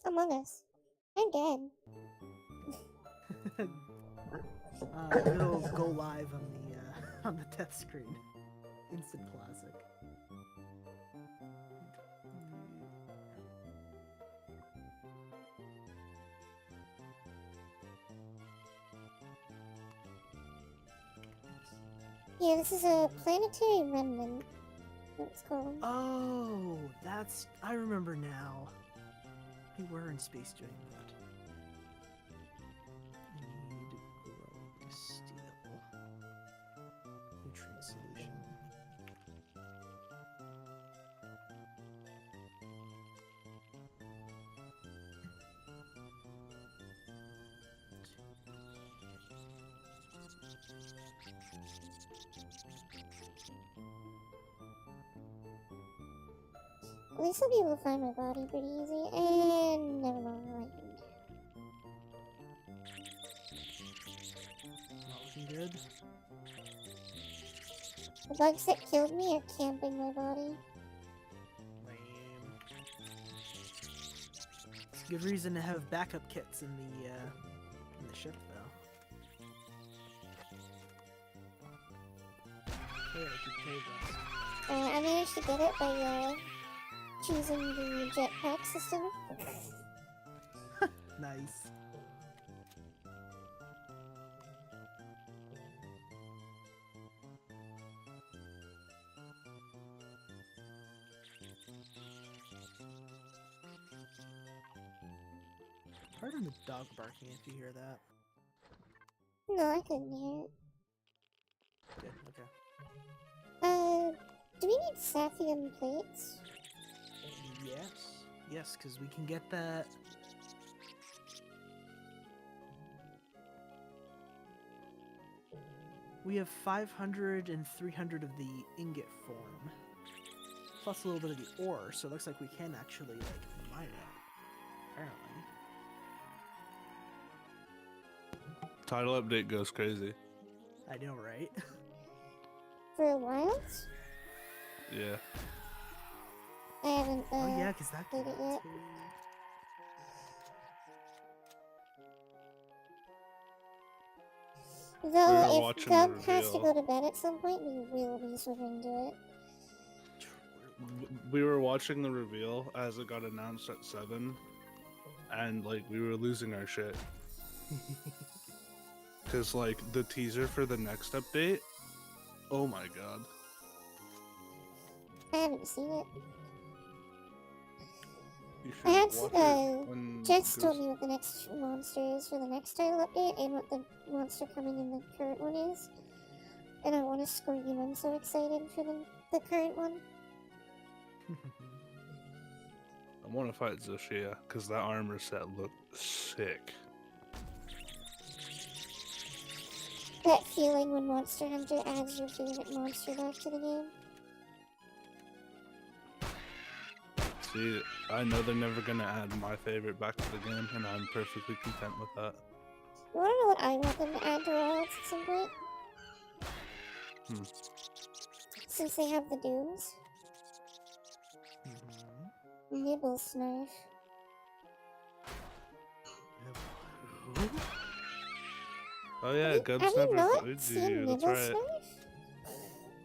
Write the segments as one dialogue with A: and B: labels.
A: Among Us. I'm dead.
B: It'll go live on the on the death screen. Instant classic.
A: Yeah, this is a planetary remnant. What it's called.
B: Oh, I remember now. We were in space doing that. Need growing steel. Nutrient solution.
A: At least I'll be able to find my body pretty easy. And never mind.
B: Not looking good.
A: The bugs that killed me are camping my body.
B: Lame. It's a good reason to have backup kits in the ship, though. Yeah,
A: I managed to get it by choosing the jetpack system.
B: Nice. Pardon the dog barking if you hear that.
A: No, I couldn't hear it.
B: Good, okay.
A: Do we need sapphire plates?
B: Yes. Yes, because we can get that. We have 500 and 300 of the ingot form. Plus a little bit of the ore, so it looks like we can actually, like, mine it. Apparently.
C: Title update goes crazy.
B: I know, right?
A: For a while?
C: Yeah.
A: I haven't,
B: Oh yeah, because that
A: played
B: came
A: it
B: out
A: yet.
B: too.
A: Though, if
C: watching the
A: Gub has to
C: reveal.
A: go to bed at some point, we will be switching to it.
C: We were watching the reveal as it got announced at 7, and like we were losing our shit. Cause like the teaser for the next update, oh my god.
A: I haven't seen it.
C: You
A: I had
C: should watch it when
A: Jess
C: it
A: told
C: goes-
A: me what the next monster is for the next title update and what the monster coming in the current one is. And I want to scream, I'm so excited for the current one.
C: I want to fight Zoshia because that armor set looked sick.
A: That feeling when Monster Hunter adds your favorite monster back to the game.
C: See, I know they're never gonna add my favorite back to the game, and I'm perfectly content with that.
A: You wanna know what I want them to add to Wilds at some point? Since they have the dooms. Nibble Snarf.
C: Oh yeah, Gubs
A: have you
C: never
A: not
C: included
A: seen
C: you. That's
A: Nibble
C: right.
A: Snarf?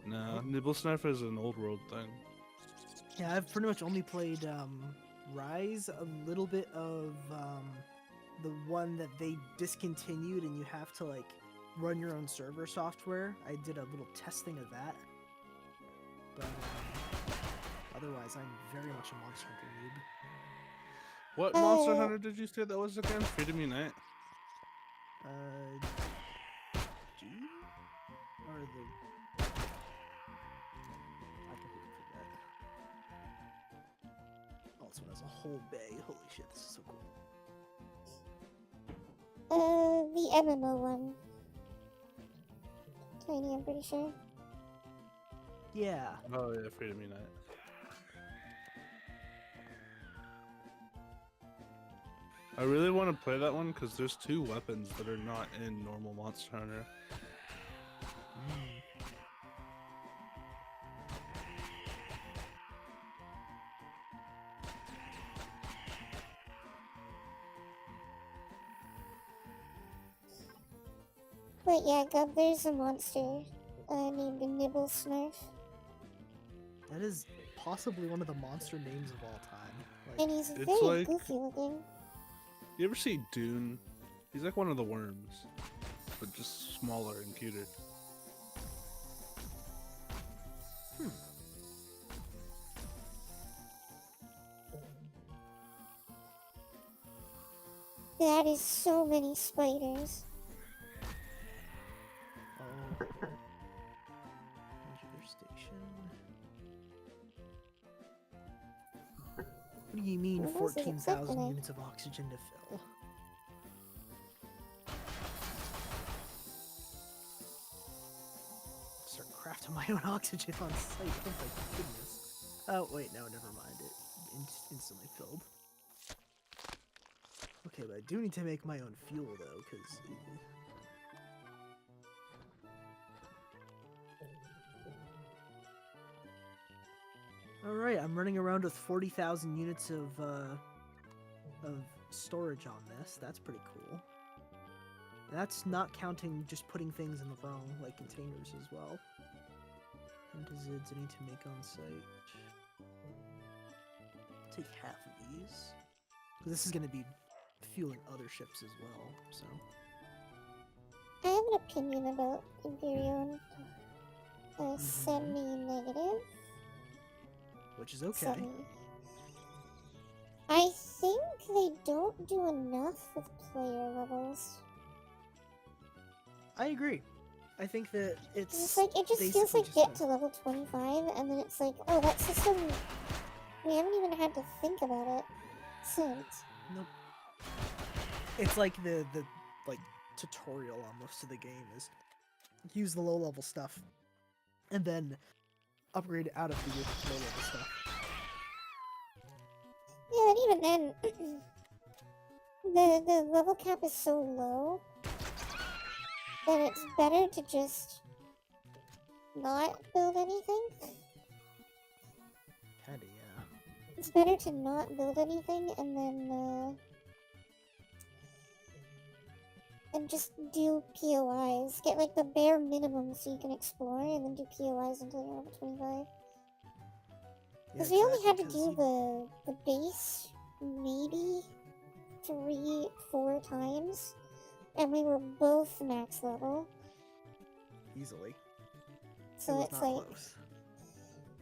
C: No, Nibblesnarf is an old world thing.
B: Yeah, I've pretty much only played Rise, a little bit of the one that they discontinued and you have to like run your own server software. I did a little testing of that. But otherwise, I'm very much a Monster Hunter noob.
C: What Monster Hunter did you say that was again? Freedom Unite?
B: G? Or the... I completely forget. Oh, this one has a whole bay. Holy shit, this is so cool.
A: The MMO one. Tiny, I'm pretty sure.
B: Yeah.
C: Oh yeah, Freedom Unite. I really want to play that one because there's 2 weapons that are not in normal Monster Hunter.
A: But yeah, God, there's a monster named Nibble Snarf.
B: That is possibly one of the monster names of all time.
A: And
B: Like,
A: he's
C: It's
A: very
C: like-
A: goofy looking.
C: You ever see Dune? He's like one of the worms, but just smaller and cuter.
A: That is so many spiders.
B: oh. Nuclear station. What do you mean
A: Well, this is
B: 14,000
A: acceptable.
B: units of oxygen to fill? Start crafting my own oxygen on site. Oh my goodness. Oh, wait, no, never mind. It instantly filled. Okay, but I do need to make my own fuel, though, because... Alright, I'm running around with 40,000 units of storage on this. That's pretty cool. That's not counting just putting things in the wrong, like, containers as well. Antizids I need to make on site. I'll take half of these. This is going to be fueling other ships as well, so...
A: I have an opinion about Empyrion. Semi-negative.
B: Which is okay.
A: Semi. I think they don't do enough with player levels.
B: I agree. I think that it's...
A: It's like, it just feels
B: basically
A: like
B: just
A: get
B: a-
A: to level 25, and then it's like, oh, that system... We haven't even had to think about it since.
B: Nope. It's like the like tutorial almost to the game is use the low level stuff and then upgrade out of the low level stuff.
A: Yeah, and even then, the level cap is so low that it's better to just not build anything.
B: Kinda, yeah.
A: It's better to not build anything and then, and just do POIs. Get like the bare minimum so you can explore and then do POIs until you're level 25. Because we only had to do the base maybe 3-4 times, and we were both max level.
B: easily.
A: So
B: it was
A: it's
B: not
A: like,
B: close.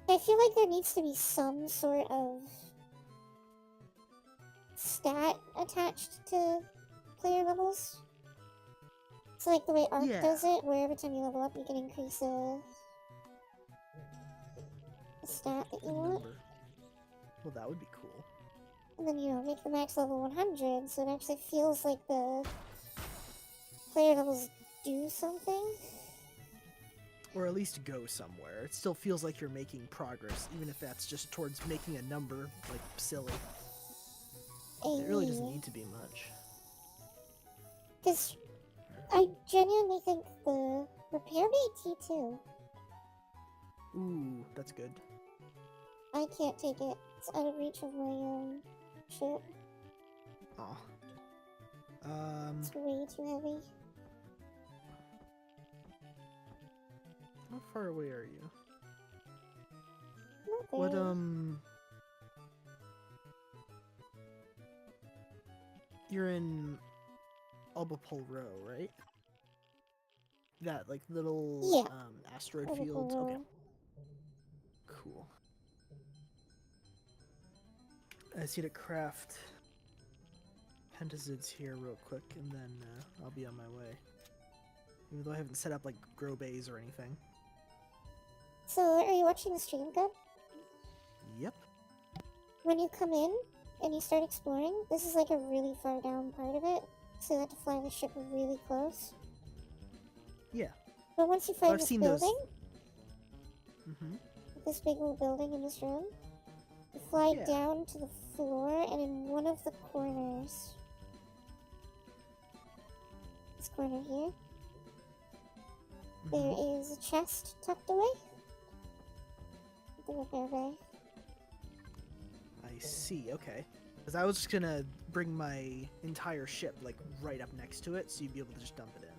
A: I feel like there needs to be some sort of stat attached to player levels. So like the way Arc
B: Yeah.
A: does it, where every time you level up you can increase a stat that you
B: Good
A: want.
B: number. Well, that would be cool.
A: And then, you know, make the max level 100, so it actually feels like the player levels do something.
B: Or at least go somewhere. It still feels like you're making progress, even if that's just towards making a number, like, silly. It really doesn't need to be much.
A: Because I genuinely think the repair bay T2,
B: Ooh, that's good.
A: I can't take it. It's out of reach of my ship.
B: Aw.
A: It's way too heavy.
B: How far away are you?
A: Not
B: What,
A: very.
B: You're in Albapol Row, right? That, like, little,
A: Yeah.
B: asteroid
A: Orbital
B: field? Okay,
A: row.
B: cool. I just need to craft pentazids here real quick, and then, I'll be on my way. Even though I haven't set up, like, grow bays or anything.
A: So, are you watching the stream, Gub?
B: Yep.
A: When you come in and you start exploring, this is like a really far down part of it, so you have to fly the ship really close.
B: Yeah.
A: But once you find
B: I've
A: this
B: seen those.
A: building,
B: Mm-hmm.
A: this big old building in this room, you fly
B: Yeah.
A: down to the floor, and in one of the corners, this corner here, there
B: Mm-hmm.
A: is a chest tucked away. The repair bay.
B: I see, okay. Because I was just gonna bring my entire ship, like, right up next to it, so you'd be able to just dump it in.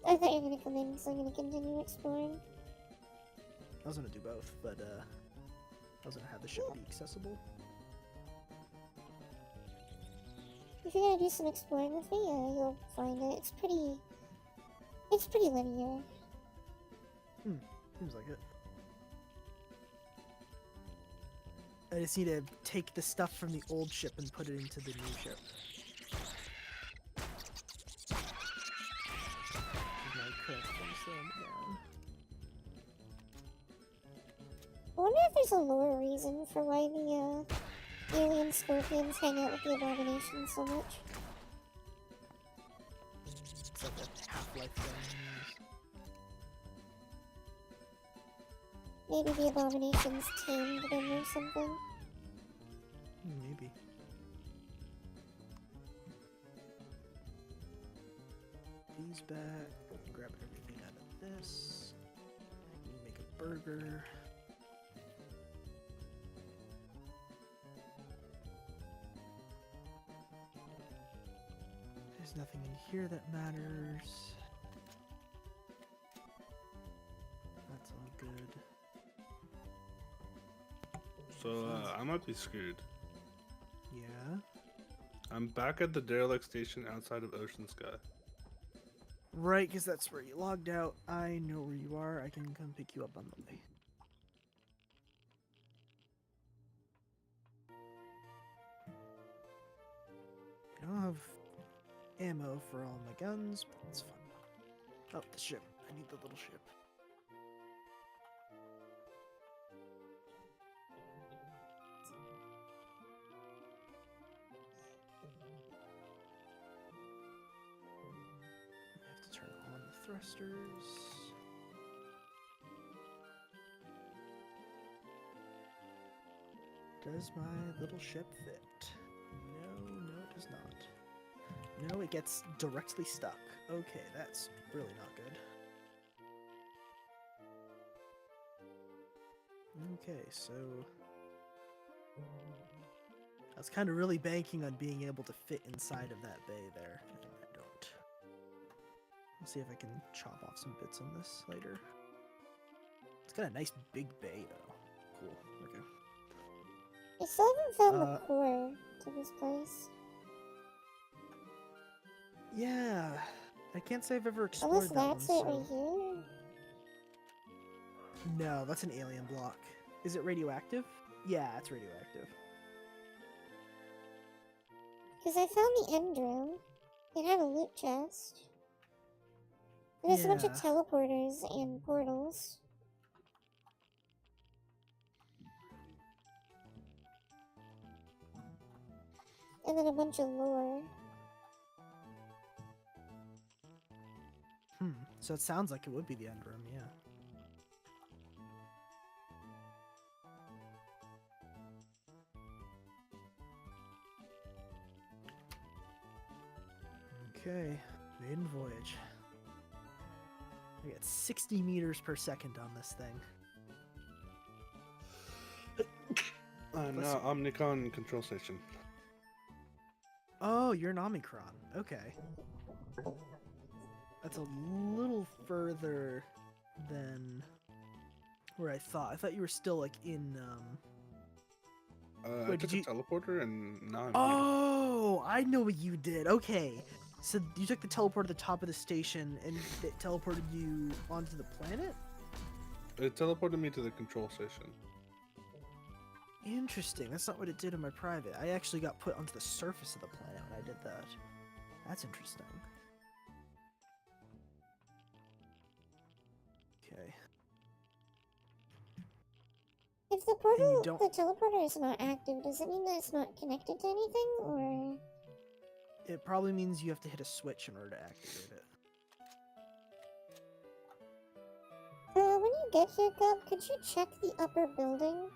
A: I thought you were gonna come in, so I'm gonna continue exploring.
B: I was gonna do both, but I was gonna have the ship be accessible.
A: If you're gonna do some exploring with me, you'll find it. It's pretty linear.
B: Seems like it. I just need to take the stuff from the old ship and put it into the new ship. My correct thing, slow him down.
A: I wonder if there's a lore reason for why the alien scorpions hang out with the abominations so much.
B: It's like a half-life thing.
A: Maybe the abominations tamed them or something.
B: Maybe. These back. Grab everything out of this. Make a burger. There's nothing in here that matters. That's all good.
C: So I might be screwed.
B: Yeah.
C: I'm back at the derelict station outside of Ocean Sky.
B: Right, because that's where you logged out. I know where you are. I can come pick you up on the way. I don't have ammo for all my guns, but that's fun. Oh, the ship. I need the little ship. I have to turn on the thrusters. Does my little ship fit? No, it does not. No, it gets directly stuck. Okay, that's really not good. Okay, so I was kind of really banking on being able to fit inside of that bay there, and I don't. I'll see if I can chop off some bits on this later. It's got a nice big bay though. Cool. Okay.
A: I still haven't found the core to this place.
B: Yeah, I can't say I've ever explored
A: Unless
B: that one.
A: that's it right here.
B: No, that's an alien block. Is it radioactive? Yeah, it's radioactive.
A: Because I found the end room. It had a loot chest. And there's a bunch of
B: Yeah.
A: teleporters and portals. And then a bunch of lore.
B: So it sounds like it would be the end room, yeah. Okay, maiden voyage. We got 60 meters per second on this thing.
C: No, Omnicon control station.
B: Oh, you're an Omicron. Okay. That's a little further than where I thought. I thought you were still like in
C: I
B: Wait,
C: took
B: did
C: a teleporter and now I'm here.
B: Oh, I know what you did. Okay. So you took the teleport to the top of the station and it teleported you onto the planet?
C: It teleported me to the control station.
B: Interesting. That's not what it did in my private. I actually got put onto the surface of the planet when I did that. That's interesting. Okay.
A: If the portal, the teleporter is not active, does it mean that it's not connected to anything, or...?
B: It probably means you have to hit a switch in order to activate it.
A: When you get here, Gub, could you check the upper building?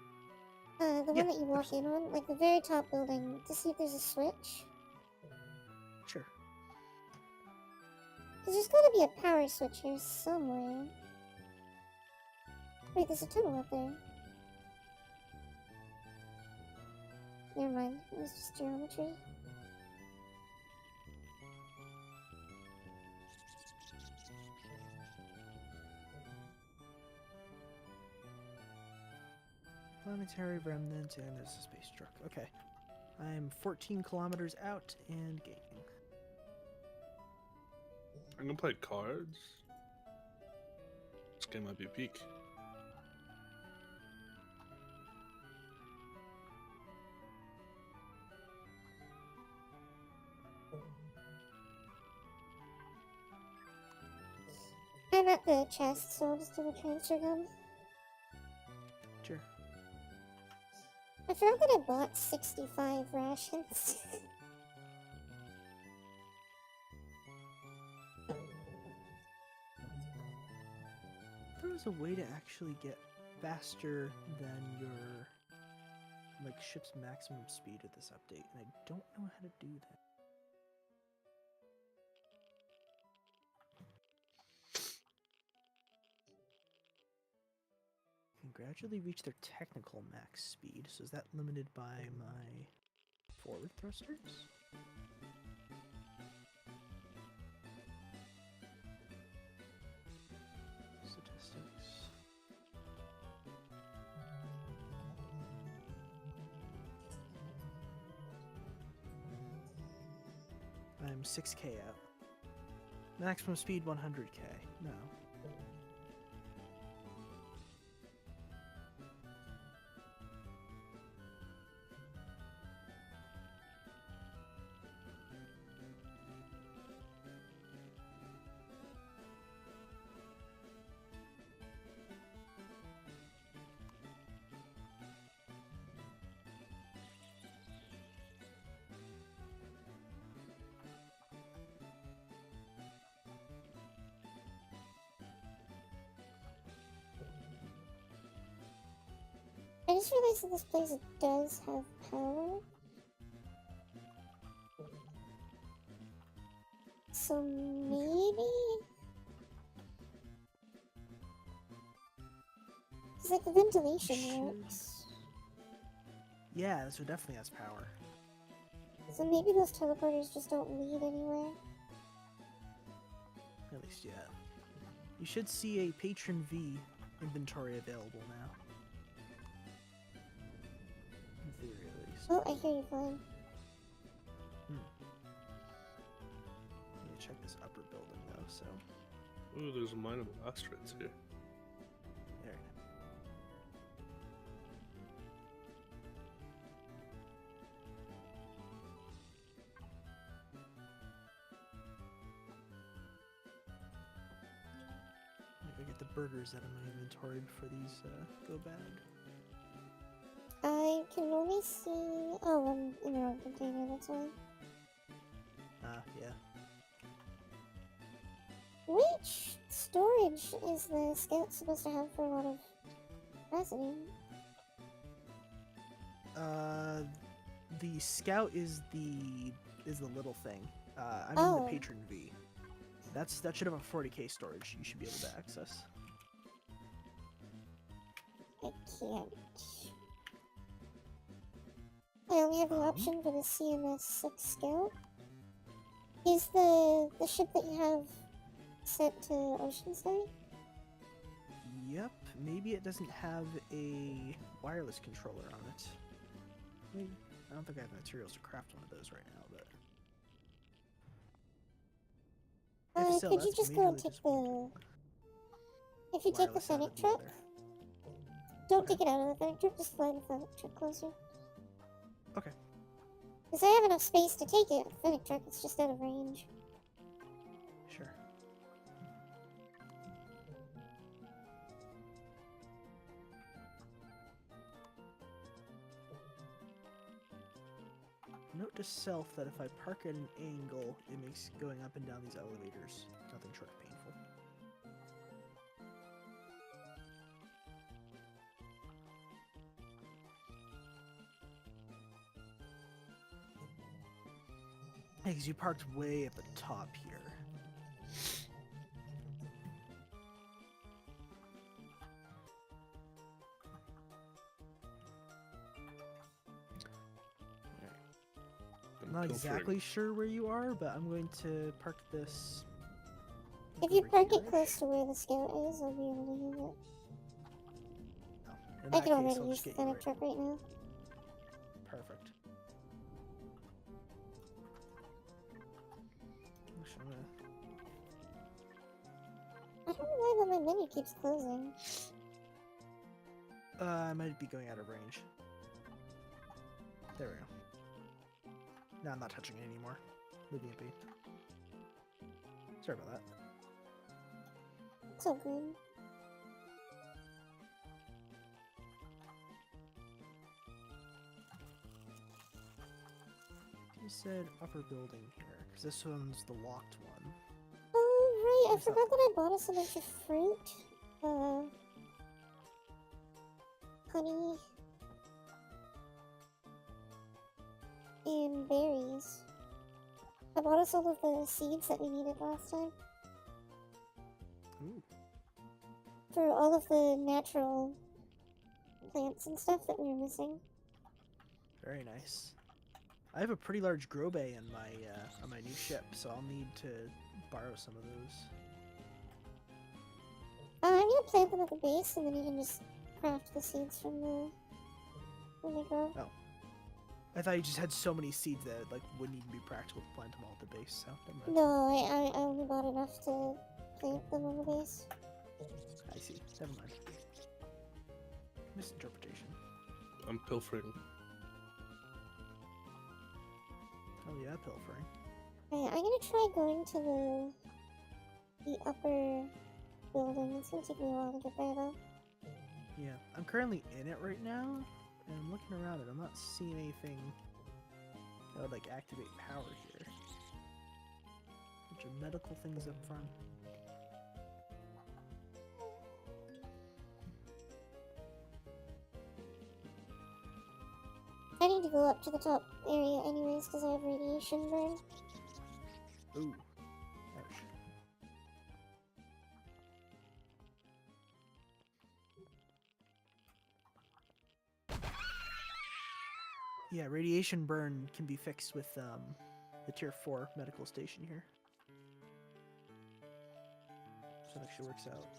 A: The one that you walk in on, like the very top building, to see if there's a switch?
B: Sure.
A: Because there's gotta be a power switch here somewhere. Wait, there's a tunnel up there. Never mind, it was just geometry.
B: planetary remnant, and there's a space truck. Okay. I'm 14 kilometers out and gaining.
C: I'm gonna play cards. This game might be peak.
A: I'm at the chest, so I'll just do the transfer gun.
B: Sure.
A: I forgot that I bought 65 rations.
B: There was a way to actually get faster than your ship's maximum speed with this update, and I don't know how to do that. Can gradually reach their technical max speed, so is that limited by my forward thrusters? Statistics. I'm 6k out. Maximum speed 100k. No.
A: I just realized that this place does have power. So maybe? It's like the ventilation works.
B: Yeah, this one definitely has power.
A: So maybe those teleporters just don't lead anywhere.
B: At least, yeah. You should see a Patron V inventory available now. In theory, at least.
A: Oh, I hear you flying.
B: Let me check this upper building, though, so...
C: Ooh, there's a mine of asteroids here.
B: There. I get the burgers out of my inventory before these go bad.
A: I can only see... Oh, I'm in the wrong container, that's why.
B: Yeah.
A: Which storage is the scout supposed to have for a lot of residue?
B: The scout is the little thing. I'm in
A: Oh.
B: the Patron V. That should have a 40k storage. You should be able to access.
A: I can't. I only have the option for the CMS-6 scout. Is the ship that you have sent to Oceanside?
B: Yep. Maybe it doesn't have a wireless controller on it. Maybe. I don't think I have materials to craft one of those right now, but. If so,
A: Could you
B: that's
A: just go and
B: majorly
A: take
B: disappointing.
A: the... If you take the
B: Wireless out of
A: Fennec
B: the
A: truck,
B: other.
A: don't
B: Okay.
A: take it out of the Fennec truck, just fly the Fennec truck closer.
B: Okay.
A: Because I have enough space to take it with the Fennec truck, it's just out of range.
B: Sure. Note to self that if I park at an angle, it makes going up and down these elevators nothing short of painful. Because you parked way at the top here. I'm not exactly sure where you are, but I'm going to park this.
A: If you
B: over
A: park it
B: here-ish.
A: close to where the scout is, I'll be able to use it.
B: In
A: I
B: that
A: can
B: case,
A: already
B: I'll
A: use
B: just
A: the
B: get you
A: thunder
B: right.
A: truck right now.
B: Perfect. Actually,
A: I don't know why but my menu keeps closing.
B: I might be going out of range. There we go. No, I'm not touching it anymore. Leaving it be. Sorry about that.
A: It's all good.
B: You said upper building here, because this one's the locked one.
A: Oh, right, I
B: Where's that?
A: forgot that I bought us a bunch of fruit. Honey. And berries. I bought us all of the seeds that we needed last time.
B: Ooh.
A: For all of the natural plants and stuff that we were missing.
B: Very nice. I have a pretty large grow bay in my on my new ship, so I'll need to borrow some of those.
A: I'm gonna plant them at the base, and then you can just craft the seeds from the when they grow.
B: Oh. I thought you just had so many seeds that it, like wouldn't even be practical to plant them all at the base. So never mind.
A: No, I only bought enough to plant them on the base.
B: I see. Never mind. Misinterpretation.
C: I'm pilfering.
B: Oh yeah, pilfering.
A: Alright, I'm gonna try going to the upper building. It's gonna take me a while to get there though.
B: Yeah, I'm currently in it right now, and I'm looking around and I'm not seeing anything that would like activate power here. Bunch of medical things up front.
A: I need to go up to the top area anyways because I have radiation burn.
B: Ooh. Ouch. Yeah, radiation burn can be fixed with the tier 4 medical station here. So it actually works out.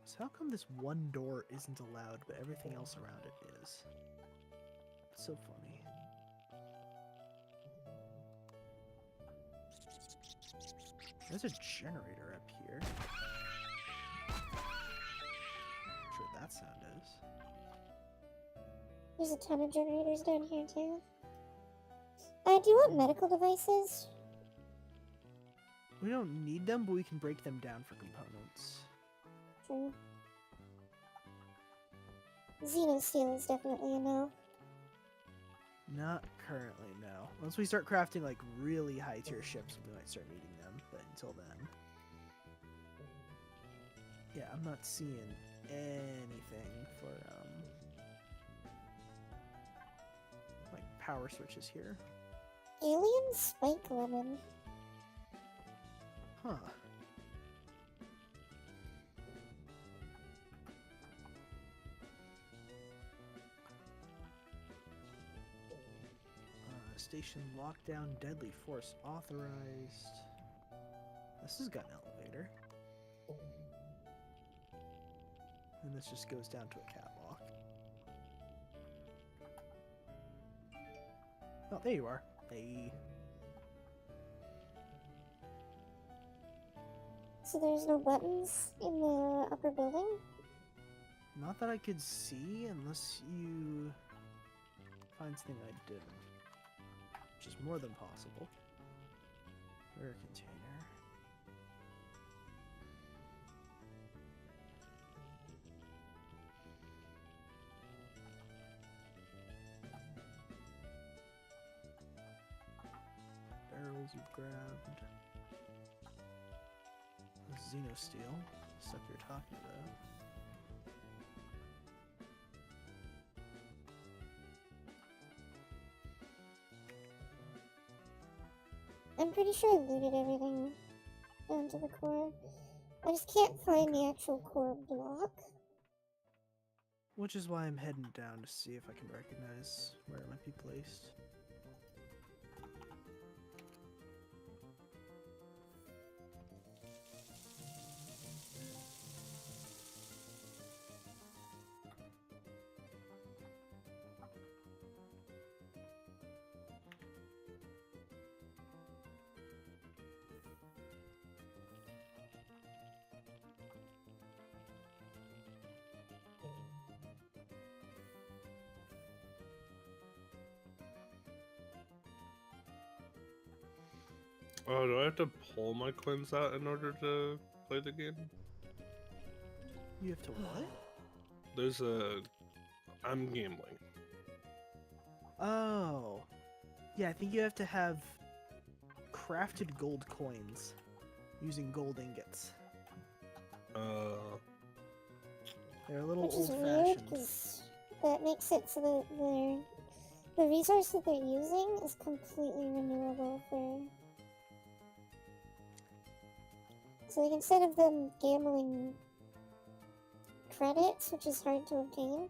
B: So how come this one door isn't allowed, but everything else around it is? It's so funny. There's a generator up here. Not sure what that sound is.
A: There's a ton of generators down here too. I do want medical devices.
B: We don't need them, but we can break them down for components.
A: True. Xenosteel is definitely a no.
B: Not currently, no. Once we start crafting like really high tier ships, we might start needing them, but until then. Yeah, I'm not seeing anything for like power switches here.
A: Alien spike lemon.
B: Huh. Station lockdown, deadly force authorized. This has got an elevator. And this just goes down to a catwalk. Oh, there you are. Hey.
A: So there's no buttons in the upper building?
B: Not that I could see, unless you find something I didn't. Which is more than possible. Rare container. Barrels you've grabbed. Xenosteel. Stuff you're talking about.
A: I'm pretty sure I looted everything down to the core. I just can't find the actual core block.
B: Which is why I'm heading down to see if I can recognize where it might be placed.
C: Oh, do I have to pull my coins out in order to play the game?
B: You have to what?
C: There's a... I'm gambling.
B: Oh. Yeah, I think you have to have crafted gold coins using gold ingots. They're a little
A: Which is weird,
B: old-fashioned.
A: because that makes it so that the resource that they're using is completely renewable for... So like, instead of them gambling credits, which is hard to obtain,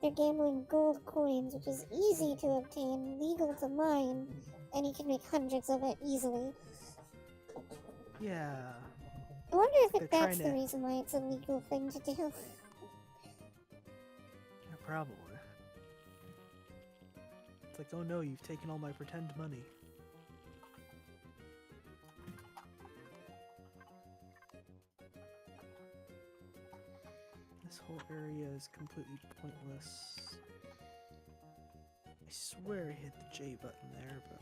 A: they're gambling gold coins, which is easy to obtain, legal to mine, and you can make hundreds of it easily.
B: Yeah.
A: I wonder if
B: They're
A: that's the
B: trying to-
A: reason why it's a legal thing to do.
B: Yeah, probably. It's like, oh no, you've taken all my pretend money. This whole area is completely pointless. I swear I hit the J button there, but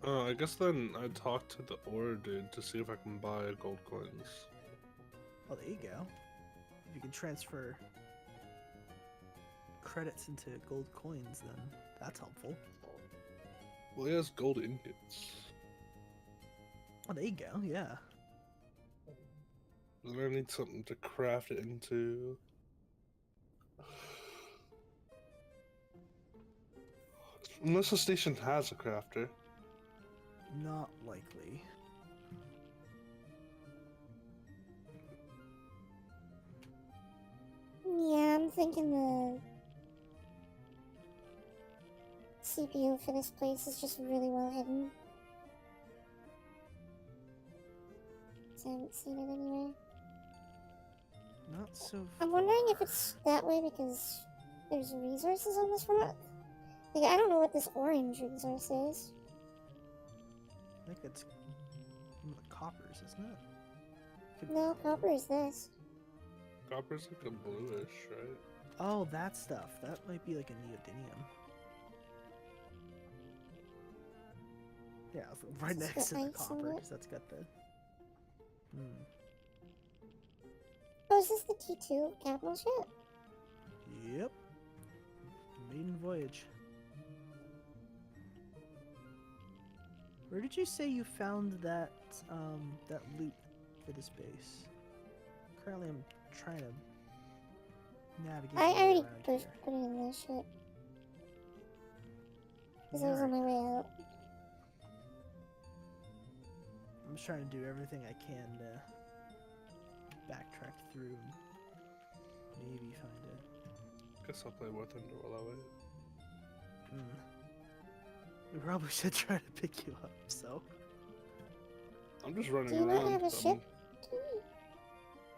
B: what?
C: I guess then I talked to the ore dude to see if I can buy gold coins.
B: Oh, there you go. If you can transfer credits into gold coins, then that's helpful.
C: Well, he has gold ingots.
B: Oh, there you go, yeah.
C: Then I need something to craft it into. Unless the station has a crafter.
B: Not likely.
A: Yeah, I'm thinking the CPU for this place is just really well hidden. So I haven't seen it anywhere.
B: Not so
A: I'm wondering if it's that way because there's resources on this rock. Like, I don't know what this orange resource is.
B: I think it's one of the coppers, isn't it? Could-
A: No, copper is this.
C: Copper's like a bluish, right?
B: Oh, that stuff. That might be like a neodymium. Yeah, it's right
A: It's
B: next to
A: got
B: the
A: ice on
B: copper,
A: it.
B: because that's got the... Hmm.
A: Oh, is this the T2 capital ship?
B: Yep. Maiden voyage. Where did you say you found that that loot for this base? Currently, I'm trying to navigate
A: I
B: my way
A: already
B: around
A: put
B: here.
A: it in the ship. Because I was on my way out.
B: I'm just trying to do everything I can to backtrack through and maybe find it.
C: Guess I'll play War Thunder while I wait.
B: Hmm. We probably should try to pick you up, so.
C: I'm just running
A: Do you not
C: around.
A: have a ship?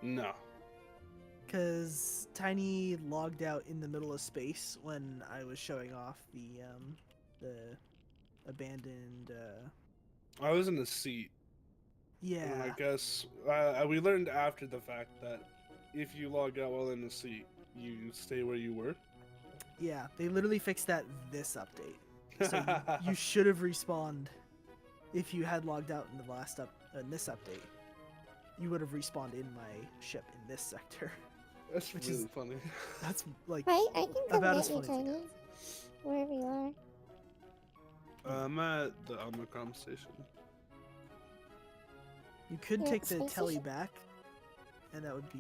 C: No.
B: Because Tiny logged out in the middle of space when I was showing off the abandoned,
C: I was in the seat. And I
B: yeah.
C: guess we learned after the fact that if you log out while in the seat, you stay where you were.
B: Yeah, they literally fixed that this update. So you should have respawned if you had logged out in the last in this update. You would have respawned in my ship in this sector.
C: That's
B: which
C: really
B: is-
C: funny.
B: That's like
A: I can come
B: about
A: get
B: as
A: you,
B: funny as it
A: Tiny.
B: gets.
A: Wherever you are.
C: I'm at the Omicron station.
B: You could
A: Yeah,
B: take the
A: space
B: telly
A: station.
B: back, and that would be.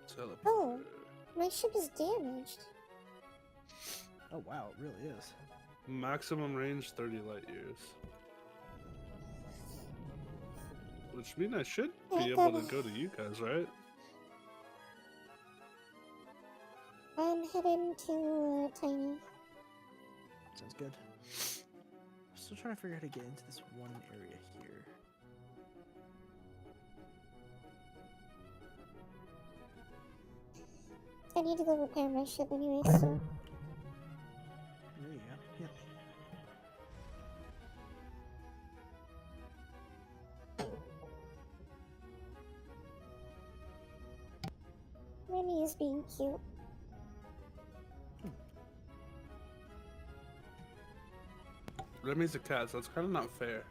C: Teleporter.
A: Oh. My ship is damaged.
B: Oh wow, it really is.
C: Maximum range 30 light years. Which means I should be able to go to you guys, right?
A: I'm heading to Tiny.
B: Sounds good. I'm still trying to figure out how to get into this one area here.
A: I need to go repair my ship anyway, so.
B: There you go. Yep.
A: Remy is being cute.
C: Remy's a cat, so it's kind of not fair.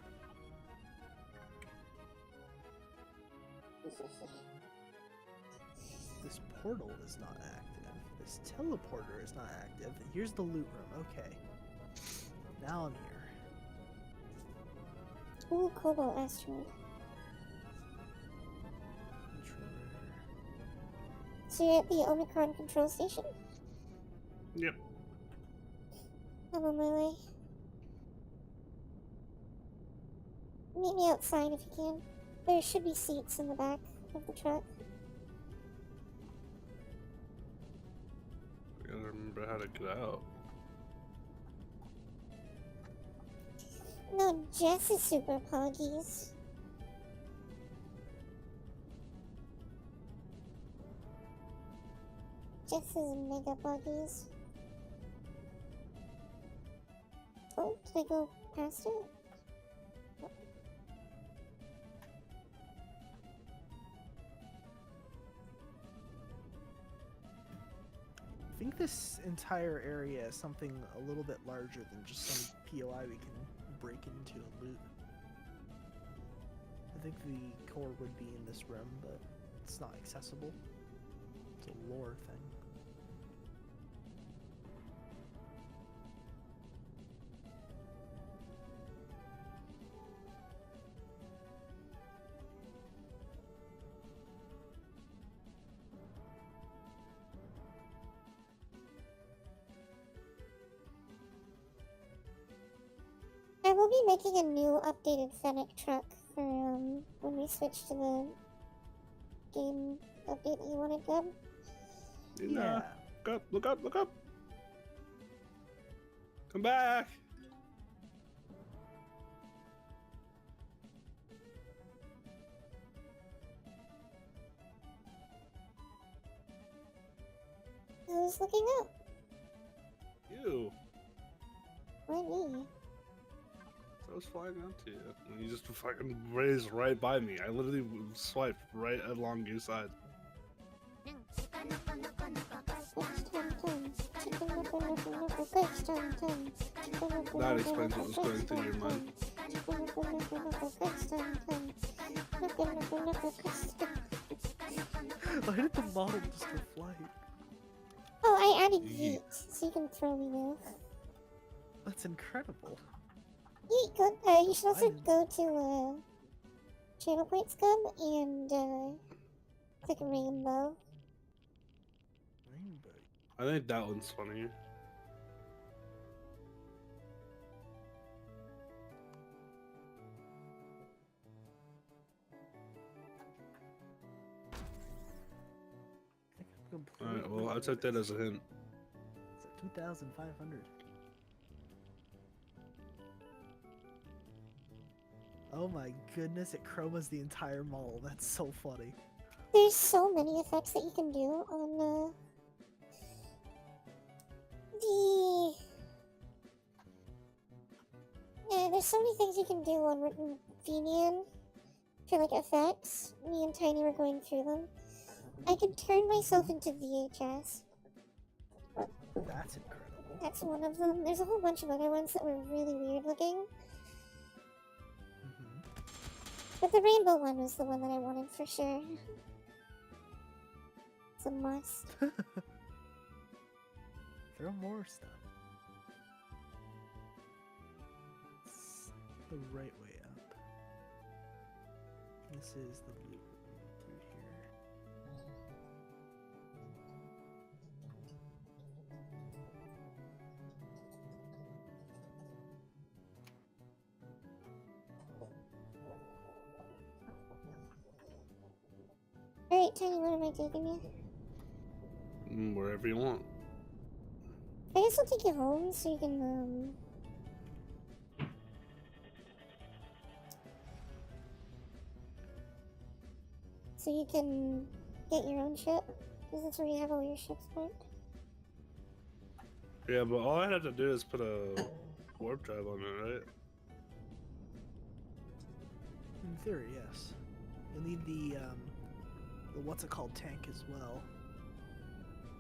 B: This portal is not active. This teleporter is not active. Here's the loot room. Okay. Now I'm here.
A: Ooh, Kobo asteroid. So you're at the Omicron control station?
C: Yep.
A: I'm on my way. Meet me outside if you can. There should be seats in the back of the truck.
C: I gotta remember how to get out.
A: No, Jess is super poggies. Jess is mega poggies. Oh, did I go past it?
B: I think this entire area is something a little bit larger than just some POI we can break into and loot. I think the core would be in this room, but it's not accessible. It's a lore thing.
A: I will be making a new updated Fennec truck for when we switch to the game update that you wanted, Gub.
B: Yeah.
C: Look up, look up, look up! Come back!
A: I was looking up.
C: You!
A: Why me?
C: I was flying out to you, and you just fucking raised right by me. I literally swiped right along your side. That explains what was going through your mind.
B: Why did the model just go flight?
A: Oh, I added yeet, so you can throw me now.
B: That's incredible.
A: You should also go to channel points, Gub, and click rainbow.
B: Rainbow.
C: I think that one's funnier. Alright, well, I'll take that as a hint.
B: It's at 2,500. Oh my goodness, it chromas the entire model. That's so funny.
A: There's so many effects that you can do on there's so many things you can do on Venian for like effects. Me and Tiny were going through them. I can turn myself into VHS.
B: That's incredible.
A: That's one of them. There's a whole bunch of other ones that were really weird looking. But the rainbow one was the one that I wanted for sure. It's a must.
B: Throw more stuff. It's the right way up. This is the loop through here.
A: Alright, Tiny, where am I taking you?
C: Wherever you want.
A: I guess I'll take you home so you can, so you can get your own ship? Because that's where you have all your ships parked.
C: Yeah, but all I had to do is put a warp drive on it, right?
B: In theory, yes. You'll need the what's it called tank as well.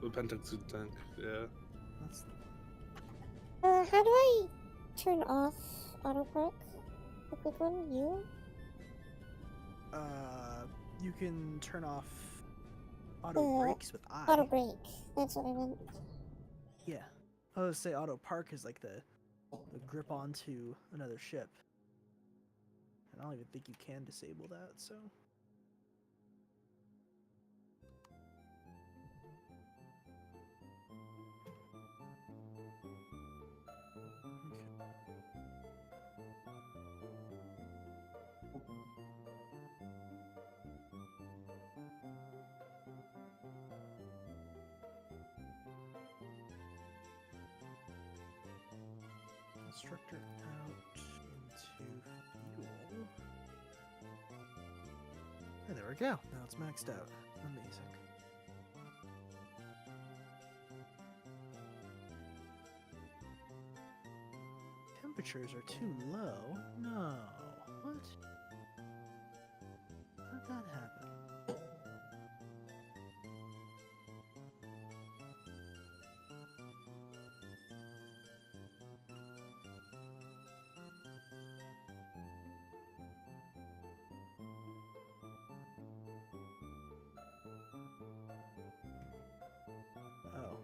C: The Pentaxid tank, yeah.
B: That's
A: How do I turn off auto park? The quick one? You?
B: You can turn off auto brakes with I.
A: Auto brake. That's what I meant.
B: Yeah. I was say auto park is like the grip onto another ship. And I don't even think you can disable that, so. Constructor out into fuel. And there we go. Now it's maxed out. Amazing. Temperatures are too low. No. What? How did that happen? Oh.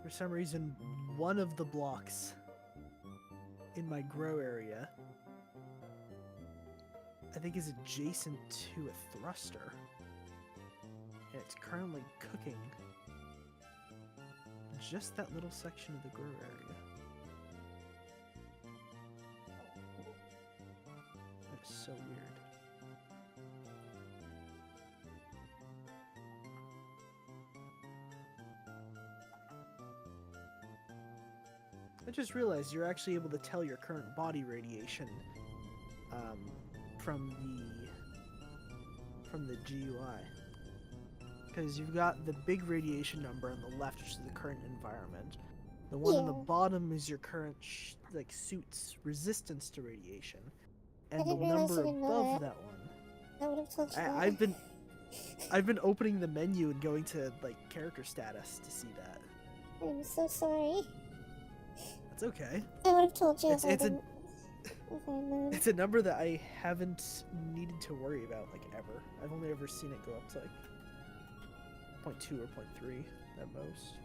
B: For some reason, one of the blocks in my grow area, I think is adjacent to a thruster. And it's currently cooking just that little section of the grow area. That is so weird. I just realized you're actually able to tell your current body radiation from the GUI, because you've got the big radiation number on the left, which is the current environment. The one on the bottom is your current suit's resistance to radiation, and the number above that one.
A: I would have told you.
B: I've been opening the menu and going to character status to see that.
A: I'm so sorry.
B: It's okay.
A: I would have told you
B: It's a number that I haven't needed to worry about ever. I've only ever seen it go up to 0.2 or 0.3 at most.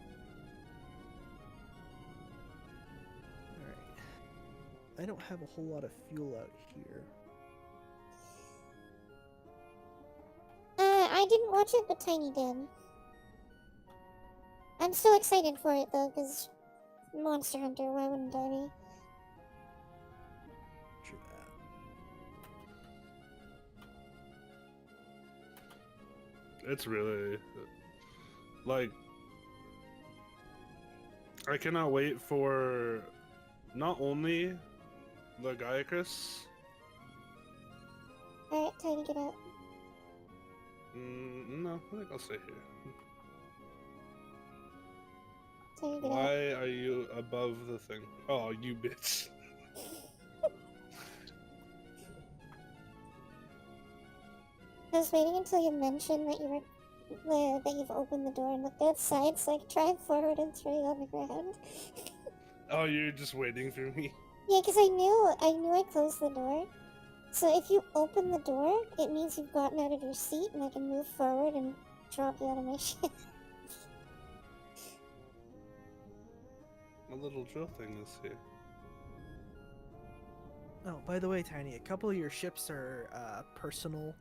B: Alright. I don't have a whole lot of fuel out here.
A: I didn't watch it, but Tiny did. I'm so excited for it though, because Monster Hunter, why wouldn't I be?
B: True that.
C: It's really I cannot wait for not only the Gaiacus.
A: Alright, Tiny, get out.
C: No, I think I'll stay here.
A: Tiny, get out.
C: Why are you above the thing? Oh, you bitch.
A: I was waiting until you mentioned that that you've opened the door and looked outside, so I could drive forward and throw you on the ground.
C: Oh, you're just waiting for me?
A: Yeah, because I knew I closed the door. So if you open the door, it means you've gotten out of your seat and I can move forward and drop you out of my ship.
C: My little drill thing is here.
B: Oh, by the way, Tiny, a couple of your ships are personal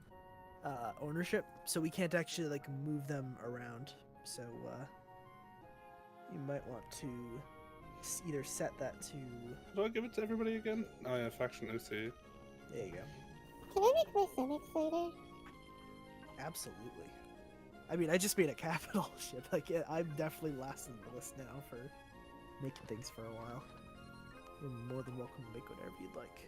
B: ownership, so we can't actually move them around. So you might want to either set that to.
C: Do I give it to everybody again? Oh yeah, faction OC.
B: There you go.
A: Can I make my Fennec fighter?
B: Absolutely. I mean, I just made a capital ship. I'm definitely last on the list now for making things for a while. You're more than welcome to make whatever you'd like.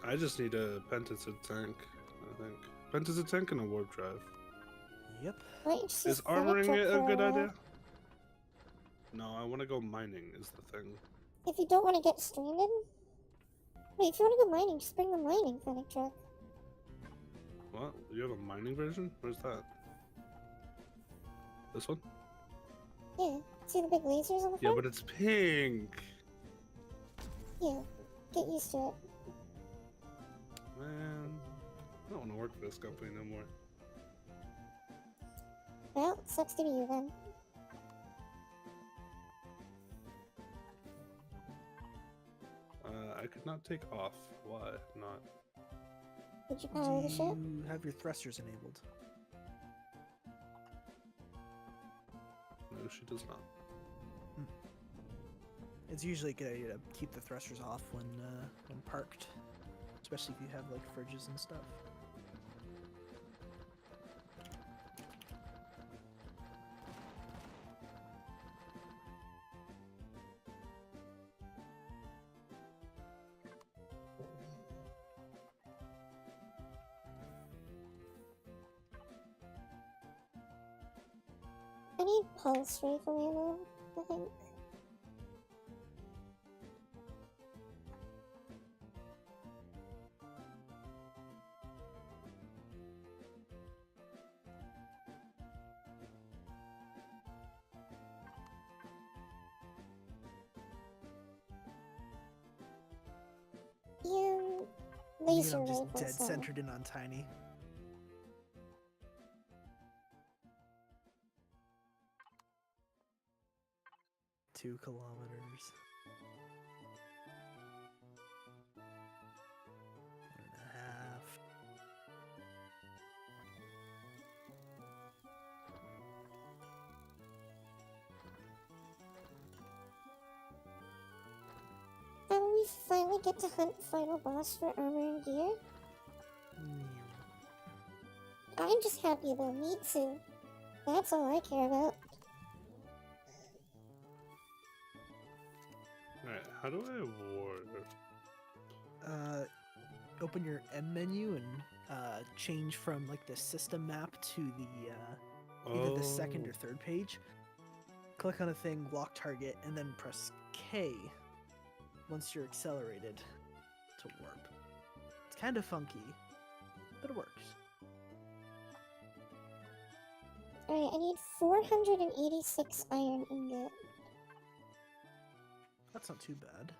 C: I just need a Pentacid tank, I think. Pentacid tank and a warp drive.
B: Yep.
C: Is armoring it a good idea? No, I want to go mining is the thing.
A: If you don't want to get stranded? Wait, if you want to go mining, just bring the mining Fennec truck.
C: What? You have a mining version? Where's that? This one?
A: Yeah. See the big lasers on the front?
C: Yeah, but it's pink!
A: Yeah. Get used to it.
C: Man, I don't want to work for this company no more.
A: Well, sucks to be you then.
C: I could not take off. Why not?
A: Did you power the ship?
B: Do you have your thrusters enabled?
C: No, she does not.
B: It's usually a good idea to keep the thrusters off when parked, especially if you have like fridges and stuff.
A: I need pulse rifle ammo, I think. You
B: Me,
A: laser
B: I'm just
A: rifle.
B: dead
A: so-
B: centered in on Tiny. Two kilometers. 1.5.
A: And we finally get to hunt final boss for armor and gear. I'm just happy about me too. That's all I care about.
C: Alright, how do I award?
B: Open your M menu and change from like the system map to the either the second or third page. Click on a thing, lock target, and then press K once you're accelerated to warp. It's kind of funky, but it works.
A: Alright, I need 486 iron ingot.
B: That's not too bad.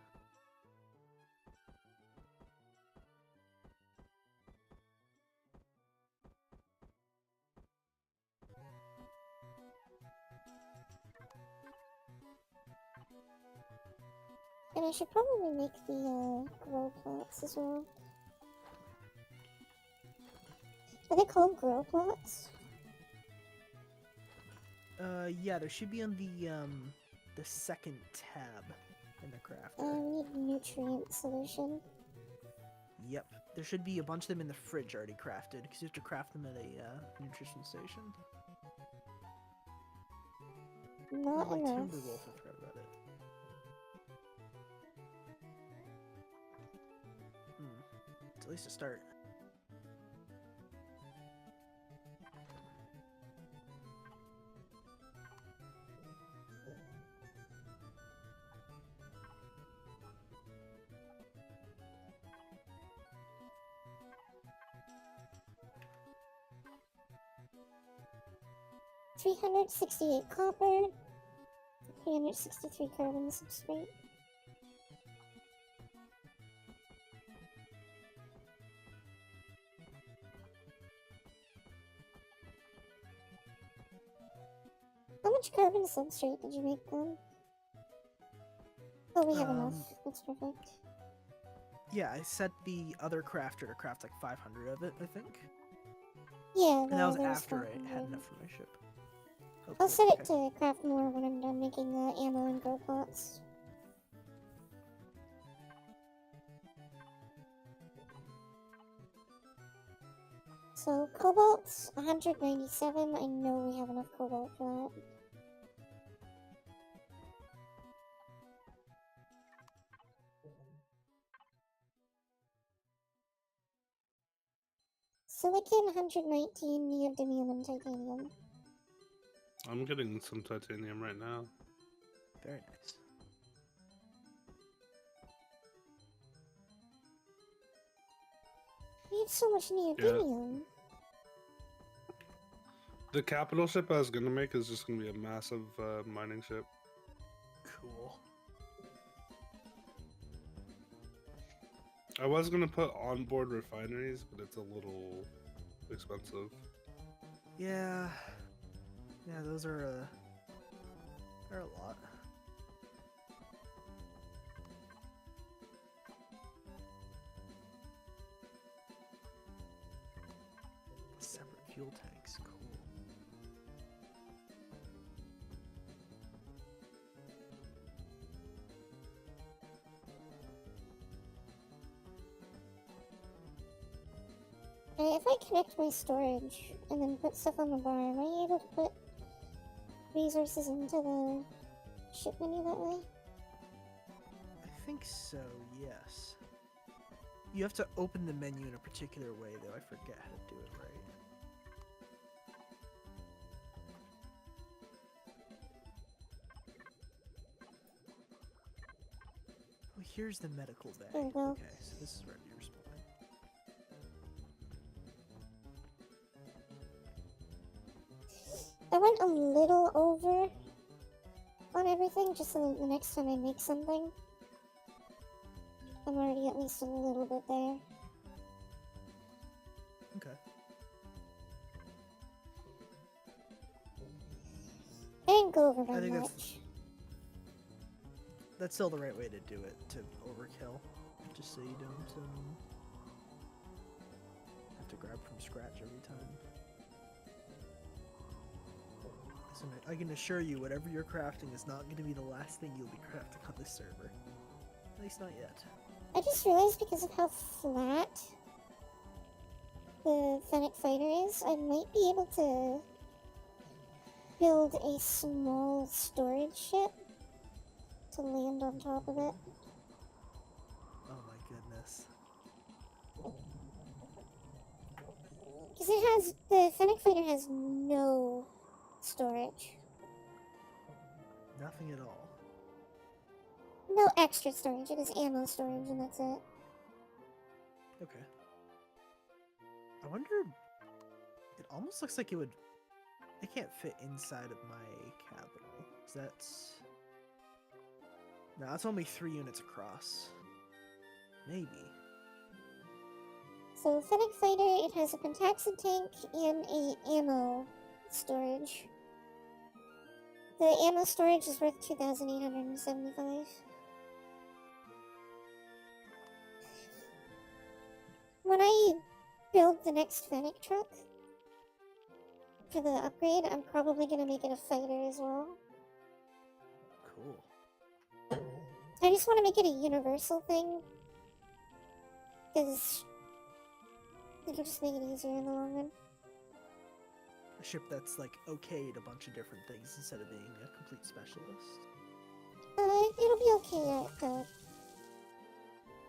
A: And I should probably make the grow plots as well. Are they called grow plots?
B: Yeah, there should be on the second tab in the crafter.
A: We need nutrient solution.
B: Yep, there should be a bunch of them in the fridge already crafted because you have to craft them at a nutrition station.
A: Not
B: Oh, my
A: enough.
B: Timberwolf, I forgot about it. It's at least a start.
A: $368 copper, 363 carbon substrate. How much carbon substrate did you make then? Oh, we have enough. That's perfect.
B: Yeah, I set the other crafter to craft like 500 of it, I think.
A: Yeah,
B: And that was
A: there's
B: after I
A: 500.
B: had enough for my ship. Oh,
A: I'll
B: cool,
A: set it
B: okay.
A: to craft more when I'm done making the ammo and grow pots. So, cobalt, 197. I know we have enough cobalt for that. Silicon, 119, neodymium, and titanium.
C: I'm getting some titanium right now.
B: Very nice.
A: We have so much neodymium.
C: The capital ship I was gonna make is just gonna be a massive mining ship.
B: Cool.
C: I was gonna put onboard refineries, but it's a little expensive.
B: Yeah. Yeah, those are they're a lot. Separate fuel tanks, cool.
A: If I connect my storage and then put stuff on the bar, am I able to put resources into the ship menu that way?
B: I think so, yes. You have to open the menu in a particular way, though. I forget how to do it right. Oh, here's the medical bag.
A: There you go.
B: Okay, so this is where you're respawning.
A: I went a little over on everything, just so that the next time I make something, I'm already at least a little bit there.
B: Okay.
A: I didn't go over
B: I
A: by
B: think
A: much.
B: that's still the right way to do it, to overkill. Just so you don't have to grab from scratch every time. So I can assure you, whatever you're crafting is not going to be the last thing you'll be crafting on this server. At least not yet.
A: I just realized because of how flat the Fennec Fighter is, I might be able to build a small storage ship to land on top of it.
B: Oh my goodness.
A: Because the Fennec Fighter has no storage.
B: Nothing at all.
A: No extra storage, it is ammo storage and that's it.
B: Okay. I wonder... It almost looks like it can't fit inside of my capital. That's... No, that's only 3 units across. Maybe.
A: So Fennec Fighter, it has a pentaxid tank and a ammo storage. The ammo storage is worth 2,875. When I build the next Fennec truck for the upgrade, I'm probably going to make it a fighter as well.
B: Cool.
A: I just want to make it a universal thing, because it'll just make it easier in the long run.
B: A ship that's like okayed a bunch of different things instead of being a complete specialist.
A: It'll be okay at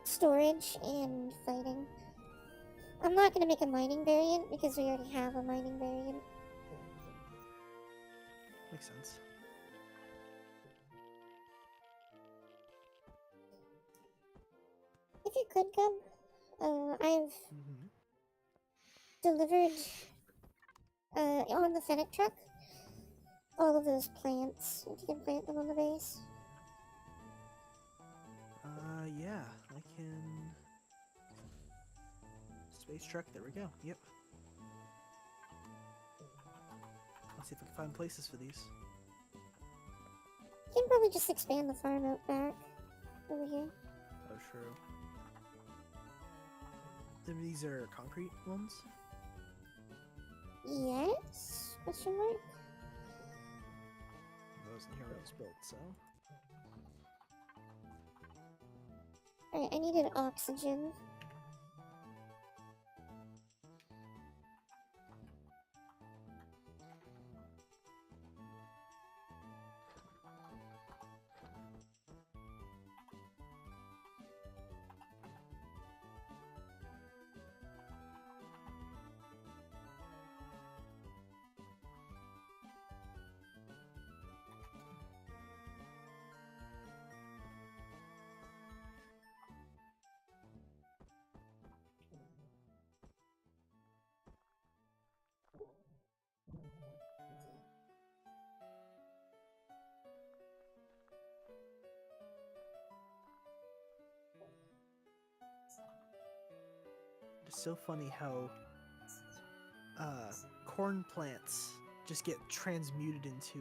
A: storage and fighting. I'm not going to make a mining variant because we already have a mining variant.
B: Makes sense.
A: If you could come, I've
B: Mm-hmm.
A: delivered on the Fennec truck all of those plants. If you can plant them on the base.
B: Yeah, I can... Space truck, there we go, yep. Let's see if we can find places for these.
A: You can probably just expand the farm out back over here.
B: Oh, true. These are concrete ones?
A: Yes? Question mark?
B: Those in here was built, so...
A: Alright, I needed oxygen.
B: It's so funny how corn plants just get transmuted into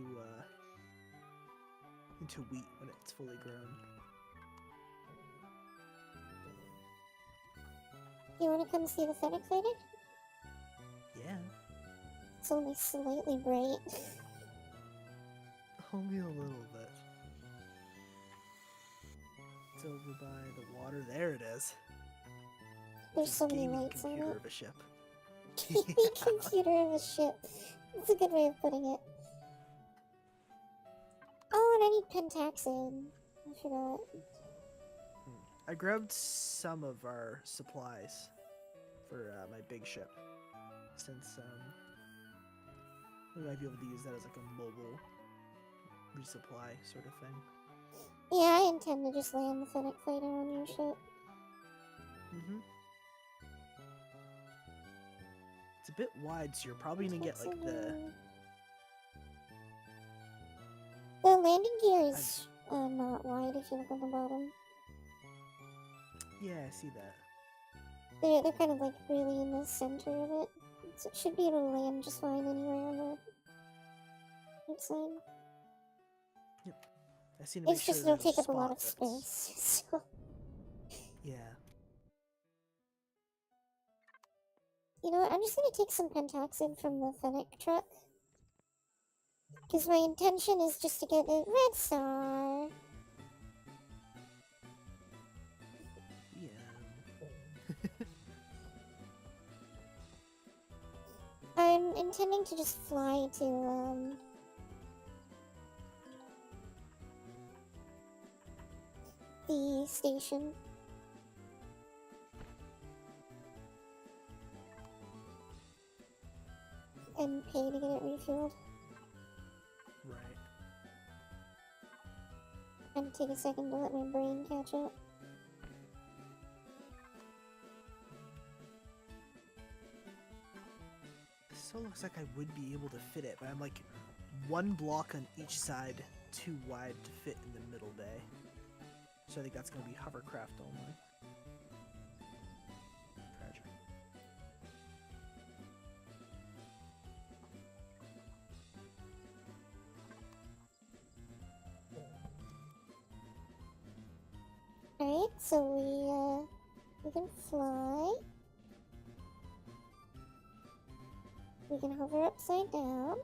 B: wheat when it's fully grown.
A: You want to come see the Fennec later?
B: Yeah,
A: It's only slightly bright.
B: only a little bit. It's over by the water. There it is.
A: There's
B: It's a
A: so many
B: gaming
A: lights on
B: computer
A: it.
B: of a ship.
A: Gaming computer of a ship. That's a good way of putting it. Oh, and I need pentaxid. I forgot.
B: I grabbed some of our supplies for my big ship, since we might be able to use that as like a mobile resupply sort of thing.
A: Yeah, I intend to just land the Fennec fighter on your ship.
B: Mm-hmm. It's a bit wide, so you're probably gonna get like the...
A: The landing gear is not wide if you look on the bottom.
B: Yeah, I see that.
A: They're kind of like really in the center of it. So it should be able to land just fine anywhere on the outside.
B: I see to make
A: It's
B: sure
A: just it'll
B: there's
A: take up a lot of
B: spot that's-
A: space. So,
B: Yeah.
A: you know what? I'm just gonna take some pentaxid from the Fennec truck. Because my intention is just to get a red star.
B: Yeah.
A: I'm intending to just fly to, the station. And pay to get it refueled.
B: Right.
A: And take a second to let my brain catch up.
B: So it looks like I would be able to fit it, but I'm like one block on each side too wide to fit in the middle bay. So I think that's going to be hovercraft only. Tragic.
A: Alright, so we can fly. We can hover upside down.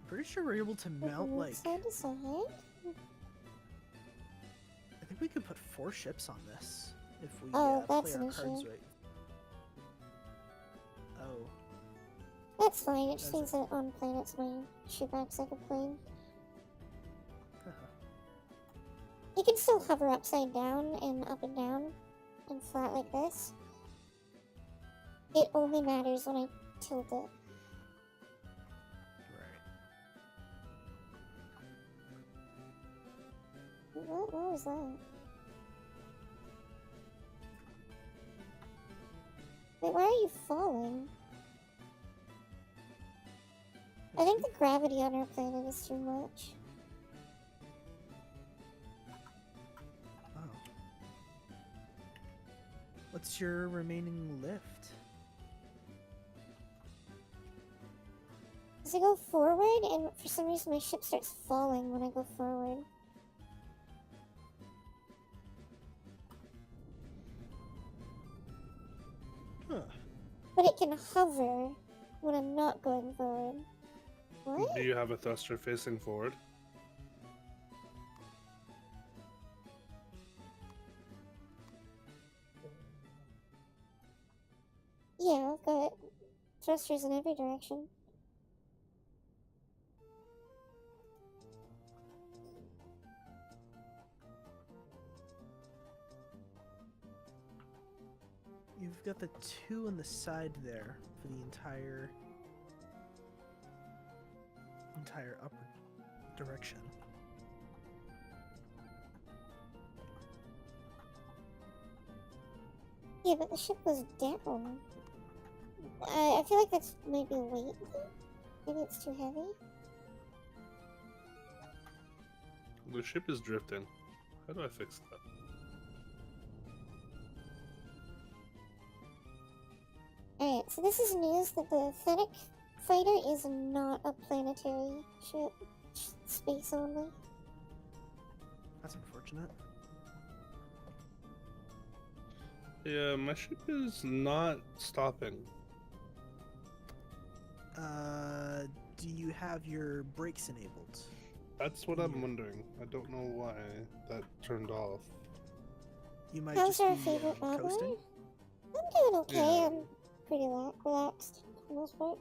B: Pretty sure we're able to
A: We can
B: mount
A: move
B: like...
A: side to side.
B: I think we could put 4 ships on this if we
A: Oh,
B: play
A: that's
B: our
A: an
B: cards
A: issue.
B: right. Oh,
A: That's fine, it just
B: That's
A: means that on planets my ship acts like a plane. You can still hover upside down and up and down and flat like this. It only matters when I tilt it.
B: right.
A: What was that? Wait, why are you falling? I think the gravity on our planet is too much.
B: Oh. What's your remaining lift?
A: As I go forward, and for some reason my ship starts falling when I go forward.
B: Huh.
A: But it can hover when I'm not going forward. What?
C: Do you have a thruster facing forward?
A: Yeah, I've got thrusters in every direction.
B: You've got the 2 on the side there for the entire upper direction.
A: Yeah, but the ship goes down. I feel like that's maybe a weight thing. Maybe it's too heavy.
C: The ship is drifting. How do I fix that?
A: Alright, so this is news that the Fennec fighter is not a planetary ship. Space only.
B: That's unfortunate.
C: Yeah, my ship is not stopping.
B: Do you have your brakes enabled?
C: That's what I'm wondering. I don't know why that turned off.
B: You might
A: How's
B: just
A: our
B: be
A: favorite Bob
B: coasting.
A: I'm doing okay.
C: Yeah.
A: I'm pretty relaxed for the most part.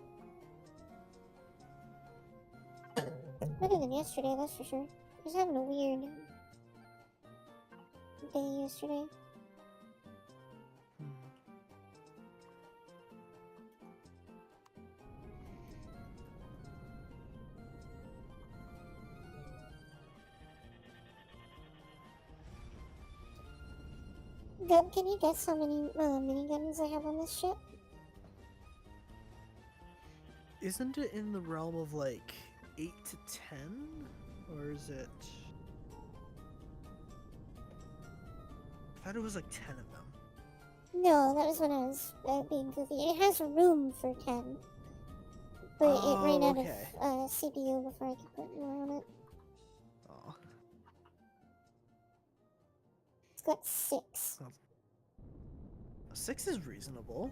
A: Better than yesterday, that's for sure. I was having a weird day yesterday. Gub, can you guess how many miniguns I have on this ship?
B: Isn't it in the realm of like 8 to 10? Or is it... I thought it was like 10 of them.
A: No, that was when I was being goofy. It has room for 10. But it ran out
B: okay.
A: of CPU before I could put more on it.
B: Oh.
A: It's got 6.
B: 6 is reasonable.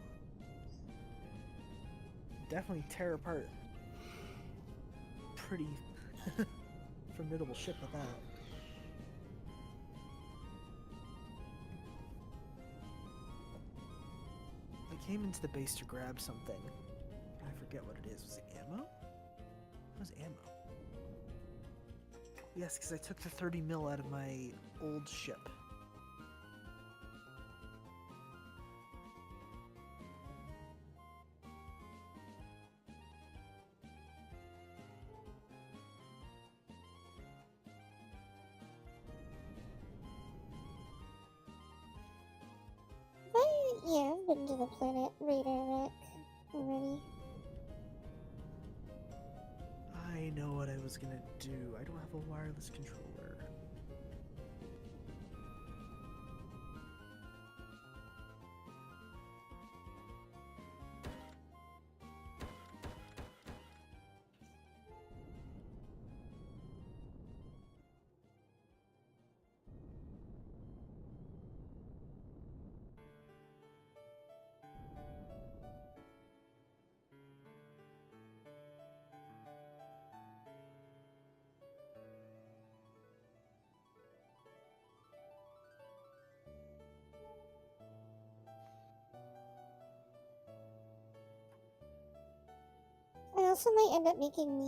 B: Definitely tear apart. Pretty formidable ship with that. I came into the base to grab something. I forget what it is. Was it ammo? What was ammo? Yes, because I took the 30 mil out of my old ship.
A: Yeah, I've been to the planet Radar Wreck already.
B: I know what I was gonna do. I don't have a wireless controller.
A: I also might end up making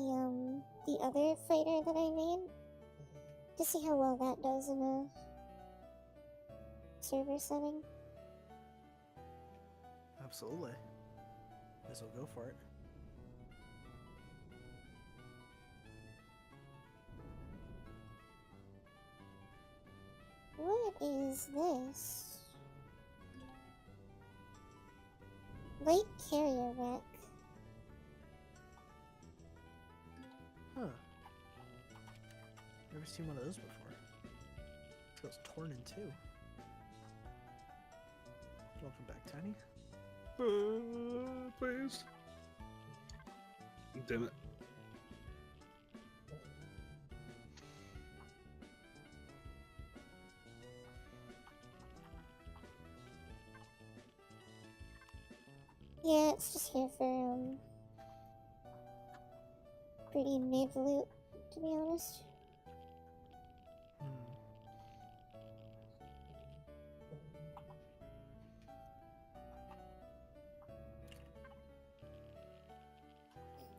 A: the other fighter that I made to see how well that does in a server setting.
B: Absolutely. Guess we'll go for it.
A: What is this? Light carrier wreck.
B: Huh. Never seen one of those before. This goes torn in two. Welcome back, Tiny.
C: Please. Damn it.
A: Yeah, it's just here for pretty mid loot, to be honest.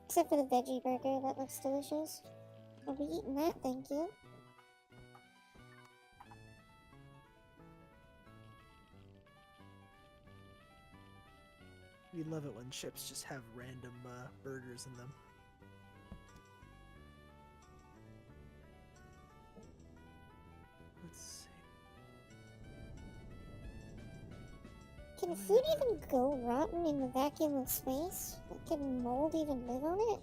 A: Except for the veggie burger, that looks delicious. I'll be eating that, thank you.
B: We love it when ships just have random burgers in them. Let's see.
A: Can food even go rotten in the vacuum of space? Like, can mold even live on it?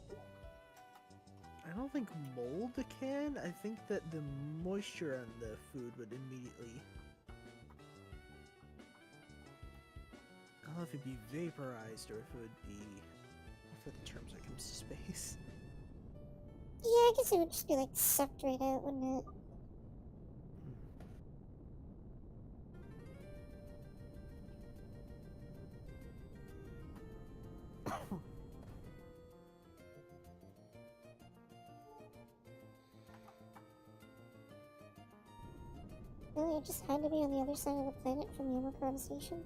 B: I don't think mold can. I think that the moisture on the food would immediately. I don't know if it'd be vaporized or if it would be. I forget the terms when it comes to space.
A: Yeah, I guess it would just be like sucked right out, wouldn't it? Really, it just had to be on the other side of the planet from the Omicron station.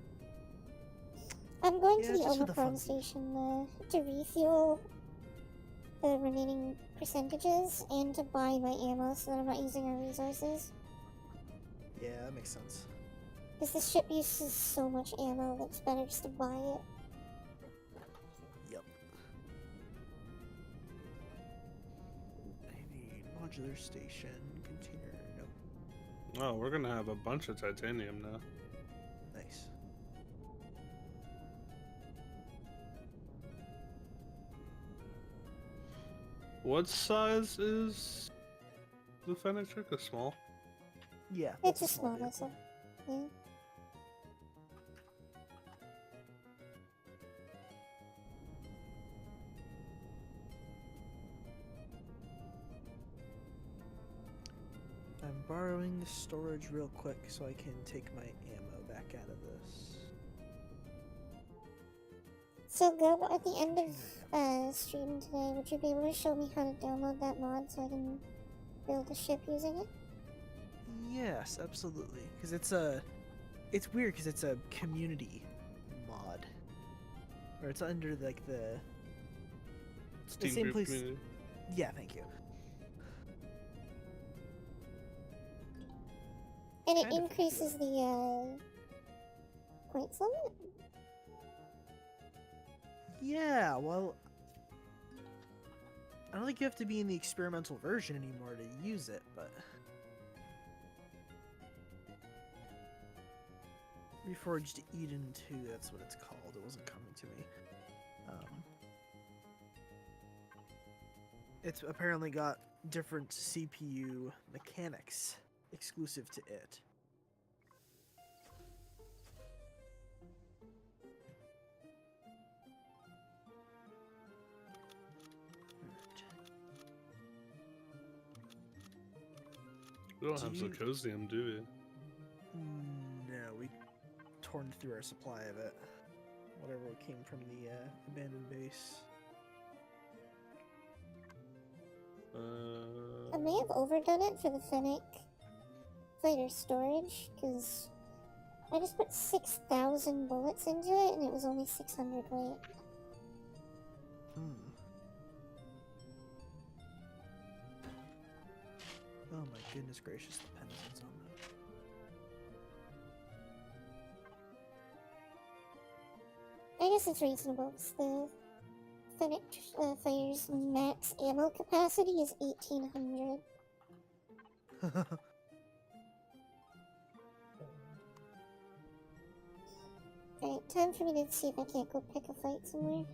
A: I'm going to
B: Yeah,
A: the
B: just for the
A: Omicron
B: funsies.
A: station to refuel the remaining percentages and to buy my ammo so that I'm not using our resources.
B: Yeah, that makes sense.
A: Because the ship uses so much ammo that it's better just to buy it.
B: Yep. I need modular station container. Nope.
C: Oh, we're gonna have a bunch of titanium now.
B: Nice.
C: What size is the Fennec trick? A small?
B: Yeah.
A: It's
B: that's
A: a small
B: vehicle.
A: vessel. Yeah.
B: I'm borrowing the storage real quick so I can take my ammo back out of this.
A: So, Go, at the end of stream today, would you be able to show me how to download that mod so I can build a ship using it?
B: Yes, absolutely. Because it's weird because it's a community mod, or it's under like the
C: Steam
B: same
C: group
B: place.
C: community.
B: Yeah, thank you.
A: And it
B: Kind of
A: increases the points limit?
B: Yeah, well, I don't think you have to be in the experimental version anymore to use it, but Reforged Eden 2, that's what it's called. It wasn't coming to me. It's apparently got different CPU mechanics exclusive to it.
C: We don't
B: Do
C: have
B: you-
C: Zircosium, do we?
B: No, we torn through our supply of it. Whatever came from the abandoned base.
A: I may have overdone it for the Fennec fighter storage, because I just put 6,000 bullets into it and it was only 600 weight.
B: Oh my goodness gracious, the penitence on that.
A: I guess it's reasonable, because the Fennec fighter's max ammo capacity is 1,800. Alright, time for me to see if I can't go pick a fight somewhere.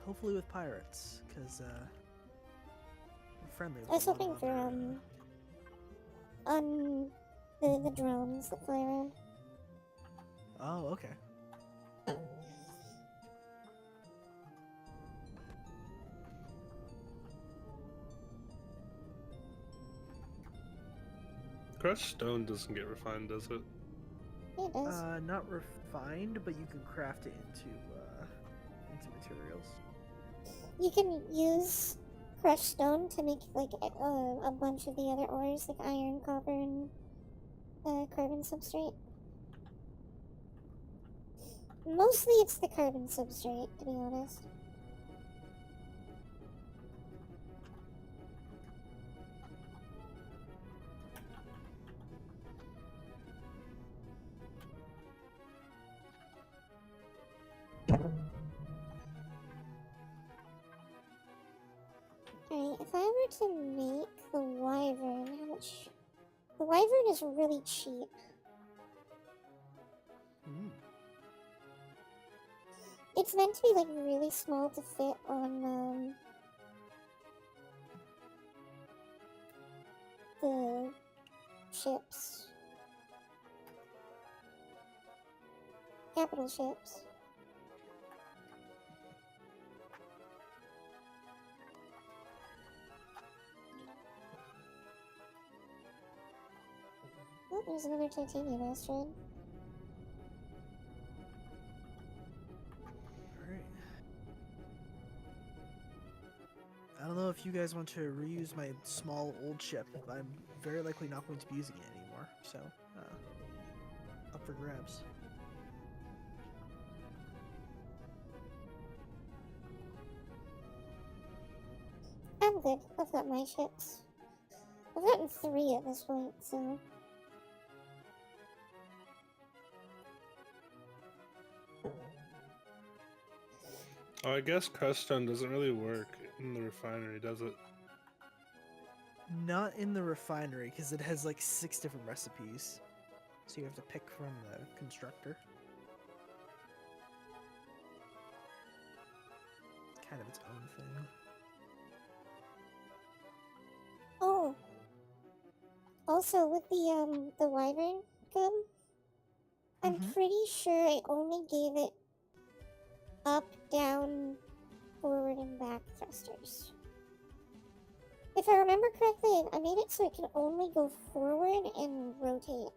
B: Hopefully with pirates, because we're friendly with
A: I was
B: a lot of
A: hoping for,
B: other,
A: on the drones that fly around.
B: Oh, okay.
C: Crushed stone doesn't get refined, does it?
A: Yeah, it does.
B: Not refined, but you can craft it into materials.
A: You can use crushed stone to make like a bunch of the other ores, like iron, copper, and carbon substrate. Mostly it's the carbon substrate, to be honest. Alright, if I were to make the wyvern, how much? The wyvern is really cheap. It's meant to be like really small to fit on the ships. Capital ships. Oh, there's another titanium asteroid.
B: Alright. I don't know if you guys want to reuse my small old ship. I'm very likely not going to be using it anymore, so up for grabs.
A: I'm good. I've got my ships. I've gotten 3 at this point, so...
C: Oh, I guess cruststone doesn't really work in the refinery, does it?
B: Not in the refinery, because it has like 6 different recipes. So you have to pick from the constructor. It's kind of its own thing.
A: Oh! Also, with the wyvern gun, I'm pretty sure I only gave it up, down, forward, and back thrusters. If I remember correctly, I made it so it can only go forward and rotate.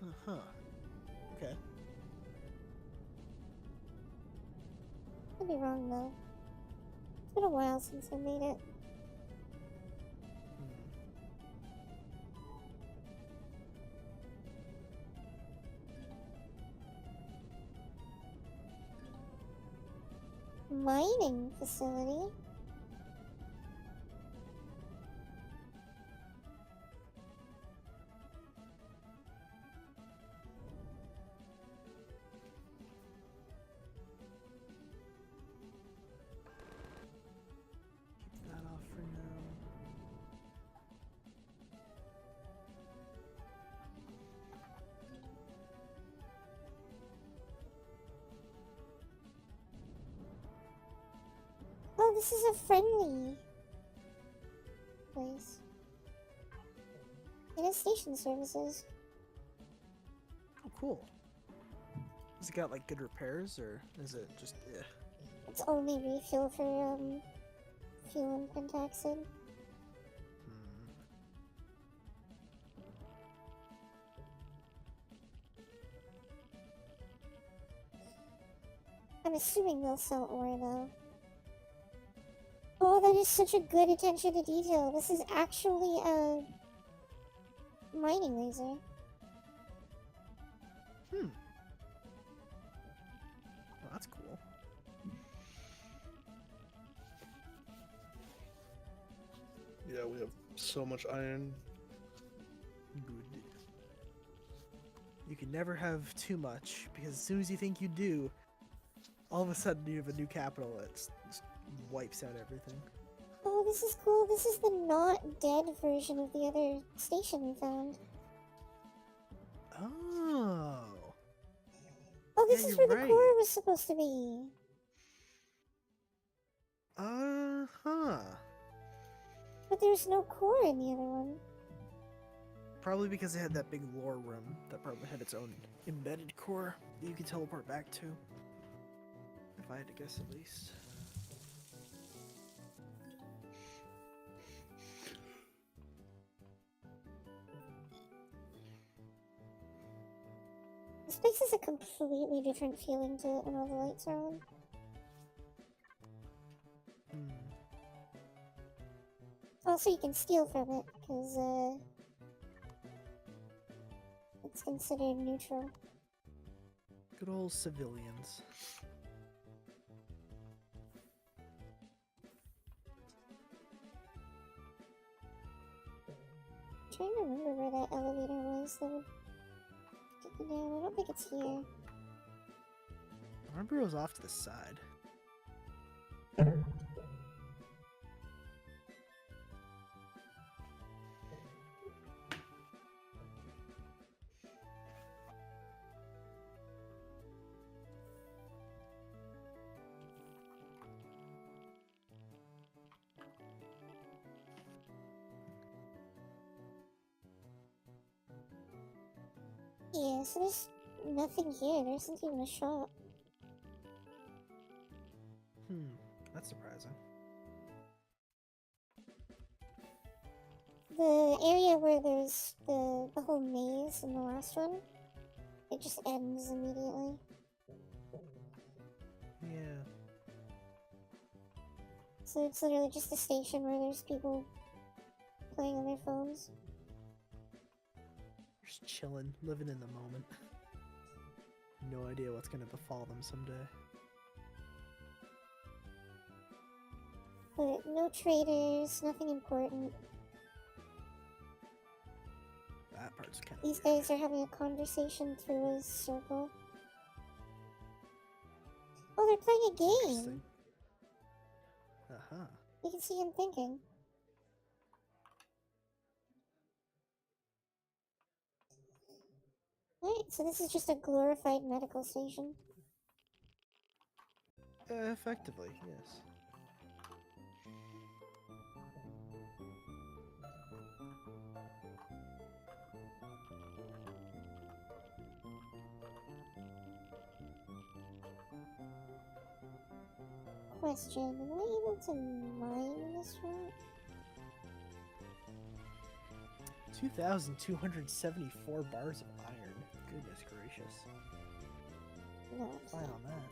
B: Uh-huh. Okay.
A: Could be wrong though. It's been a while since I made it. Mining facility?
B: Keep that off for now.
A: Oh, this is a friendly place. It has station services.
B: Oh, cool. Has it got like good repairs, or is it just
A: It's only refuel for fuel and pentaxid. I'm assuming they'll sell ore though. Oh, that is such a good attention to detail. This is actually a mining laser.
B: Well, that's cool.
C: Yeah, we have so much iron.
B: Good. You can never have too much, because as soon as you think you do, all of a sudden you have a new capital that just wipes out everything.
A: Oh, this is cool. This is the not dead version of the other station we found.
B: Oh.
A: Oh, this
B: Yeah,
A: is
B: you're
A: where the
B: right.
A: core was supposed to be.
B: Uh-huh.
A: But there's no core in the other one.
B: Probably because it had that big lore room that probably had its own embedded core that you could teleport back to. If I had to guess, at least.
A: This place has a completely different feeling to it when all the lights are on. Also, you can steal from it, because, it's considered neutral.
B: Good old civilians.
A: I'm trying to remember where that elevator was that would get you down. I don't think it's here.
B: I remember it was off to the side.
A: Yeah, so there's nothing here. There isn't even a shop.
B: That's surprising.
A: The area where there's the whole maze in the last one, it just ends immediately.
B: Yeah.
A: So it's literally just a station where there's people playing on their phones.
B: Just chilling, living in the moment. No idea what's gonna befall them someday.
A: But no traders, nothing important.
B: That part's kind of
A: These guys are having a conversation through a circle. Oh, they're playing a game!
B: interesting. Uh-huh.
A: You can see him thinking. Alright, so this is just a glorified medical station.
B: Effectively, yes.
A: Question, am I able to mine this route?
B: 2,274 bars of iron. Goodness gracious.
A: No.
B: Fine on that.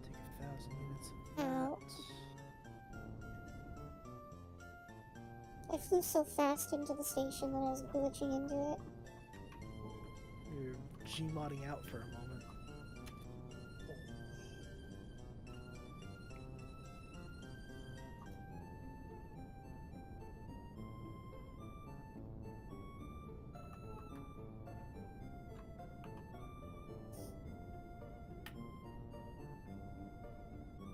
B: Take 1,000 units of
A: Ow.
B: that.
A: I flew so fast into the station that I was glitching into it.
B: You're Gmodding out for a moment.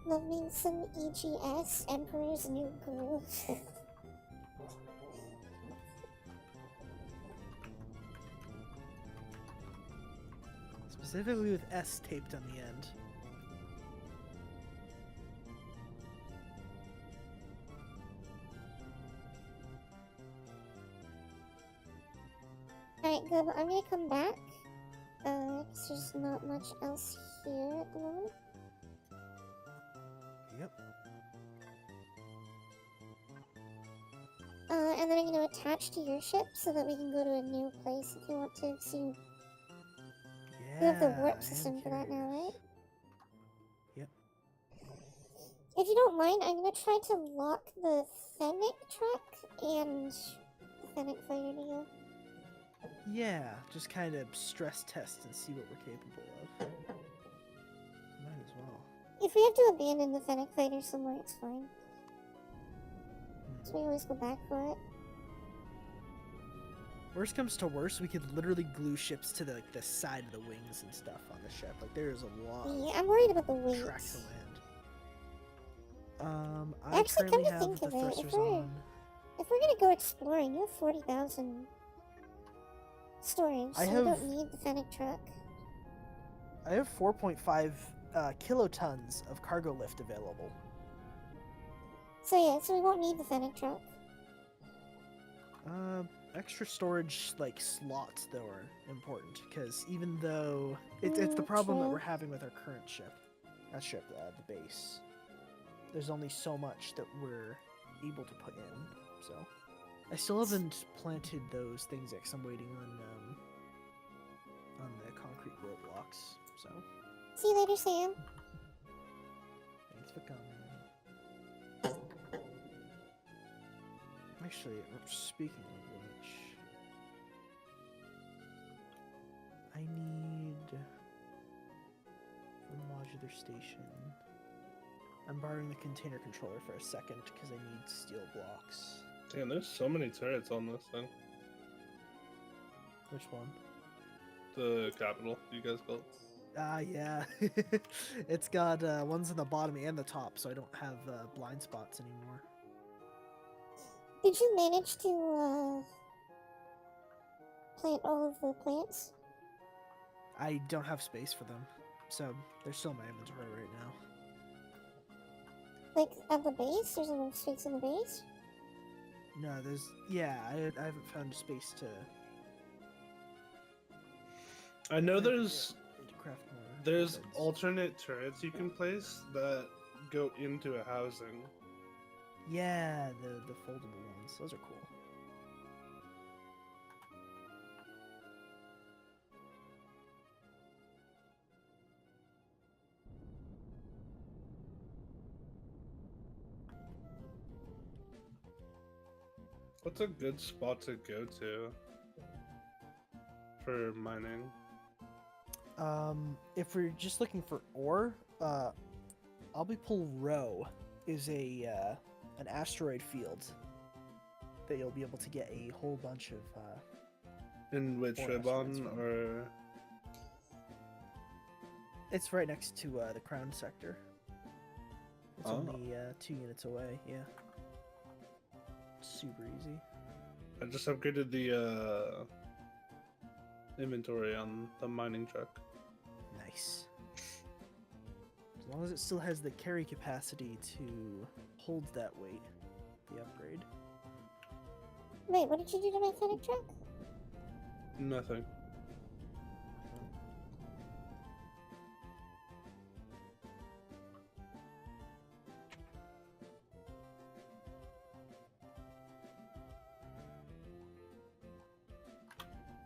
A: Loving some EGS, Emperor's New Groove.
B: Specifically with S taped on the end.
A: Alright, good. I'm gonna come back. 'Cause there's not much else here at the moment.
B: Yep.
A: And then I'm gonna attach to your ship so that we can go to a new place if you want to. So you have the
B: I
A: warp
B: am
A: system for that now, right?
B: curious. Yep.
A: If you don't mind, I'm gonna try to lock the Fennec truck and the Fennec fighter together.
B: Yeah, just kind of stress test and see what we're capable of. Might as well.
A: If we have to abandon the Fennec fighter somewhere, it's fine. So we always go back for it.
B: Worst comes to worst, we could literally glue ships to the side of the wings and stuff on the ship. Like there's a lot of
A: Yeah, I'm worried about the
B: track
A: weights.
B: to land. I
A: Actually,
B: currently
A: come to
B: have
A: think
B: the
A: of it,
B: thrusters on.
A: if we're gonna go exploring, you have 40,000 storage, so
B: I
A: you
B: have-
A: don't need the Fennec truck.
B: I have 4.5 kilotons of cargo lift available.
A: So yeah, so we won't need the Fennec truck.
B: Extra storage like slots though are important because even though it's the problem that
A: true.
B: we're having with our current ship, the base. There's only so much that we're able to put in, so I still haven't planted those things yet 'cause I'm waiting on the concrete roadblocks. So
A: See you later, Sam.
B: thanks for coming. Actually, speaking of which, I need from modular station. I'm borrowing the container controller for a second because I need steel blocks.
C: Damn, there's so many turrets on this thing.
B: Which one?
C: The capital, you guys call it?
B: Yeah. It's got ones in the bottom and the top, so I don't have blind spots anymore.
A: Did you manage to plant all of the plants?
B: I don't have space for them, so they're still in my inventory right now.
A: Like at the base? There's enough space in the base?
B: No, there's I haven't found a space to.
C: I know
B: to craft more.
C: there's
B: goods.
C: alternate turrets you can place that go into a housing.
B: Yeah, the foldable ones. Those are cool.
C: What's a good spot to go to for mining?
B: If we're just looking for ore, Albipol Row is an asteroid field that you'll be able to get a whole bunch of
C: In which
B: Or
C: ribbon
B: asteroids from.
C: or
B: It's right next to the crown sector. It's
C: Oh.
B: only 2 units away. Yeah, super easy.
C: I just upgraded the inventory on the mining truck.
B: Nice. As long as it still has the carry capacity to hold that weight, the upgrade.
A: Wait, what did you do to my FedEx truck?
C: Nothing.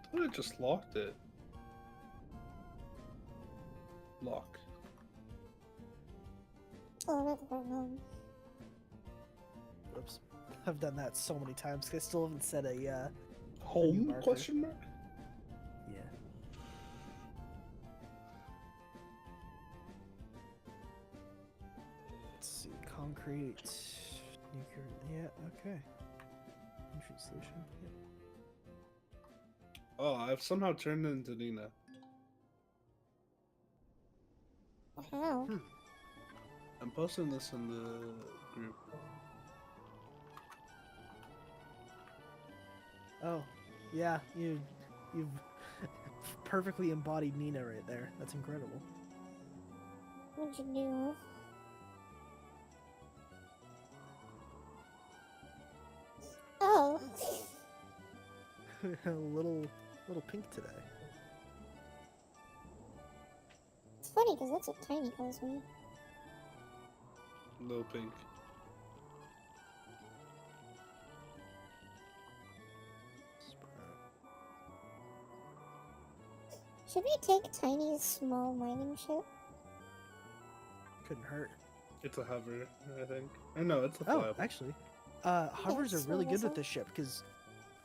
C: I thought I just locked it. Lock.
A: Oh, not the part home.
B: Oops. I've done that so many times 'cause I still haven't set a
C: Home?
B: marker.
C: Question mark?
B: yeah. Let's see, concrete, nuclear. Yeah, okay. Nutrient solution. Yeah.
C: Oh, I've somehow turned into Nina.
A: How?
C: I'm posting this in the group.
B: Oh, yeah. You've perfectly embodied Nina right there. That's incredible.
A: What'd you do? Oh,
B: a little pink today.
A: it's funny because that's what Tiny calls me.
C: Little pink.
A: Should we take Tiny's small mining ship?
B: Couldn't hurt.
C: It's a hover, I think. I know it's a
B: Oh,
C: flyable.
B: actually, hovers are
A: it's
B: really good
A: flyable.
B: with this ship because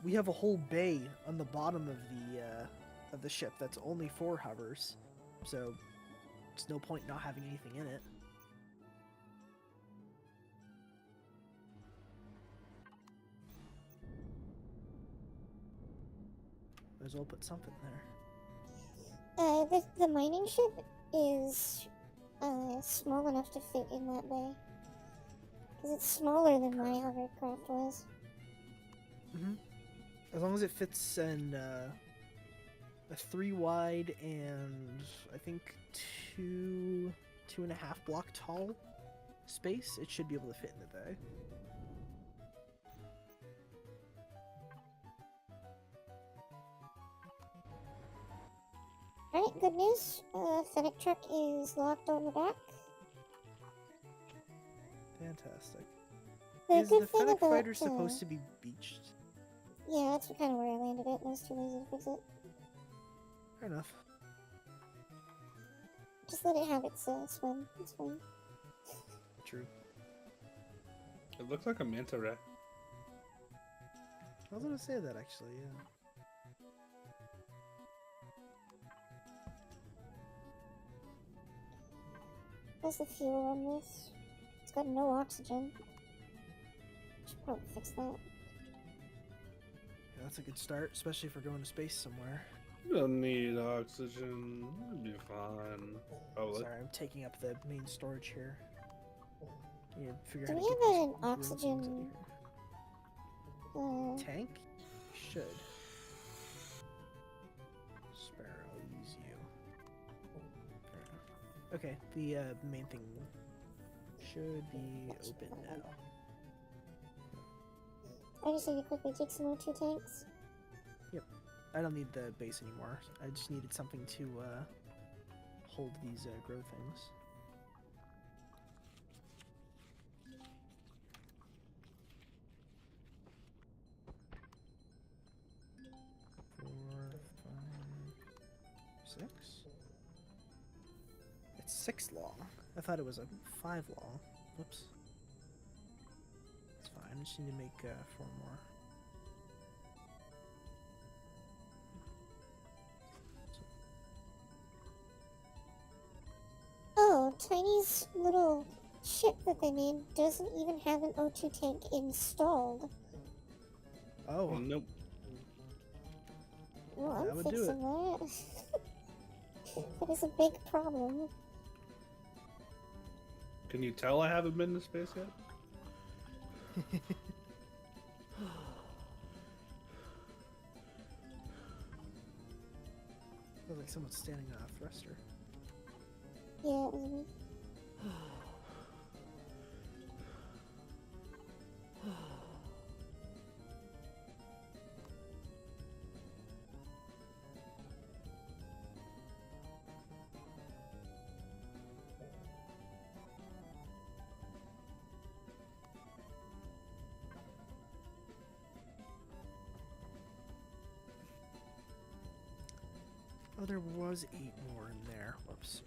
B: we have a whole bay on the bottom of the ship that's only for hovers, so there's no point not having anything in it. Might as well put something there.
A: The mining ship is small enough to fit in that bay. Because it's smaller than my hovercraft was.
B: Mm-hmm. As long as it fits in a 3 wide and I think 2.5 block tall space, it should be able to fit in the bay.
A: Alright, good news. FedEx truck is locked on the back.
B: Fantastic.
A: The
B: Is
A: good
B: the
A: thing
B: Fennec
A: about,
B: fighter supposed to be beached?
A: Yeah, that's kind of where I landed it, and I was too lazy to fix it.
B: Fair enough.
A: Just let it have its swim. It's fine.
B: True.
C: It looks like a manta ray.
B: I was gonna say that actually, yeah.
A: How's the fuel on this? It's got no oxygen. Should probably fix that.
B: Yeah, that's a good start, especially if we're going to space somewhere.
C: You don't need oxygen. You'll be fine. Probably.
B: Sorry, I'm taking up the main storage here. You figure
A: Do
B: out
A: we
B: how to
A: have
B: get
A: an
B: these grilled things
A: oxygen,
B: out here. Tank? Should. Spare, I'll use you. Okay, the main thing should be open now.
A: I just need to quickly take some O2 tanks.
B: I don't need the base anymore. I just needed something to hold these grow things. Four, five, 6. It's 6 long. I thought it was a 5 long. Whoops. It's fine. I just need to make 4 more.
A: Oh, Tiny's little ship that they made doesn't even have an O2 tank installed.
B: Oh,
C: Nope.
A: Well,
B: That
A: I'm
B: would do
A: fixing that. That is a big problem.
C: Can you tell I haven't been to space yet?
B: feels like someone's standing on a thruster.
A: Yeah, it was me.
B: Oh, there was 8 more in there. Whoops.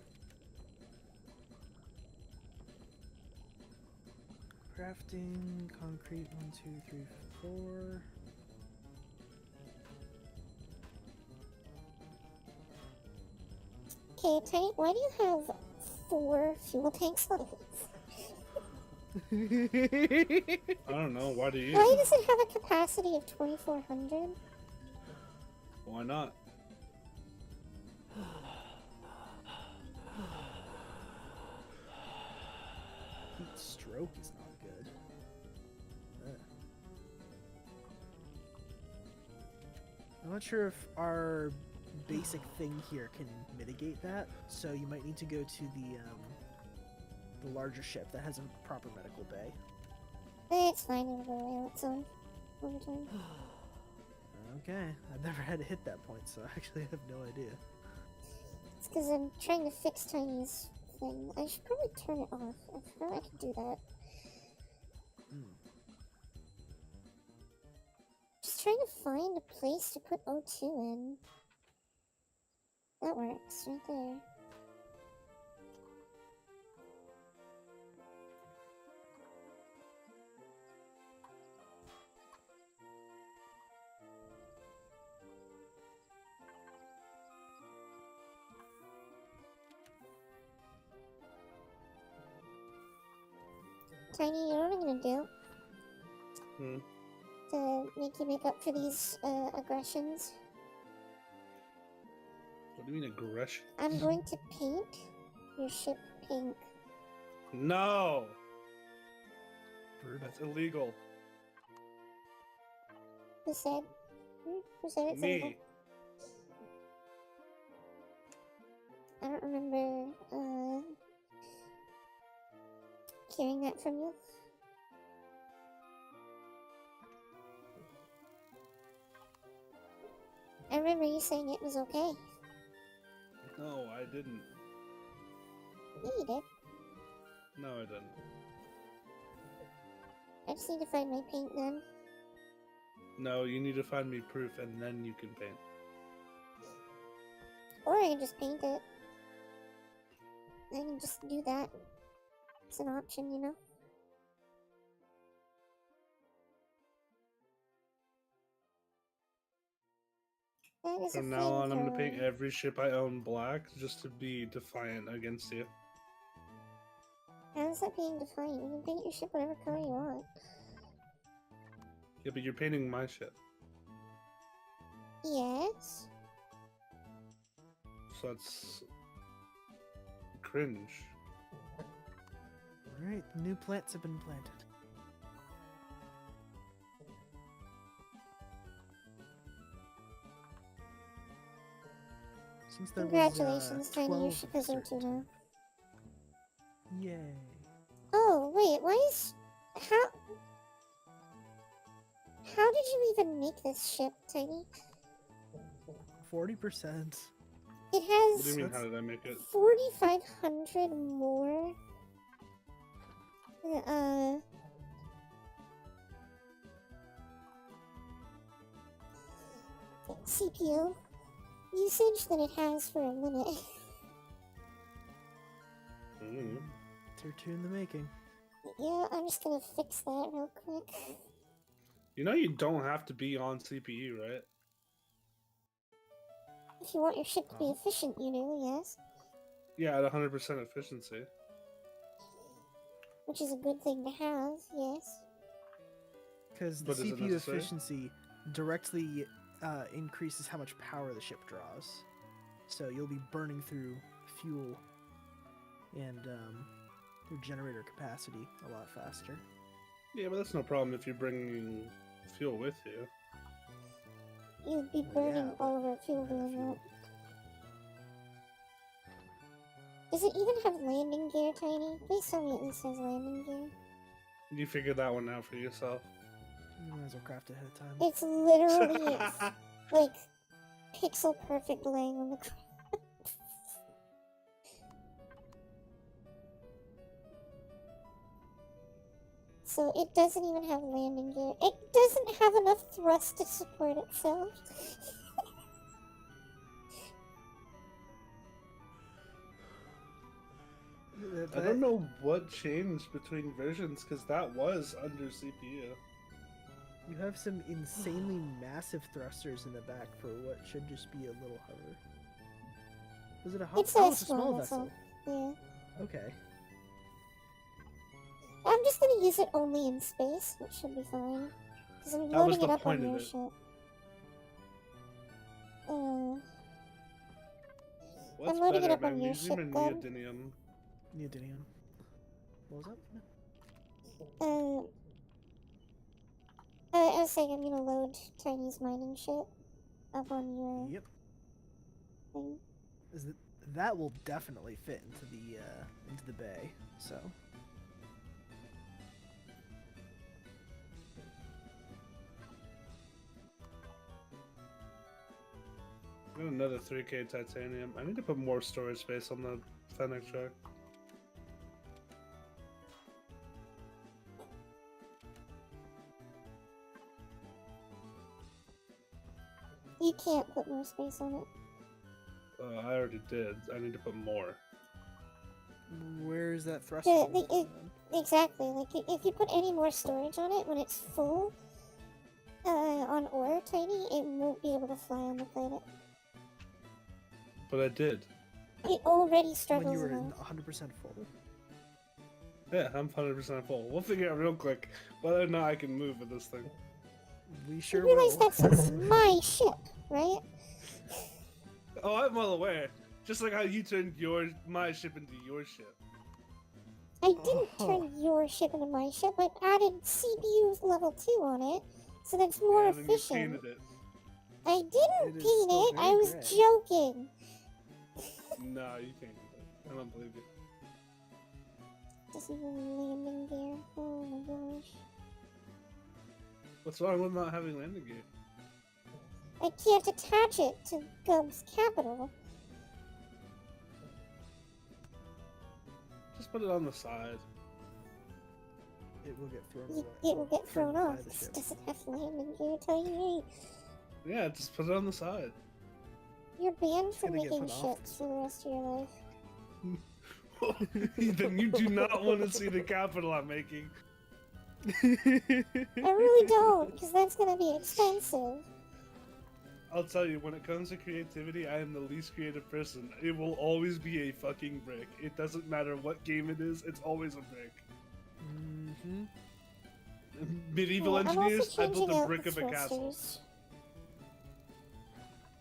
B: Crafting, concrete, 1, 2, 3, 4.
A: Okay, Tiny, why do you have 4 fuel tanks on it?
C: I don't know. Why do you?
A: Why does it have a capacity of 2,400?
C: Why not?
B: Heat stroke is not good. Ugh. I'm not sure if our basic thing here can mitigate that, so you might need to go to the larger ship that has a proper medical bay.
A: It's fine, it'll go away on its own over time.
B: Okay, I've never had to hit that point, so I actually have no idea.
A: It's because I'm trying to fix Tiny's thing. I should probably turn it off. I forgot I could do that. Just trying to find a place to put O2 in. That works, right there. Tiny, you know what I'm gonna do? To make you make up for these aggressions?
C: What do you mean aggression?
A: I'm going to paint your ship pink.
C: No!
B: Brutal.
C: That's illegal.
A: Who said? Who said it's illegal?
C: Me.
A: I don't remember hearing that from you. I remember you saying it was okay.
C: No, I didn't.
A: Yeah, you did.
C: No, I didn't.
A: I just need to find my paint then.
C: No, you need to find me proof and then you can paint.
A: Or I can just paint it. I can just do that. It's an option, you know? That is
C: From
A: a
C: now on, I'm gonna paint
A: flamethrower.
C: every ship I own black just to be defiant against you.
A: How's that being defiant? You can paint your ship whatever color you want.
C: Yeah, but you're painting my ship.
A: Yes?
C: So that's cringe.
B: Alright, the new plants have been planted. Since there
A: Congratulations,
B: was,
A: Tiny, your
B: 12
A: ship is O2
B: certain-
A: now.
B: Yay.
A: Oh, wait, why is... How... How did you even make this ship, Tiny?
B: 40%.
A: It
C: What do you
A: has
C: mean, how did I make it?
A: 4,500 more. CPU usage than it has for a minute.
C: Mm.
B: Tier 2 in the making.
A: Yeah, I'm just gonna fix that real quick.
C: You know you don't have to be on CPU, right?
A: If you want your ship to be efficient, you do, yes.
C: Yeah, at 100% efficiency.
A: Which is a good thing to have, yes.
B: Because the
C: But is it
B: CPU
C: necessary?
B: efficiency directly increases how much power the ship draws. So you'll be burning through fuel and your generator capacity a lot faster.
C: Yeah, but that's no problem if you're bringing fuel with you.
A: You'd be
B: Well,
A: burning
B: yeah, but
A: all of our fuel
B: not
A: doing
B: fuel.
A: that. Does it even have landing gear, Tiny? Please tell me it at least has landing gear.
C: You figure that one out for yourself.
B: You might as well craft it ahead of time.
A: It's literally, like, pixel perfect laying on the ground. So it doesn't even have landing gear. It doesn't have enough thrust to support itself.
C: I don't know what changed between versions, because that was under CPU.
B: You have some insanely massive thrusters in the back for what should just be a little hover. Was it a hover?
A: It's
B: Oh,
A: a
B: it's a small vessel.
A: Yeah.
B: Okay.
A: I'm just gonna use it only in space, which should be fine. Because I'm
C: That was
A: loading
C: the
A: it up
C: point
A: on
C: of
A: your
C: it.
A: ship.
C: What's
A: I'm loading it
C: better,
A: up on your
C: magnesium or
A: ship, Glenn.
C: neodymium?
B: Neodymium. What was that?
A: I was saying I'm gonna load Tiny's mining ship up on your
B: Yep.
A: thing.
B: That will definitely fit into the bay. So.
C: I got another 3K titanium. I need to put more storage space on the Fennec truck.
A: You can't put more space on it.
C: I already did. I need to put more.
B: Where is that thruster?
A: Exactly. Like, if you put any more storage on it when it's full, on ore, Tiny, it won't be able to fly on the planet.
C: But I did.
A: It already
B: When
A: struggles
B: you were
A: enough.
B: 100% full.
C: Yeah, I'm 100% full. We'll figure out real quick whether or not I can move with this thing.
B: We
A: You
B: sure
A: realize
B: will.
A: that's my ship, right?
C: Oh, I'm well aware. Just like how you turned my ship into your ship.
A: I didn't turn your ship into my ship. I added CPU level 2 on it, so that's more
C: And then you
A: efficient.
C: painted it.
A: I didn't
B: It is
A: paint
B: still
A: it.
B: very
A: I was
B: gray.
A: joking.
C: No, you painted it. I don't believe you.
A: Doesn't even landing gear. Oh my gosh.
C: What's wrong with not having landing gear?
A: I can't attach it to Gub's capital.
C: Just put it on the side.
B: It will get thrown away.
A: It will get thrown
B: by
A: off.
B: the
A: It
B: ship.
A: doesn't have landing gear, Tiny.
C: Yeah, just put it on the side.
A: You're banned from
B: gonna get
A: making
B: put off
A: ships for the rest of your life.
C: Then you do not want to see the capital I'm making.
A: I really don't, because that's gonna be expensive.
C: I'll tell you, when it comes to creativity, I am the least creative person. It will always be a fucking brick. It doesn't matter what game it is, it's always a brick.
B: Mm-hmm.
C: Medieval
A: Yeah, I'm also
C: engineers, I built
A: changing
C: a
A: out
C: brick
A: the
C: of a castle.
A: thrusters.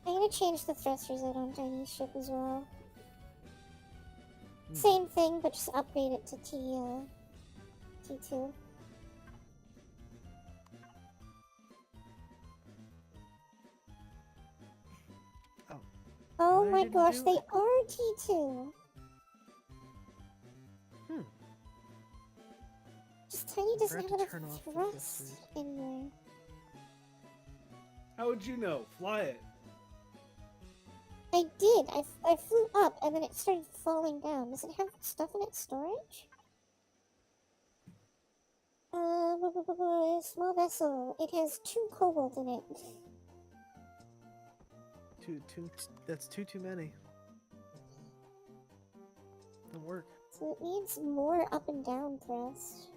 A: I'm gonna change the thrusters out on Tiny's ship as well. Same thing, but just upgrade it to T2. Oh
B: I
A: my
B: didn't
A: gosh,
B: do
A: they
B: it.
A: are T2. Just Tiny doesn't
B: Forgot
A: have
B: to
A: enough
B: turn off the
A: thrust
B: thrusters.
A: in there.
C: How would you know? Fly it.
A: I did. I flew up and then it started falling down. Does it have stuff in its storage? Small vessel. It has 2 cobalt in it.
B: That's too many. Don't work.
A: So it needs more up and down thrust.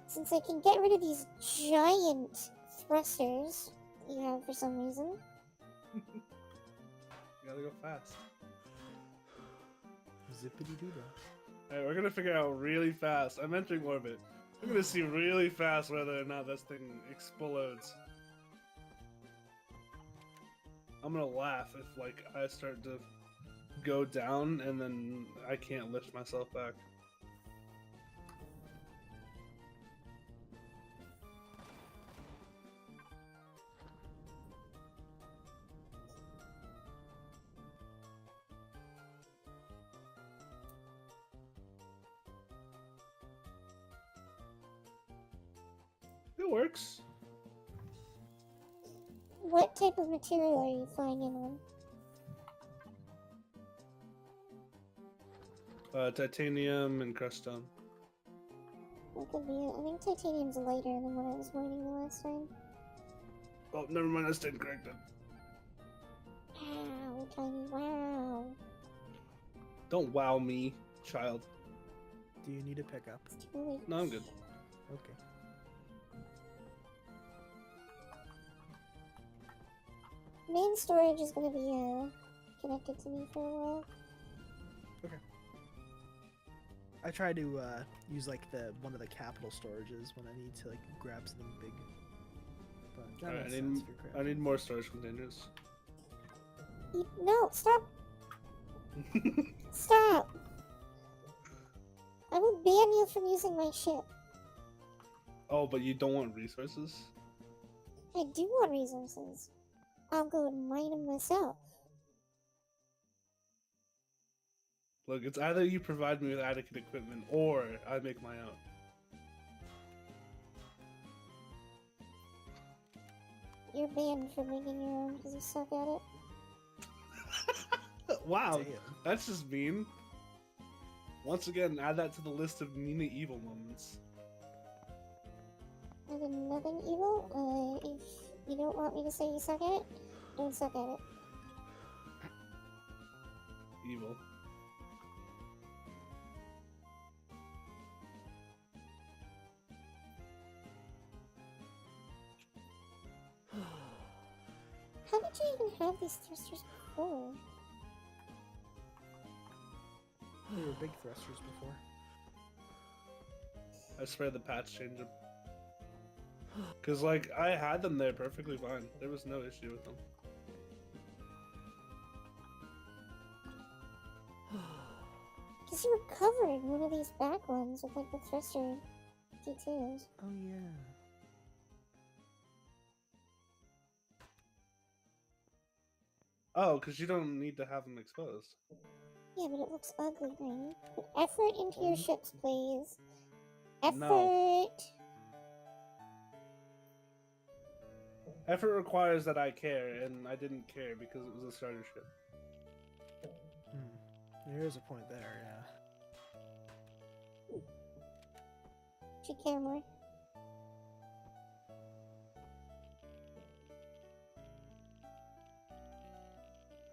A: Since I can get rid of these giant thrusters that you have for some reason.
C: You gotta go fast.
B: Zippity doo dah.
C: Alright, we're gonna figure out really fast. I'm entering orbit. We're gonna see really fast whether or not this thing explodes. I'm gonna laugh if, like, I start to go down and then I can't lift myself back. It works.
A: What type of material are you flying in on?
C: Titanium and crushed stone.
A: That could be it. I think titanium's lighter than what I was mining the last time.
C: Oh, never mind, I stayed corrected.
A: Wow, tiny wow.
C: Don't wow me, child.
B: Do you need a pickup?
A: It's too late.
C: No, I'm good.
B: Okay.
A: Main storage is gonna be connected to me for a while.
B: I try to use like one of the capital storages when I need to like grab something big. But that
C: Alright,
B: makes sense for crafting.
C: I need more storage containers.
A: No, stop! Stop! I will ban you from using my ship.
C: Oh, but you don't want resources?
A: I do want resources. I'll go and mine them myself.
C: Look, it's either you provide me with adequate equipment or I make my own.
A: You're banned from making your own because you suck at it.
C: Wow,
B: Damn.
C: that's just mean. Once again, add that to the list of Nina evil moments.
A: I did nothing evil. If you don't want me to say you suck at it, don't suck at it.
C: Evil.
A: How did you even have these thrusters before?
B: They were big thrusters before.
C: I swear the patch changed them. Cause like, I had them there perfectly fine. There was no issue with them.
A: Because you were covered one of these back ones with like the thruster T2s.
B: Oh yeah.
C: Oh, cause you don't need to have them exposed.
A: Yeah, but it looks ugly, right? Put effort into your ships, please. Effort!
C: No. Effort requires that I care, and I didn't care because it was a starter ship.
B: There is a point there, yeah.
A: Should care more.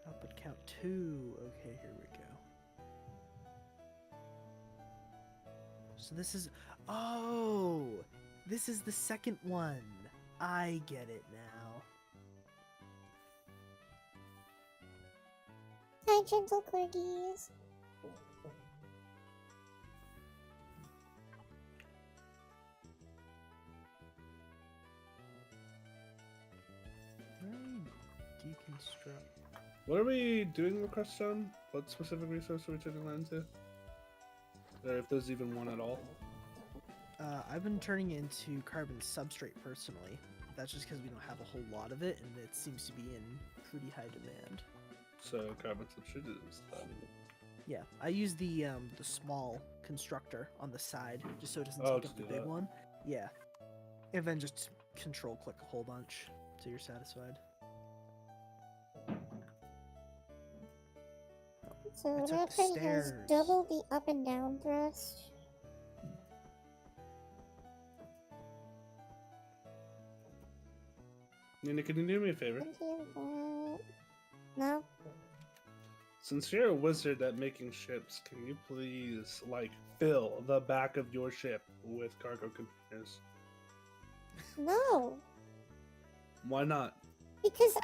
B: Output count 2. Okay, here we go. So this is... Oh! This is the second one. I get it now.
A: Hi, gentle corgis.
B: Deconstruct.
C: What are we doing with Cruststone? What specific resource are we turning that into? Or if there's even one at all?
B: I've been turning it into carbon substrate personally. That's just because we don't have a whole lot of it, and it seems to be in pretty high demand.
C: So carbon substrate is
B: Yeah, I use the small constructor on the side just so it doesn't
C: Oh,
B: take
C: to
B: up the
C: do
B: big
C: that.
B: one. Yeah, and then just control click a whole bunch till you're satisfied.
A: So
B: I took
A: that
B: the
A: thing has
B: stairs.
A: double the up and down thrust.
C: Nina, can you do me a favor?
A: Can do that. No?
C: Since you're a wizard at making ships, can you please, like, fill the back of your ship with cargo containers?
A: No!
C: Why not?
A: Because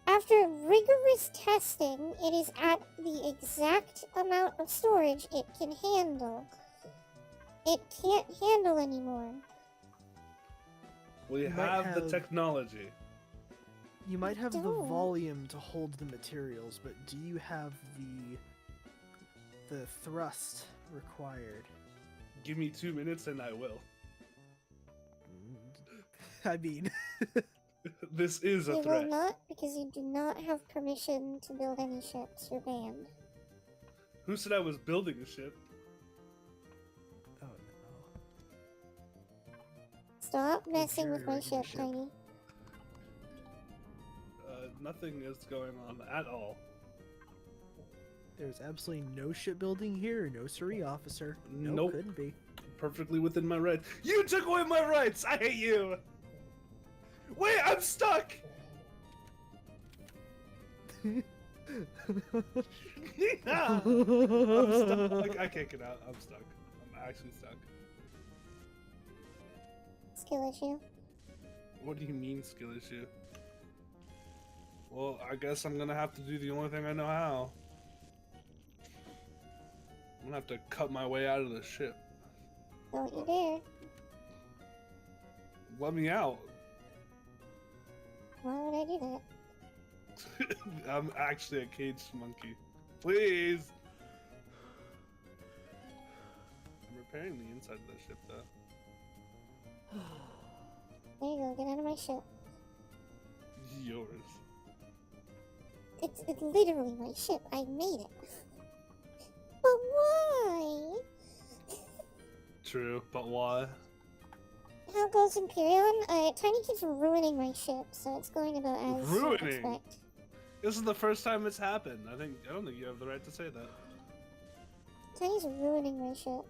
A: after rigorous testing, it is at the exact amount of storage it can handle. It can't handle anymore.
C: We
B: You might
C: have the
B: have-
C: technology.
B: You might have the
A: don't.
B: volume to hold the materials, but do you have the thrust required?
C: Give me 2 minutes and I will.
B: I mean,
C: This is a
A: You
C: threat.
A: will not, because you do not have permission to build any ships. You're banned.
C: Who said I was building a ship?
B: oh no.
A: Stop messing with my
B: jury-rigging the
A: ship,
B: ship.
A: Tiny.
C: Nothing is going on at all.
B: There's absolutely no shipbuilding here, no siree, officer. No,
C: Nope.
B: couldn't be.
C: Perfectly within my rights. You took away my rights! I hate you! Wait, I'm stuck! Yeah. I'm stuck. I can't get out. I'm stuck. I'm actually stuck.
A: Skill issue.
C: What do you mean skill issue? Well, I guess I'm gonna have to do the only thing I know how. I'm gonna have to cut my way out of the ship.
A: Don't you dare.
C: Let me out.
A: Why would I do that?
C: I'm actually a caged monkey. Please! I'm repairing the inside of the ship, though.
A: There you go, get out of my ship.
C: Yours.
A: It's literally my ship. I made it. But why?
C: True, but why?
A: How goes Empyrion? Tiny keeps ruining my ship, so it's going about as you
C: Ruining?
A: expect.
C: This is the first time it's happened. I don't think you have the right to say that.
A: Tiny's ruining my ship.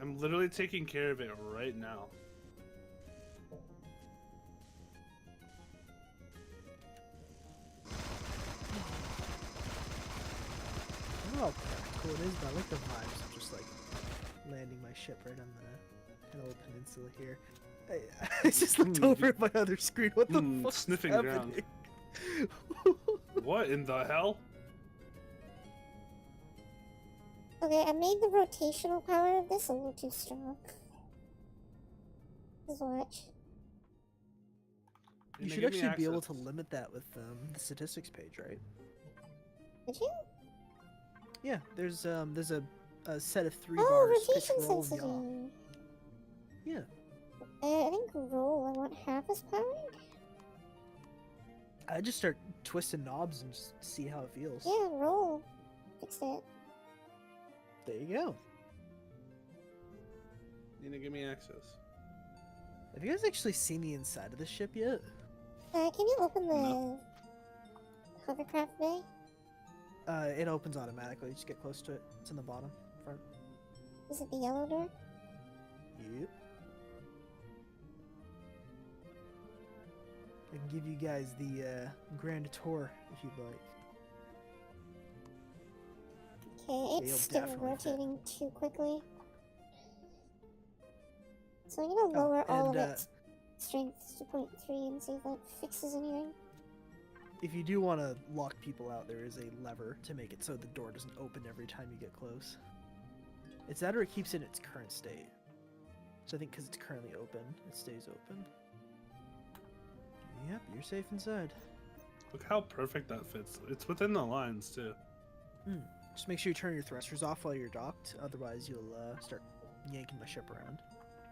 C: I'm literally taking care of it right now.
B: I don't know how practical it is, but I like the vibes of just like landing my ship right on the little peninsula here. I just looked over at my other screen. What the fuck?
C: Sniffing ground. What in the hell?
A: Okay, I made the rotational power of this a little too strong. Just watch.
B: You
C: They
B: should
C: give me
B: actually be able
C: access.
B: to limit that with the statistics page, right?
A: Did you?
B: Yeah, there's a set of 3
A: Oh,
B: bars. Pitch,
A: rotation
B: roll, and yaw.
A: sensitivity.
B: Yeah,
A: I think roll, I want half as powered.
B: I just start twisting knobs and just see how it feels.
A: Yeah, roll. Fixed it.
B: There you go.
C: Nina, give me access.
B: Have you guys actually seen the inside of the ship yet?
A: Can you open the
C: No.
A: hovercraft bay?
B: It opens automatically. Just get close to it. It's in the bottom front.
A: Is it the yellow door?
B: Yep. I can give you guys the grand tour if you'd like.
A: Okay, it's
B: you'll
A: still
B: definitely fit.
A: rotating too quickly. So I'm gonna
B: Oh,
A: lower all of
B: and,
A: its strength to 0.3 and see if that fixes anything.
B: If you do want to lock people out, there is a lever to make it so the door doesn't open every time you get close. It's that or it keeps it in its current state. So I think because it's currently open, it stays open. Yep, you're safe inside.
C: Look how perfect that fits. It's within the lines, too.
B: Just make sure you turn your thrusters off while you're docked, otherwise you'll start yanking my ship around.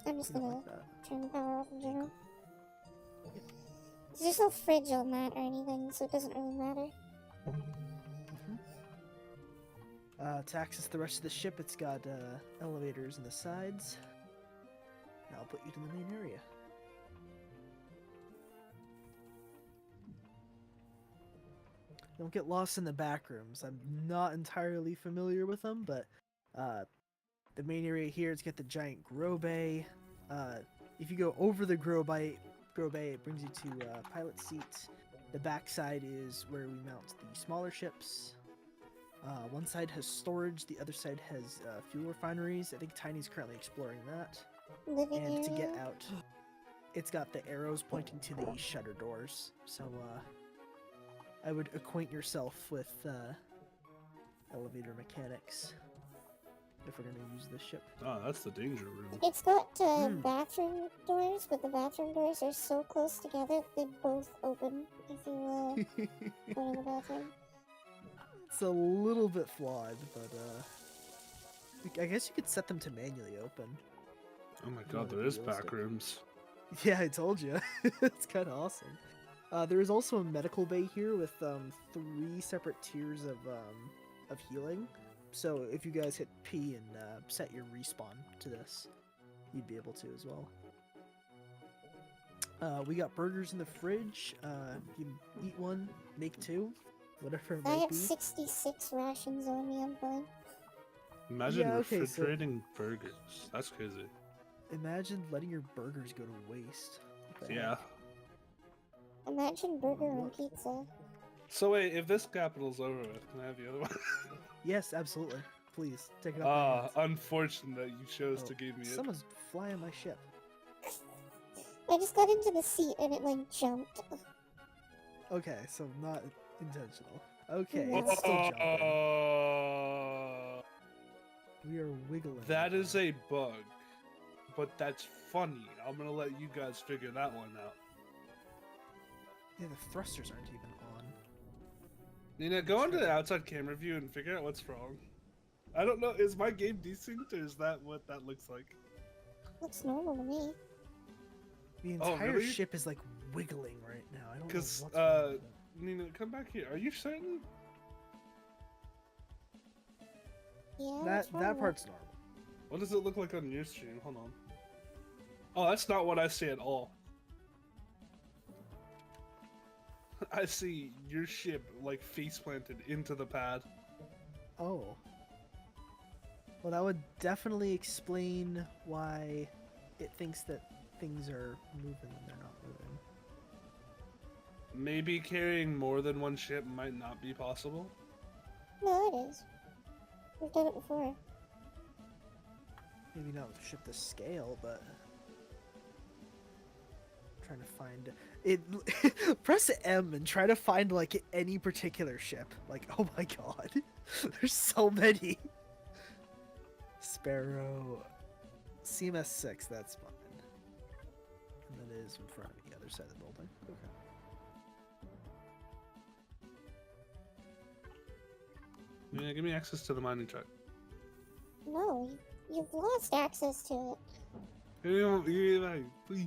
A: I'm just
B: I don't
A: gonna
B: like that.
A: turn the power off in general. There's no fridge on that or anything, so it doesn't really matter.
B: To access the rest of the ship, it's got elevators in the sides. Now I'll put you to the main area. Don't get lost in the back rooms. I'm not entirely familiar with them, but the main area here is get the giant grow bay. If you go over the grow bay, it brings you to pilot seat. The back side is where we mount the smaller ships. One side has storage, the other side has fuel refineries. I think Tiny's currently exploring that.
A: Living
B: And to get
A: area.
B: out, it's got the arrows pointing to the shutter doors. So I would acquaint yourself with elevator mechanics if we're going to use this ship.
C: Oh, that's the danger room.
A: It's got bathroom doors, but the bathroom doors are so close together they both open if you go to the bathroom.
B: It's a little bit flawed, but I guess you could set them to manually open.
C: Oh my
B: Not
C: god, there is
B: realistic.
C: back rooms.
B: Yeah, I told you. It's kind of awesome. There is also a medical bay here with 3 separate tiers of healing. So if you guys hit P and set your respawn to this, you'd be able to as well. We got burgers in the fridge. You can eat one, make 2, whatever it
A: I
B: might
A: have
B: be.
A: 66 rations on me, I'm fine.
C: Imagine
B: Yeah, okay, so-
C: refrigerating burgers. That's crazy.
B: Imagine letting your burgers go to waste. What the
C: Yeah.
B: heck?
A: Imagine burger on
B: What?
A: pizza.
C: So wait, if this capital's over with, can I have the other one?
B: Yes, absolutely. Please, take it off my hands.
C: Unfortunate that you chose to
B: Oh,
C: give me it.
B: Someone's flying my ship.
A: I just got into the seat and it like jumped.
B: Okay, so not intentional. Okay,
A: No.
B: it's still jumping. We are wiggling.
C: That
B: right
C: is
B: now.
C: a bug, but that's funny. I'm gonna let you guys figure that one out.
B: Yeah, the thrusters aren't even on.
C: Nina, go into the outside camera view and figure out what's wrong. I don't know, is my game desynced or is that what that looks like?
A: Looks normal to me.
B: The
C: Oh,
B: entire
C: really?
B: ship is like wiggling right now. I don't know
C: 'Cause,
B: what's wrong with it.
C: Nina, come back here. Are you certain?
A: Yeah, what's
B: That
A: wrong with
B: part's normal.
C: What does it look like on your stream? Hold on. Oh, that's not what I see at all. I see your ship like face planted into the pad.
B: Oh. Well, that would definitely explain why it thinks that things are moving when they're not moving.
C: Maybe carrying more than one ship might not be possible.
A: No, it is. We've done it before.
B: Maybe not with ship this scale, but trying to find it. Press M and try to find like any particular ship. Like, oh my god, there's so many. Sparrow, CMS 6. That's fine. And that is in front of me, the other side of the building. Okay.
C: Yeah, give me access to the mining truck.
A: No, you've lost access to it.
C: Give me back, please.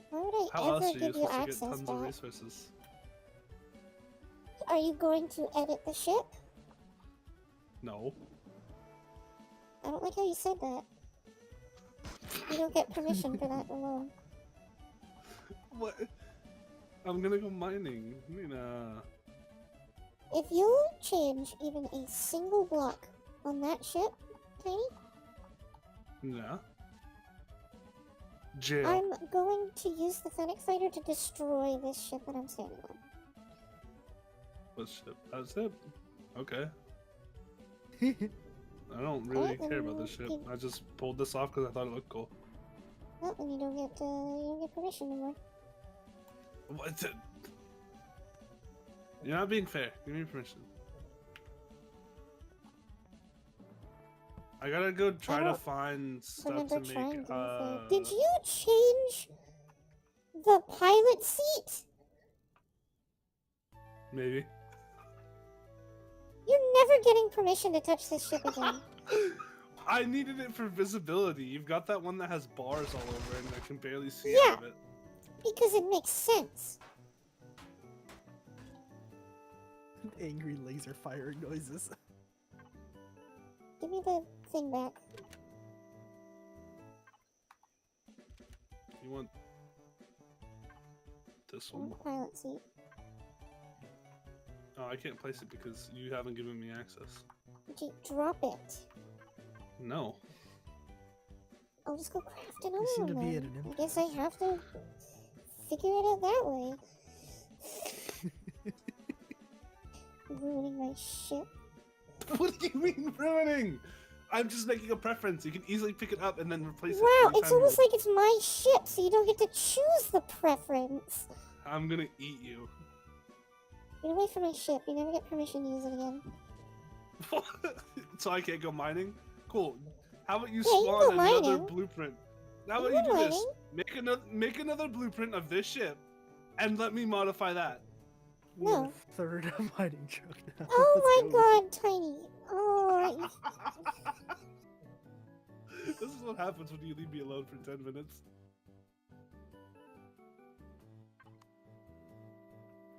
A: Why would
C: How
A: I
C: else
A: ever
C: are you
A: give you
C: supposed to get
A: access
C: tons of
A: back?
C: resources?
A: Are you going to edit the ship?
C: No.
A: I don't like how you said that. You don't get permission for that alone.
C: What? I'm gonna go mining. Nina.
A: If you change even a single block on that ship, Tiny,
C: Yeah. Jail.
A: I'm going to use the Fennec Fighter to destroy this ship that I'm standing on.
C: What ship? That's it. Okay. I don't really
A: Alright,
C: care
A: then
C: about this ship.
A: you-
C: I just pulled this off because I thought it looked cool.
A: Well, then you don't get permission anymore.
C: What? You're not being fair. Give me permission. I gotta go try to
A: don't
C: find stuff
A: Remember
C: to
A: trying
C: make.
A: to Did you change the pilot seat?
C: Maybe.
A: You're never getting permission to touch this ship again.
C: I needed it for visibility. You've got that one that has bars all over it and I can barely see
A: Yeah.
C: out of it.
A: Because it makes sense.
B: Angry laser firing noises.
A: Give me the thing back.
C: You want this
A: I
C: one?
A: want the pilot seat.
C: Oh, I can't place it because you haven't given me access.
A: Gee, drop it.
C: No.
A: I'll just go craft another
B: You seem
A: one
B: to be at
A: then.
B: an
A: I guess I have to figure it out that way. Ruining my ship.
C: What do you mean ruining? I'm just making a preference. You can easily pick it up and then replace it.
A: Wow,
C: anytime
A: it's
C: you
A: almost
C: want.
A: like it's my ship, so you don't get to choose the preference.
C: I'm gonna eat you.
A: Get away from my ship. You never get permission to use it again.
C: So I can't go mining? Cool. How about you
A: Yeah, you can
C: spawn
A: go
C: another
A: mining.
C: blueprint? How
A: You
C: about you
A: can
C: do
A: go
C: this? Make another blueprint of this ship, and let me modify that.
B: We have
A: No.
B: a third mining truck now.
A: Oh
B: Let's
A: my
B: go.
A: god, Tiny. Oh,
C: This is what happens when you leave me alone for 10 minutes.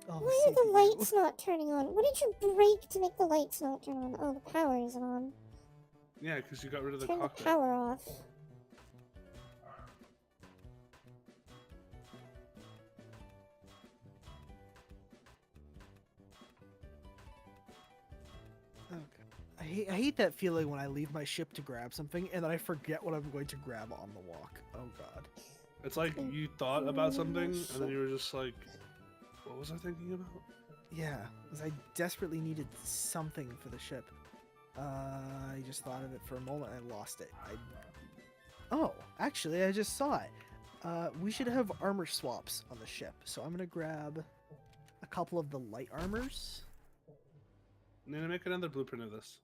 B: Oh,
A: why are the
B: CPU.
A: lights not turning on? What did you break to make the lights not turn on? Oh, the power isn't on.
C: Yeah, because you got rid of the
A: Turn the
C: cockpit.
A: power off.
B: Okay. I hate that feeling when I leave my ship to grab something and then I forget what I'm going to grab on the walk. Oh god.
C: It's like you thought about something, and then you were just like, what was I thinking about?
B: Yeah, because I desperately needed something for the ship. I just thought of it for a moment and I lost it. Oh, actually, I just saw it. We should have armor swaps on the ship, so I'm gonna grab a couple of the light armors.
C: I'm gonna make another blueprint of this.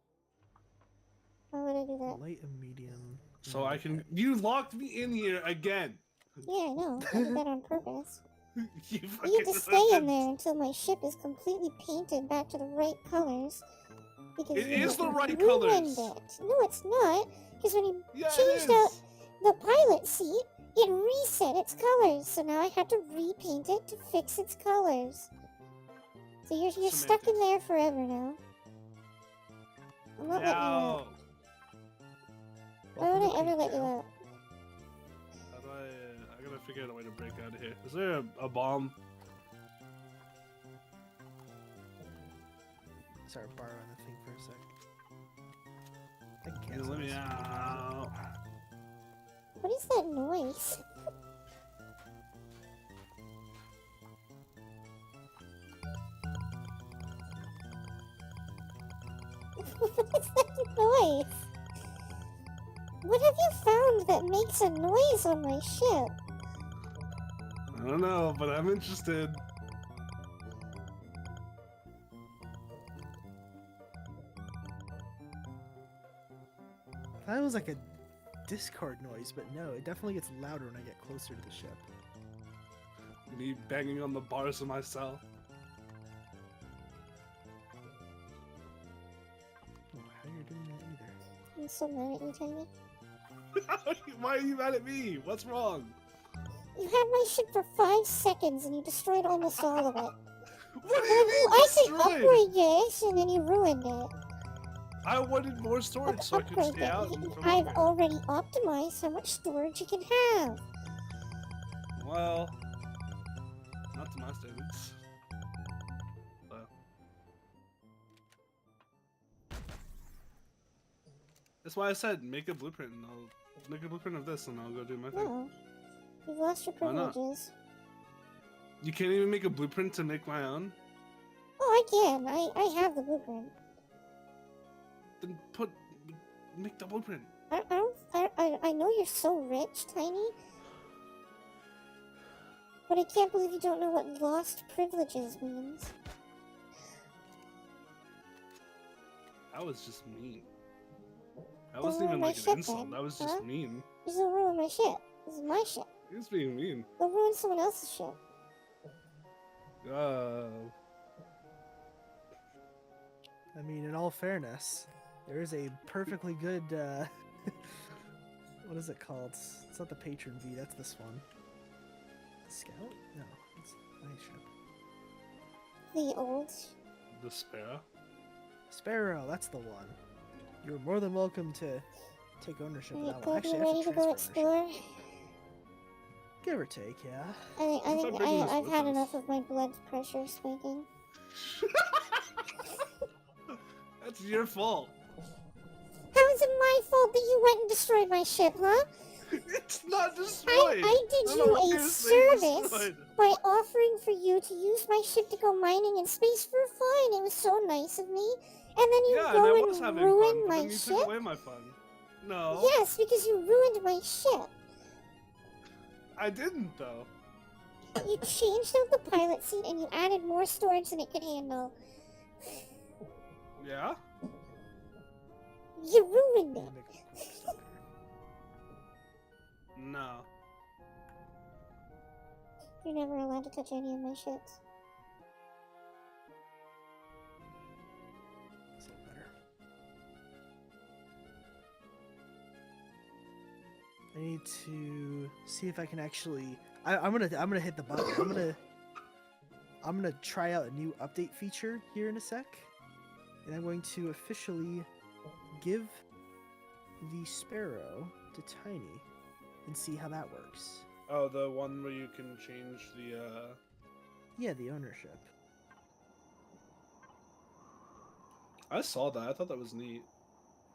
A: Why would I do that?
B: Light and medium.
C: So I can. You locked me in here again!
A: Yeah, I know. I did that on purpose.
C: You
A: I
C: fucking
A: need to stay in
C: ruined-
A: there until my ship is completely painted back to the right colors. Because
C: It
A: you
C: is the right
A: ruined
C: colors.
A: it. No, it's not. Because when you
C: Yeah, it
A: changed out
C: is.
A: the pilot seat, it reset its colors. So now I have to repaint it to fix its colors. So you're stuck in
C: Semantics.
A: there forever now. I'm not letting you out. Why would I ever let you out?
C: How do I gotta figure out a way to break out of here. Is there a bomb?
B: Sorry, borrowing the thing for a sec. I
C: Yeah,
B: can't.
C: let me out.
A: What is that noise? What is that noise? What have you found that makes a noise on my ship?
C: I don't know, but I'm interested.
B: That was like a Discord noise, but no, it definitely gets louder when I get closer to the ship.
C: Me banging on the bars of my cell.
B: Oh, how you're doing that either?
A: I'm so mad at you, Tiny.
C: Why are you mad at me? What's wrong?
A: You had my ship for 5 seconds and you destroyed almost all of it.
C: What do you mean
A: I said
C: destroyed?
A: upgrade this and then you ruined it.
C: I wanted more storage so I could
A: Upgrade
C: stay out.
A: it.
C: and from
A: I've
C: upgrade.
A: already optimized how much storage you can have.
C: Well, not to my standards. So. That's why I said make a blueprint, and I'll make a blueprint of this, and I'll go do my thing.
A: No. You've lost your
C: Why not?
A: privileges.
C: You can't even make a blueprint to make my own.
A: Oh, I can. I have the blueprint.
C: Then make the blueprint.
A: I know you're so rich, Tiny. But I can't believe you don't know what lost privileges means.
C: That was just mean. That
A: Don't
C: wasn't
A: ruin
C: even
A: my
C: like
A: ship
C: an insult.
A: then,
C: That was
A: huh?
C: just mean.
A: You don't ruin my ship. This is my ship.
C: He was being mean.
A: Don't ruin someone else's ship.
B: I mean, in all fairness, there is a perfectly good, what is it called? It's not the Patron V, that's this one. Scout? No, it's my ship.
A: The old.
C: The sparrow.
B: Sparrow, that's the one. You're more than welcome to take ownership of
A: Alright,
B: that one.
A: Gold, you
B: Actually, I
A: ready
B: have
A: to
B: to
A: go
B: transfer ownership.
A: explore?
B: Give or take, yeah.
A: I've had enough of my blood pressure spiking.
C: That's your fault.
A: How is it my fault that you went and destroyed my ship, huh?
C: It's not destroyed.
A: I did
C: don't know
A: you
C: why
A: a
C: you're saying
A: service
C: destroyed.
A: by offering for you to use my ship to go mining in space for fun. It was so nice of me. And then you
C: Yeah, and I
A: go
C: was
A: and
C: having
A: ruin
C: fun, but
A: my
C: then you
A: ship?
C: took away my fun. No.
A: Yes, because you ruined my ship.
C: I didn't, though.
A: You changed out the pilot seat and you added more storage than it could handle.
C: Yeah?
A: You ruined it.
C: No.
A: You're never allowed to touch any of my ships.
B: So better. I need to see if I can actually. I'm gonna hit the button. I'm gonna try out a new update feature here in a sec, and I'm going to officially give the Sparrow to Tiny and see how that works.
C: Oh, the one where you can change the,
B: Yeah, the ownership.
C: I saw that. I thought that was neat.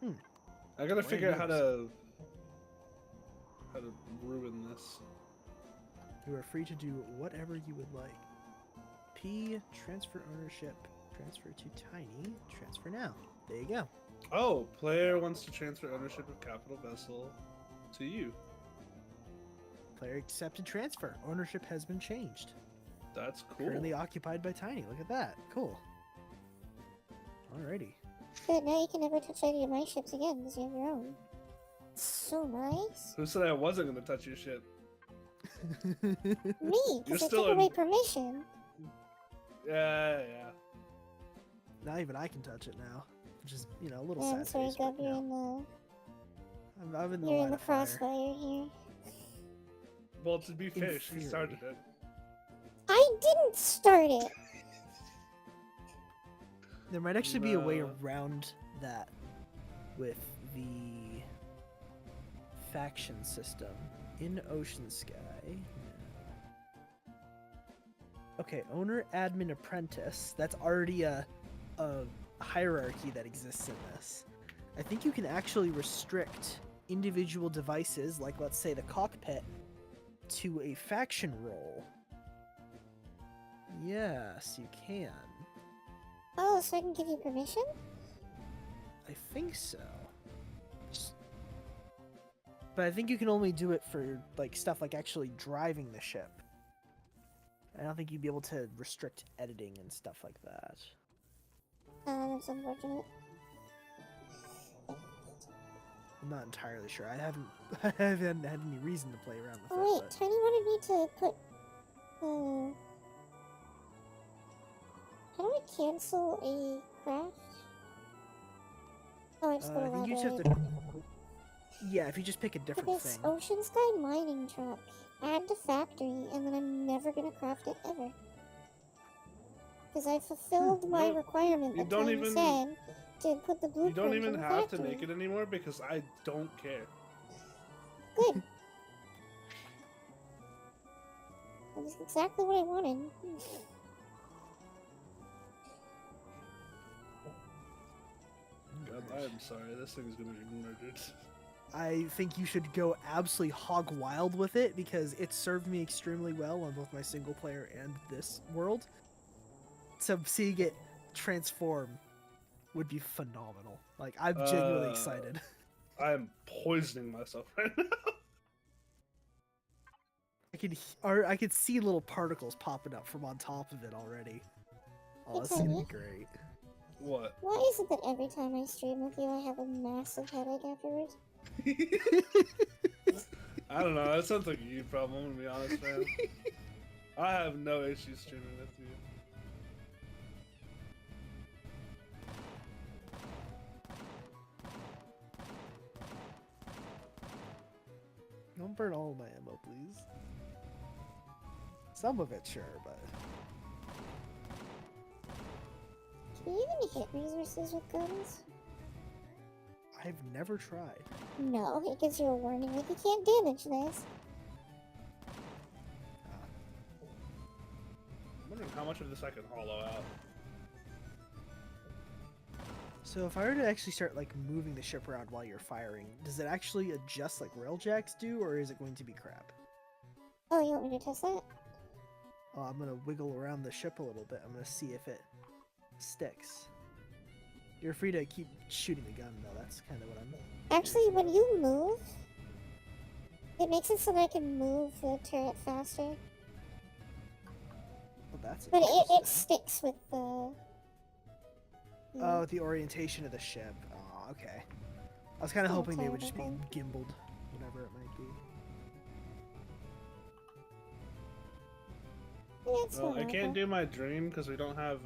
C: I gotta
B: Well,
C: figure out how
B: yes.
C: to ruin this.
B: You are free to do whatever you would like. P, transfer ownership, transfer to Tiny, transfer now. There you go.
C: Oh, player wants to transfer ownership of capital vessel to you.
B: Player accepted transfer. Ownership has been changed.
C: That's cool.
B: Currently occupied by Tiny. Look at that. Cool. Alrighty.
A: Good, now you can never touch any of my ships again because you have your own. So nice.
C: Who said I wasn't gonna touch your ship?
A: Me,
C: You're
A: because I
C: still
A: took
C: in-
A: away permission.
C: Yeah.
B: Not even I can touch it now. Which is, you know, a little
A: Yeah,
B: sad.
A: I'm sorry,
B: face, but,
A: Gub,
B: you
A: you're
B: know,
A: in the
B: I'm in the
A: you're
B: line
A: in the
B: of fire.
A: crossfire here.
C: Well, to be fair, she
B: theory.
C: started it.
A: I didn't start it.
B: There might actually be a way
C: No.
B: around that with the faction system in Ocean Sky. Okay, owner, admin, apprentice. That's already a hierarchy that exists in this. I think you can actually restrict individual devices, like let's say the cockpit, to a faction role. Yes, you can.
A: Oh, so I can give you permission?
B: I think so. But I think you can only do it for like stuff like actually driving the ship. I don't think you'd be able to restrict editing and stuff like that.
A: That's unfortunate.
B: I'm not entirely sure. I haven't had any reason to play around with
A: Oh
B: it.
A: wait, Tiny wanted me to put... How do I cancel a craft? Oh, I just
B: But,
A: go to
B: I think you just have
A: library.
B: to. Yeah, if you just pick a
A: Look
B: different
A: at this
B: thing.
A: Ocean Sky mining truck. Add to factory, and then I'm never gonna craft it ever. Because I fulfilled my
C: No,
A: requirement
C: you
A: that
C: don't
A: Tiny
C: even-
A: said to put the
C: You
A: blueprint
C: don't even
A: in the
C: have to
A: factory.
C: make it anymore because I don't care.
A: Good. That's exactly what I wanted.
C: God, I am sorry. This thing's gonna be murdered.
B: I think you should go absolutely hog wild with it because it served me extremely well on both my single player and this world. So seeing it transform would be phenomenal. Like, I'm genuinely excited.
C: I am poisoning myself right now.
B: I could see little particles popping up from on top of it already. Oh, this is gonna be great.
C: What?
A: Why is it that every time I stream with you, I have a massive headache afterwards?
C: I don't know. That sounds like a you problem, to be honest, man. I have no issues streaming with you.
B: Don't burn all of my ammo, please. Some of it, sure, but
A: Can you even hit resources with guns?
B: I've never tried.
A: No, it gives you a warning like you can't damage this.
C: how much of this I can hollow out.
B: So if I were to actually start like moving the ship around while you're firing, does it actually adjust like railjacks do, or is it going to be crap?
A: Oh, you want me to test that?
B: Oh, I'm gonna wiggle around the ship a little bit. I'm gonna see if it sticks. You're free to keep shooting the gun though. That's kind of what I'm.
A: Actually, when you move, it makes it so that I can move the turret faster.
B: Well, that's.
A: But it
B: interesting.
A: sticks with the.
B: Oh, the orientation of the ship. Oh, okay. I was kind of
A: Oh,
B: hoping they would just be
A: terrible.
B: gimbaled, whatever it might be.
A: Yeah, it's
C: Well, I
A: not
C: can't
A: bad.
C: do my dream because we don't have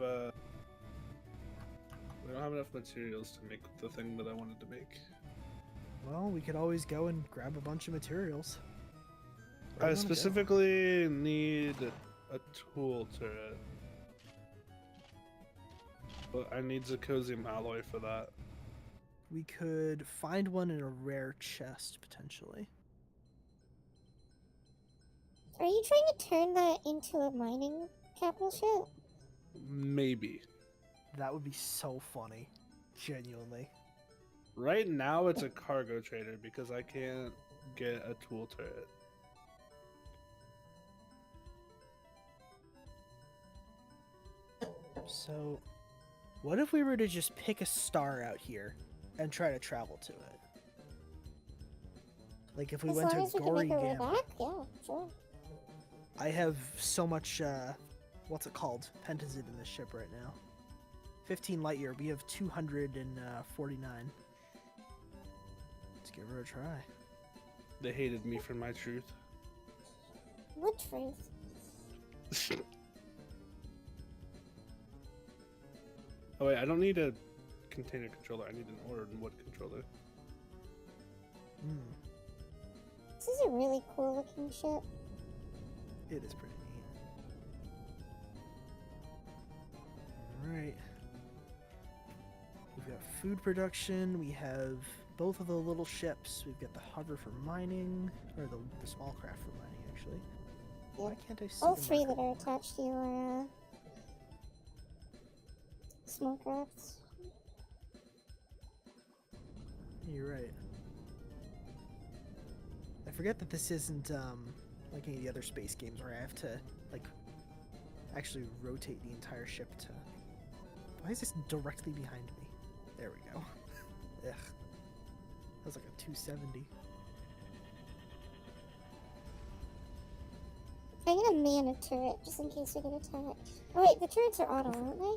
C: enough materials to make the thing that I wanted to make.
B: Well, we could always go and grab a bunch of materials. Where do
C: I
B: you wanna go?
C: specifically need a tool turret. But I need Zirconium alloy for that.
B: We could find one in a rare chest potentially.
A: Are you trying to turn that into a mining capital ship?
C: Maybe.
B: That would be so funny, genuinely.
C: Right now it's a cargo trader because I can't get a tool turret.
B: So, what if we were to just pick a star out here and try to travel to it? Like if we
A: As
B: went
A: long
B: to
A: as we can make our way
B: Gamma.
A: back? Yeah, sure.
B: I have so much, what's it called? Pentazid in this ship right now. 15 light year. We have 249. Let's give her a try.
C: They hated me for my truth.
A: What truth?
C: Oh wait, I don't need a container controller. I need an ore and wood controller.
B: Hmm,
A: This is a really cool looking ship.
B: it is pretty neat. Alright. We've got food production. We have both of the little ships. We've got the hover for mining, or the small craft for mining, actually. Why
A: Yeah.
B: can't I see
A: All
B: the
A: three
B: marker?
A: that are attached to you are small crafts.
B: You're right. I forget that this isn't like any of the other space games where I have to like actually rotate the entire ship to. Why is this directly behind me? There we go. Ugh. That was like a 270.
A: I'm gonna man a turret just in case we get attacked. Oh wait, the turrets are auto, aren't they?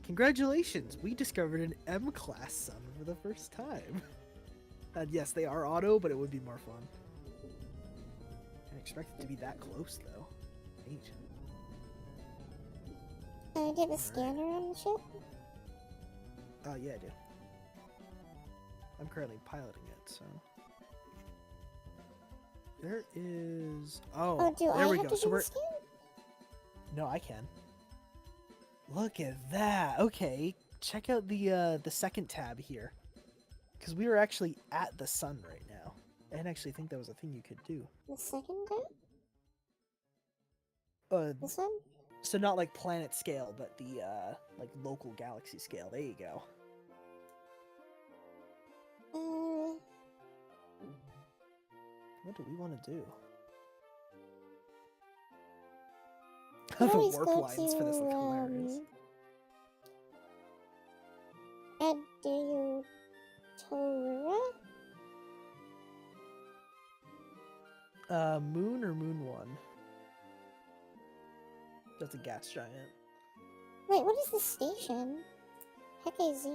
B: Congratulations! We discovered an M-class sun for the first time. And yes, they are auto, but it would be more fun. I didn't expect it to be that close, though. Neat.
A: Do you have a scanner on the ship?
B: Yeah, I do. I'm currently piloting it, so. There is.
A: Oh,
B: Oh,
A: do
B: there
A: I
B: we
A: have
B: go.
A: to
B: So
A: do
B: we're.
A: the scan?
B: No, I can. Look at that. Okay, check out the second tab here, because we are actually at the sun right now. I didn't actually think that was a thing you could do.
A: The second tab? This one?
B: So not like planet scale, but the like local galaxy scale. There you go. What do we want to do?
A: I
B: The
A: always
B: warp
A: go
B: lines for this look hilarious.
A: Add do Torah?
B: Moon or Moon 1? That's a gas giant.
A: Wait, what is the station? Heck Z.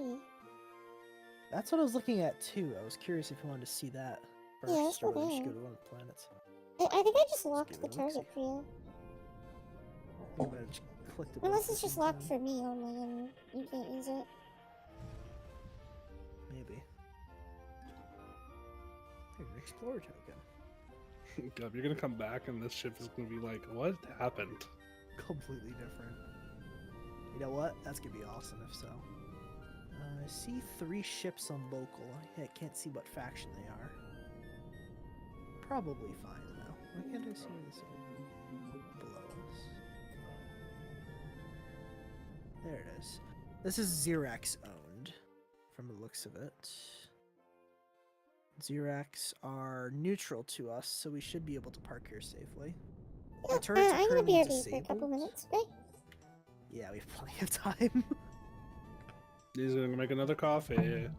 B: That's what I was looking at too. I was curious if you wanted to see that first,
A: Yeah, let's
B: or
A: go
B: whether we should go
A: there.
B: to one of the planets.
A: I think I just locked
B: give
A: the
B: it a look-see.
A: target for you.
B: You might have just clicked it
A: Unless
B: both at
A: it's
B: the
A: just
B: same
A: locked
B: time.
A: for me only and you can't use it.
B: Maybe. Hey, an explorer token.
C: God, you're gonna come back and this ship is gonna be like, what happened?
B: Completely different. You know what? That's gonna be awesome if so. I see 3 ships on local. I can't see what faction they are. Probably fine though. Why can't I see where this is? Below us? There it is. This is Xerax owned, from the looks of it. Xerax are neutral to us, so we should be able to park here safely.
A: Yeah,
B: The turrets are
A: I'm gonna
B: currently
A: BRB for a couple
B: disabled.
A: minutes, okay?
B: Yeah, we have plenty of time.
C: He's gonna make another coffee.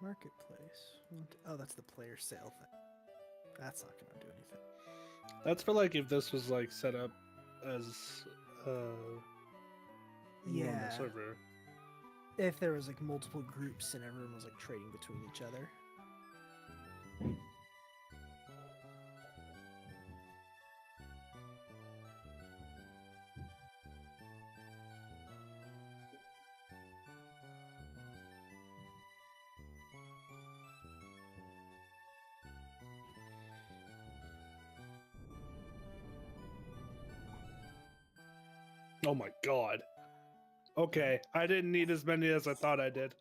B: Marketplace. Oh, that's the player sale thing. That's not gonna do anything.
C: That's for like if this was like set up as normal
B: Yeah.
C: server.
B: If there was like multiple groups and everyone was like trading between each other.
C: Oh my god. Okay, I didn't need as many as I thought I did.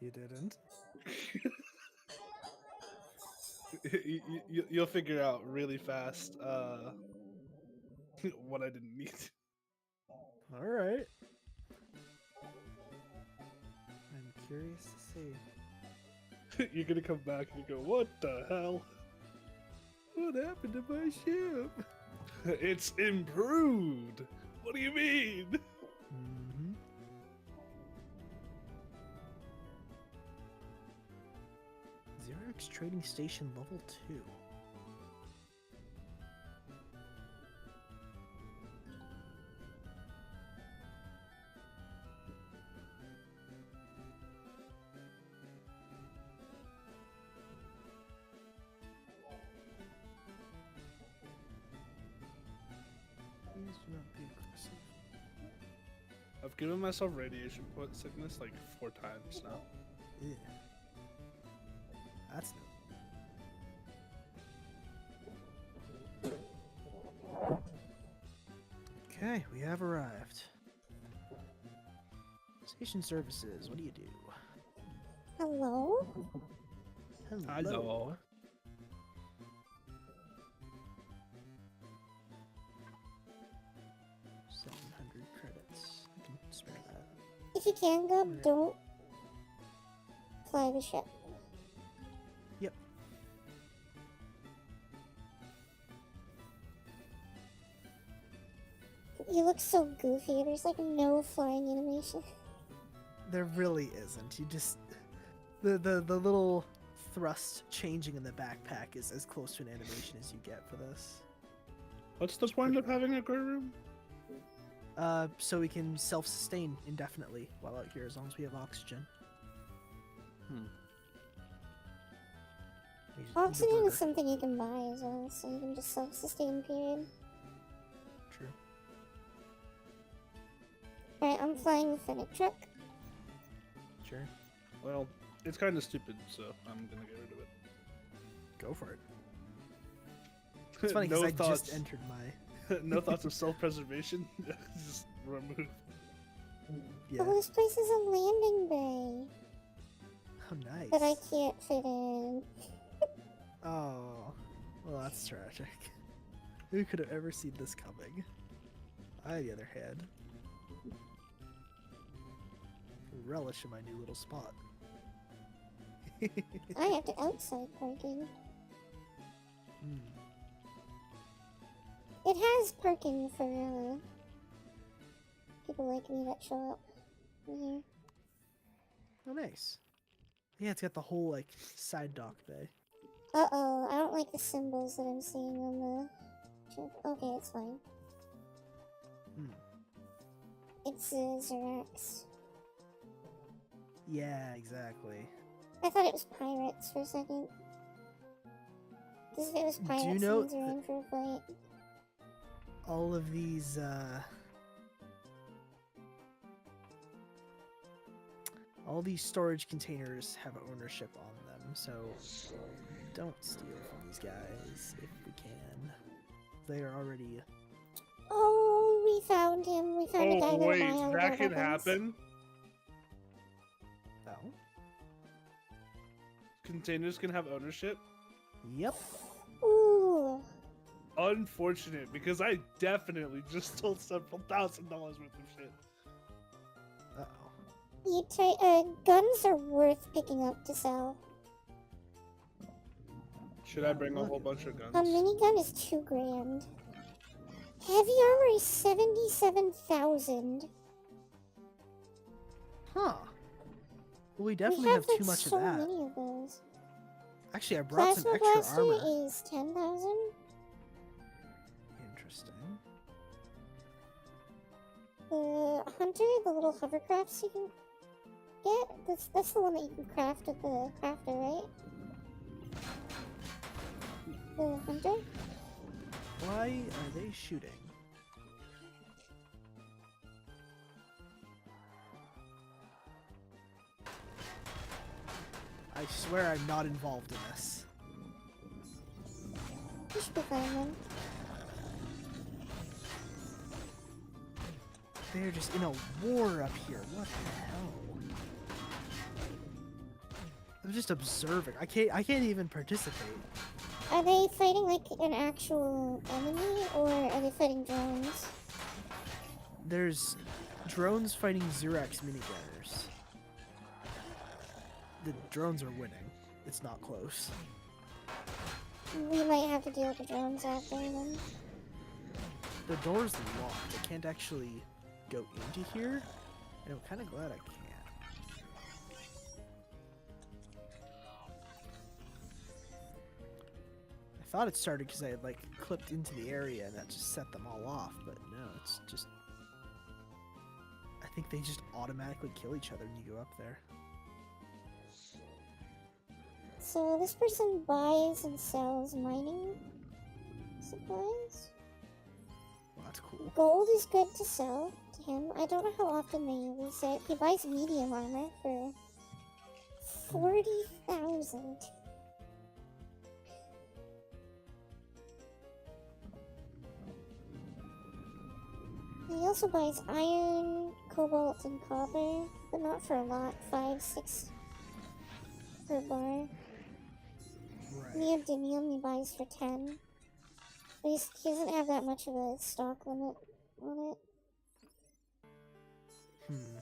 B: You didn't?
C: You'll figure out really fast what I didn't need.
B: All right. I'm curious to see.
C: You're gonna come back and you go, what the hell?
B: What happened to my ship?
C: It's improved. What do you mean?
B: Mm-hmm. Xerax Trading Station level 2. Please do not be aggressive.
C: I've given myself radiation sickness like 4 times now.
B: Yeah. That's new. Okay, we have arrived. Station services, what do you do?
A: Hello?
C: Hello.
B: 700 credits. I can spare that.
A: If you can go, don't fly the ship.
B: Yep.
A: You look so goofy. There's like no flying animation.
B: There really isn't. You just the little thrust changing in the backpack is as close to an animation as you get for this.
C: What's the point of having a gray room?
B: So we can self-sustain indefinitely while out here, as long as we have oxygen.
D: Hmm.
B: We just need a
A: Oxygen
B: burger.
A: is something you can buy as well, so you can just self-sustain, period.
B: True.
A: Alright, I'm flying the Fennec truck.
B: Sure.
C: Well, it's kind of stupid, so I'm gonna get rid of it.
B: Go for it. It's funny because
C: No
B: I
C: thoughts.
B: just entered my.
C: No thoughts of self-preservation. Just remove.
B: Yeah.
A: Oh, this place is a landing bay
B: Oh, nice.
A: that I can't fit in.
B: Oh, well, that's tragic. Who could have ever seen this coming? I, on the other hand, relish in my new little spot.
A: I have to outside parking.
B: Hmm.
A: It has parking for people like me that show up here.
B: Oh, nice. Yeah, it's got the whole, like, side dock bay.
A: Uh-oh, I don't like the symbols that I'm seeing on the ship. Okay, it's fine.
B: Hmm.
A: It's Xerax.
B: Yeah, exactly.
A: I thought it was pirates for a second. Because if it was
B: Do you
A: pirates,
B: know
A: means we're in for a fight.
B: All of these, all these storage containers have ownership on them, so don't steal from these guys if we can. They are already.
A: Oh, we found him. We found a guy
C: Oh
A: that'll
C: wait,
A: buy all of
C: that
A: our
C: can
A: weapons.
C: happen.
B: Oh.
C: Containers can have ownership.
B: Yep.
A: Ooh.
C: Unfortunate, because I definitely just stole several $1,000s worth of shit.
B: Uh oh.
A: Guns are worth picking up to sell.
C: Should I bring a
B: Look
C: whole
B: at
C: bunch of
B: that.
C: guns?
A: A minigun is $2 grand. Heavy armor is 77,000.
B: Huh. Well, we definitely
A: we
B: have too
A: like,
B: much
A: so
B: of that.
A: many of those.
B: Actually, I brought some
A: Plasma
B: extra
A: blaster
B: armor.
A: is 10,000.
B: Interesting.
A: The hunter, the little hovercrafts you can get. That's the one that you can craft with the crafter, right? The hunter.
B: Why are they shooting? I swear I'm not involved in this.
A: You should be fine then.
B: They're just in a war up here. What the hell? I'm just observing. I can't even participate.
A: Are they fighting like an actual enemy, or are they fighting drones?
B: There's drones fighting Xerax minigunners. The drones are winning. It's not close.
A: We might have to deal with the drones after then.
B: The door's locked. I can't actually go into here, and I'm kind of glad I can't. I thought it started because I had like clipped into the area and that just set them all off, but no, it's just. I think they just automatically kill each other when you go up there.
A: So this person buys and sells mining supplies.
B: Well, that's cool.
A: Gold is good to sell to him. I don't know how often they use it. He buys medium armor for 40,000. He also buys iron, cobalt, and copper, but not for a lot. 5, 6 per bar.
B: Right.
A: Neodymium he buys for 10. But he doesn't have that much of a stock limit on it.
B: Hmm.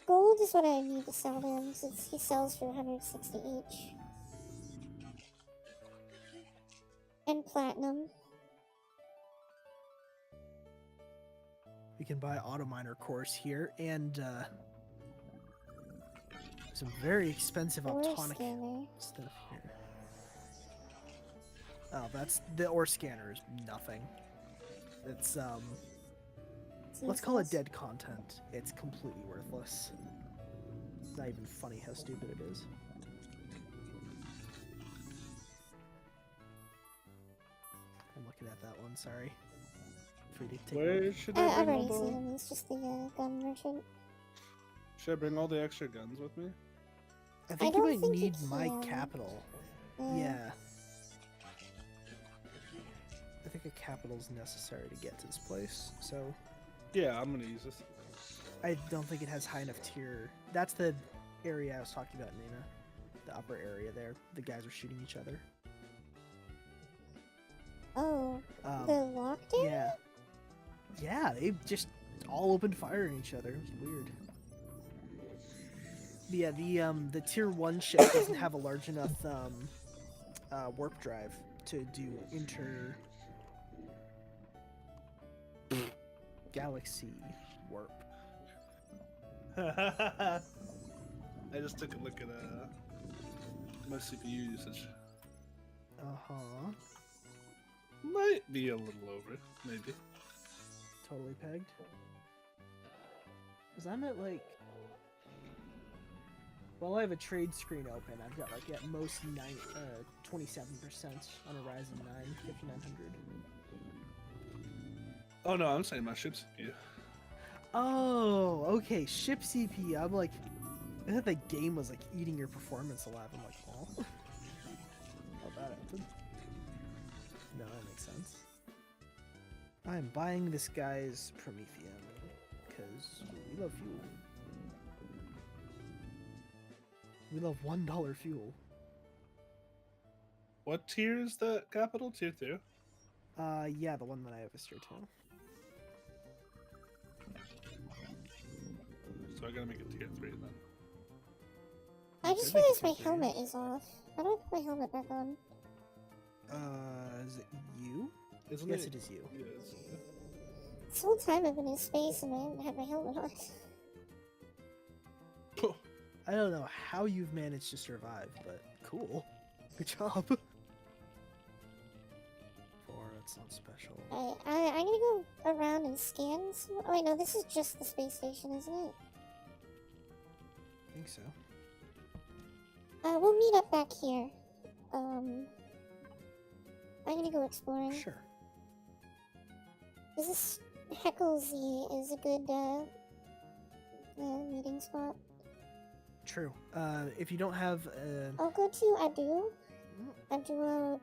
A: Gold is what I need to sell to him, since he sells for 160 each. And platinum.
B: We can buy auto miner cores here and some very expensive
A: Ore
B: optonic
A: scanner.
B: stuff here. Oh, that's the ore scanner is nothing. It's let's call it
A: useless.
B: dead content. It's completely worthless. It's not even funny how stupid it is. I'm looking at that one, sorry. Free to take a
C: Where
B: look.
C: should I
A: I've
C: bring all
A: already seen
C: the?
A: him. He's just the gun merchant.
C: Should I bring all the extra guns with me?
B: I think
A: don't
B: you might
A: think you
B: need my
A: can.
B: capital. Yeah. I think a capital's necessary to get to this place, so
C: Yeah, I'm gonna use this.
B: I don't think it has high enough tier. That's the area I was talking about, Nina. The upper area there. The guys are shooting each other.
A: Oh,
B: Um,
A: the locked area?
B: Yeah, they just all opened fire at each other. It was weird. But yeah, the tier 1 ship doesn't have a large enough warp drive to do galaxy warp.
C: I just took a look at my CPU usage.
B: Uh-huh.
C: Might be a little over, maybe.
B: Totally pegged. Because I'm at like... Well, I have a trade screen open. I've got like at most 27% on a Ryzen 9 5900.
C: Oh no, I'm saying my ship CPU.
B: Oh, okay. Ship CPU. I'm like... I thought the game was like eating your performance alive. I'm like, oh. How'd that happen? No, that makes sense. I'm buying this guy's Promethean because we love fuel. We love $1 fuel.
C: What tier is the capital? Tier 2?
B: Yeah, the one that I have is tier 2.
C: So I gotta make it tier 3 then.
A: I just
B: Could make it
A: realized my
B: tier 3.
A: helmet is off. How do I put my helmet back on?
B: Is it you?
C: Isn't
B: Yes,
C: it?
B: it is you.
C: Yes.
A: This whole time I've been in space and I haven't had my helmet on.
B: I don't know how you've managed to survive, but cool. Good job. 4, that's not special.
A: I'm gonna go around and scan some... Oh wait, no, this is just the space station, isn't it?
B: I think so.
A: We'll meet up back here. I'm gonna go exploring.
B: Sure.
A: Is this Heckle Z is a good meeting spot?
B: True. If you don't have
A: I'll go to Adu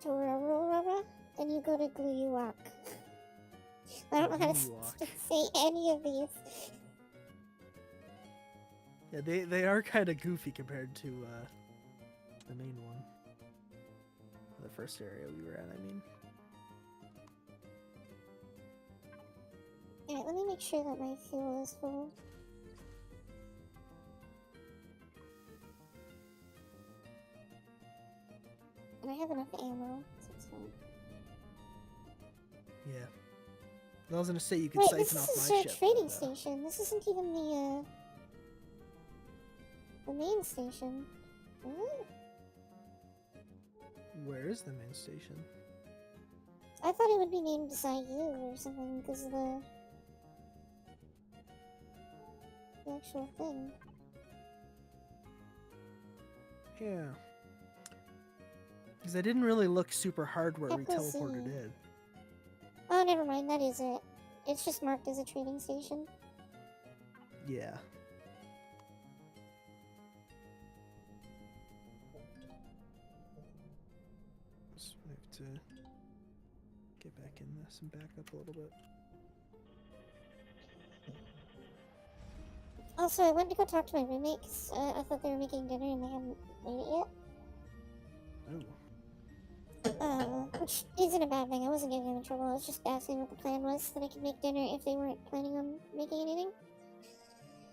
A: Tororora, and you go to Gluyuak. I don't know how to
B: Gluyuak.
A: say any of these.
B: Yeah, they are kind of goofy compared to the main one. The first area we were at, I mean.
A: Alright, let me make sure that my fuel is full. And I have enough ammo, so it's fine.
B: Yeah. I was gonna say you could
A: Wait,
B: siphon
A: this
B: off
A: is
B: my
A: a
B: ship.
A: trading
B: but,
A: station. This isn't even the main station. What?
B: Where is the main station?
A: I thought it would be named Zayu or something because of the actual thing.
B: Yeah. Because I didn't really look super hard where we
A: Echo Z.
B: teleported in.
A: Oh, never mind. That is it. It's just marked as a trading station.
B: Yeah. So we have to get back in this and back up a little bit.
A: Also, I went to go talk to my roommate 'cause I thought they were making dinner and they hadn't made it yet.
B: Oh.
A: Which isn't a bad thing. I wasn't getting them in trouble. I was just asking what the plan was so that I could make dinner if they weren't planning on making anything.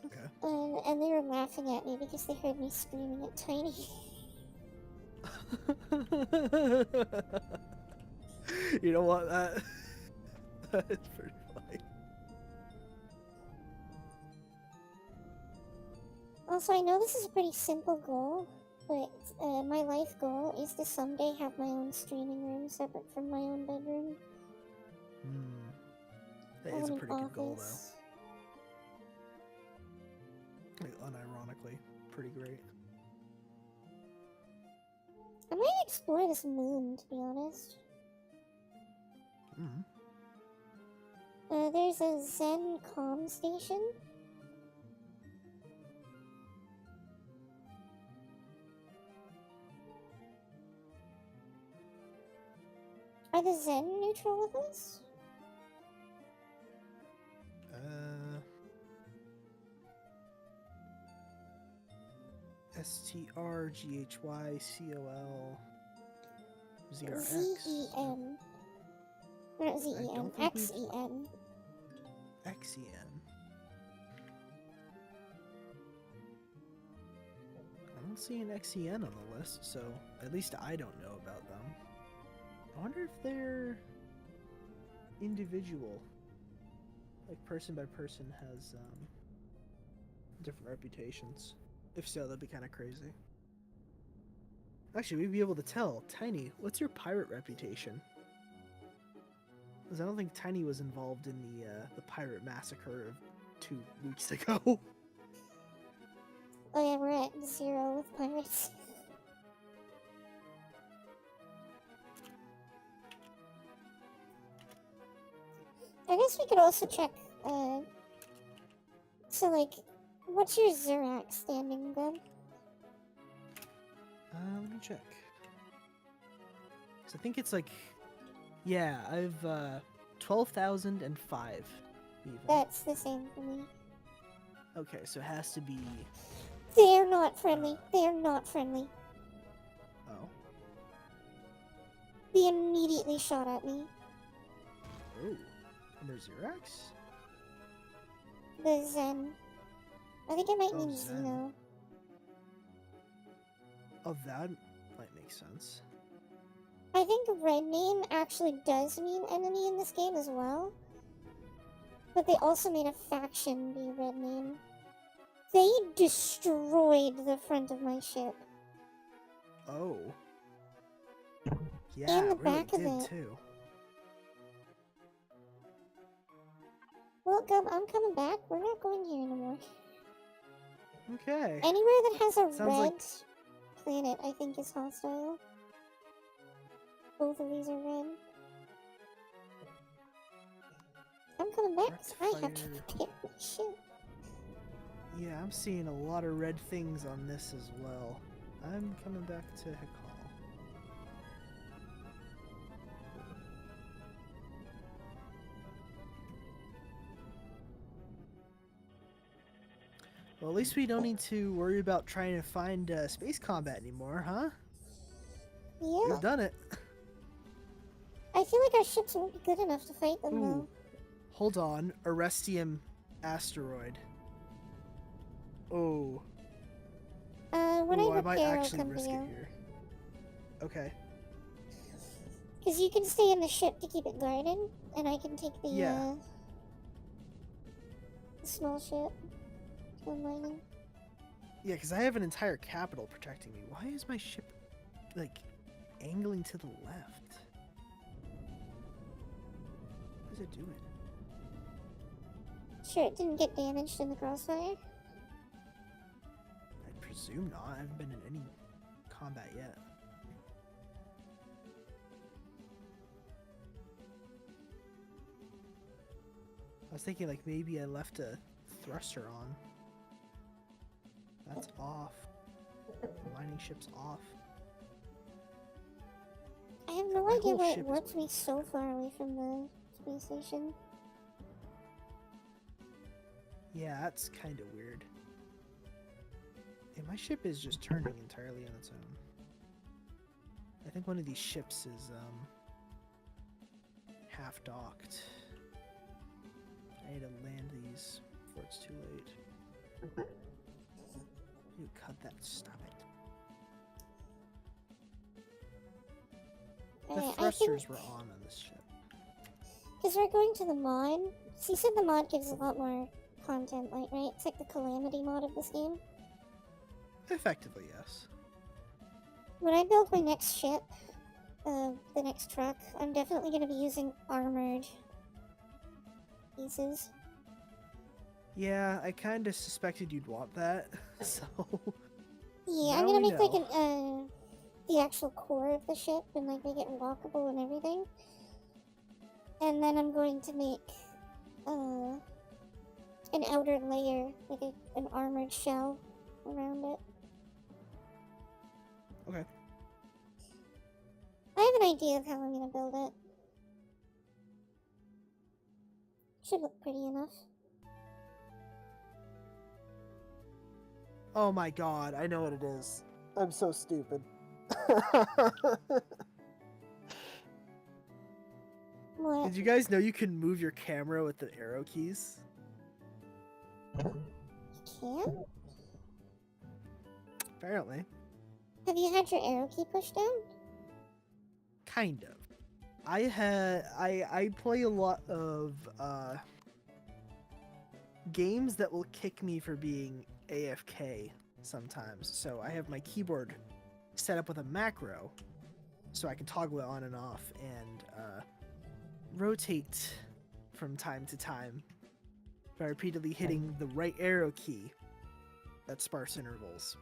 B: Okay.
A: And they were laughing at me because they heard me screaming at Tiny.
B: You know what? That is pretty funny.
A: Also, I know this is a pretty simple goal, but my life goal is to someday have my own streaming room separate from my own bedroom.
B: That
A: I
B: is a
A: want an
B: pretty good goal,
A: office.
B: though. Like, unironically, pretty great.
A: I might explore this moon, to be honest.
B: Mm.
A: There's a Zen comm station. Are the Zen neutral with us?
B: STRGHYCOL ZRX.
A: ZEN. Not
B: I
A: ZEN.
B: don't think we've-
A: XEN.
B: XEN. I don't see an XEN on the list, so at least I don't know about them. I wonder if they're individual. Like person by person has different reputations. If so, that'd be kind of crazy. Actually, we'd be able to tell. Tiny, what's your pirate reputation? Because I don't think Tiny was involved in the pirate massacre of 2 weeks ago.
A: Oh yeah, we're at 0 with pirates. I guess we could also check, so like, what's your Zirax standing, Gub?
B: Let me check. So I think it's like, yeah, I've 12,005 even.
A: That's the same for me.
B: Okay, so it has to be.
A: They are not friendly. They are not friendly.
B: Oh.
A: They immediately shot at me.
B: Oh. And there's Xerox?
A: The Zen. I think it might
B: Oh,
A: mean
B: Zen.
A: Xeno.
B: Oh, that might make sense.
A: I think red name actually does mean enemy in this game as well. But they also made a faction be red name. They destroyed the front of my ship.
B: Oh. Yeah,
A: And the
B: it really
A: back of
B: did
A: it.
B: too.
A: Well, Gub, I'm coming back. We're not going here anymore.
B: Okay.
A: Anywhere that has a
B: Sounds
A: red
B: like-
A: planet, I think, is hostile. Both of these are red. I'm coming back 'cause I have to
B: Rectifier.
A: prepare my ship.
B: Yeah, I'm seeing a lot of red things on this as well. I'm coming back to Hekal. Well, at least we don't need to worry about trying to find space combat anymore, huh?
A: Yeah,
B: We've done it.
A: I feel like our ships won't be good enough to fight them,
B: Ooh.
A: though.
B: Hold on. Arrestium asteroid. Oh.
A: When
B: Ooh,
A: I
B: I might
A: repair, I'll
B: actually
A: come to
B: risk it
A: you.
B: here. Okay.
A: Because you can stay in the ship to keep it guarded, and I can take the,
B: Yeah.
A: the small ship to go mining.
B: Yeah, because I have an entire capital protecting me. Why is my ship, like, angling to the left? What is it doing?
A: Sure, it didn't get damaged in the crossfire.
B: I presume not. I haven't been in any combat yet. I was thinking, like, maybe I left a thruster on. That's off. The mining ship's off.
A: I have no
B: My
A: idea
B: whole
A: why
B: ship
A: it
B: is
A: warped me
B: working.
A: so far away from the space station.
B: Yeah, that's kind of weird. Yeah, my ship is just turning entirely on its own. I think one of these ships is, half docked. I need to land these before it's too late. You cut that, stop it. The
A: I think
B: thrusters were on this ship.
A: because we're going to the mod. So you said the mod gives a lot more content, like, right? It's like the Calamity mod of this game.
B: Effectively, yes.
A: When I build my next ship, the next truck, I'm definitely going to be using armored pieces.
B: Yeah, I kind of suspected you'd want that, so...
A: Yeah,
B: Now
A: I'm gonna
B: we
A: make like
B: know.
A: the actual core of the ship and like make it walkable and everything. And then I'm going to make an outer layer, like an armored shell around it.
B: Okay.
A: I have an idea of how I'm gonna build it. Should look pretty enough.
B: Oh my god, I know what it is. I'm so stupid.
A: What?
B: Did you guys know you can move your camera with the arrow keys?
A: You can?
B: Apparently.
A: Have you had your arrow key pushed down?
B: Kind of. I play a lot of games that will kick me for being AFK sometimes. So I have my keyboard set up with a macro so I can toggle it on and off and rotate from time to time by repeatedly hitting the right arrow key at sparse intervals.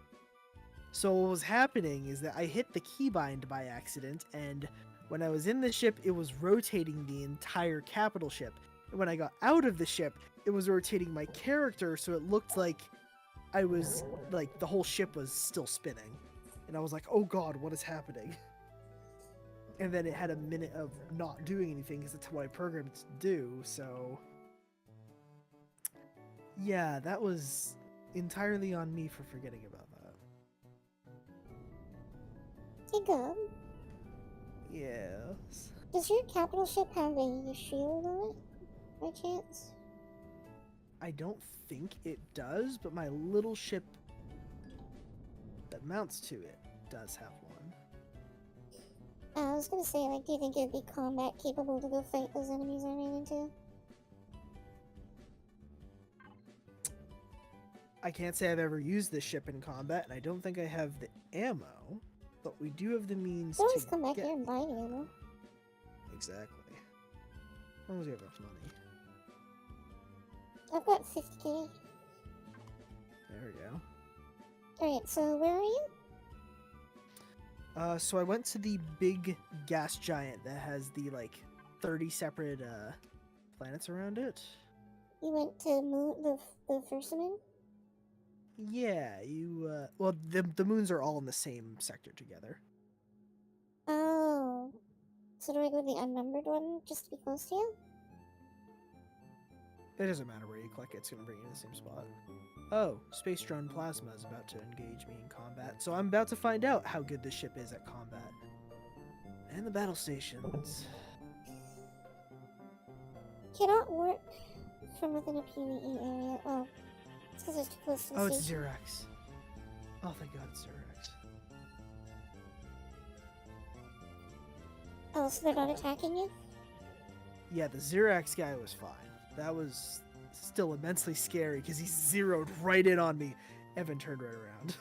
B: So what was happening is that I hit the keybind by accident, and when I was in the ship, it was rotating the entire capital ship. And when I got out of the ship, it was rotating my character, so it looked like I was, like, the whole ship was still spinning. And I was like, oh god, what is happening? And then it had a minute of not doing anything, because that's what I programmed it to do, so... Yeah, that was entirely on me for forgetting about that.
A: Hey, go.
B: Yes.
A: Does your capital ship have a shield on it, by chance?
B: I don't think it does, but my little ship that mounts to it does have one.
A: I was gonna say, like, do you think it'd be combat capable to go fight those enemies I ran into?
B: I can't say I've ever used this ship in combat, and I don't think I have the ammo, but we do have the means
A: You always
B: to
A: come back
B: get...
A: here and buy ammo.
B: Exactly. As long as we have enough money.
A: I've got 50k.
B: There we go.
A: Alright, so where are you?
B: So I went to the big gas giant that has the, like, 30 separate, planets around it.
A: You went to the first moon?
B: Yeah, you, well, the moons are all in the same sector together.
A: Oh. So do I go to the unnumbered one just to be close to you?
B: It doesn't matter where you click, it's gonna bring you to the same spot. Oh, Space Drone Plasma is about to engage me in combat, so I'm about to find out how good this ship is at combat. And the battle stations.
A: Cannot work from within a PvE area. Oh. It's because it's too close to the
B: Oh, it's
A: station.
B: Xerax. Oh, thank god it's Xerax.
A: Oh, so they're not attacking you?
B: Yeah, the Xerax guy was fine. That was still immensely scary because he zeroed right in on me and then turned right around.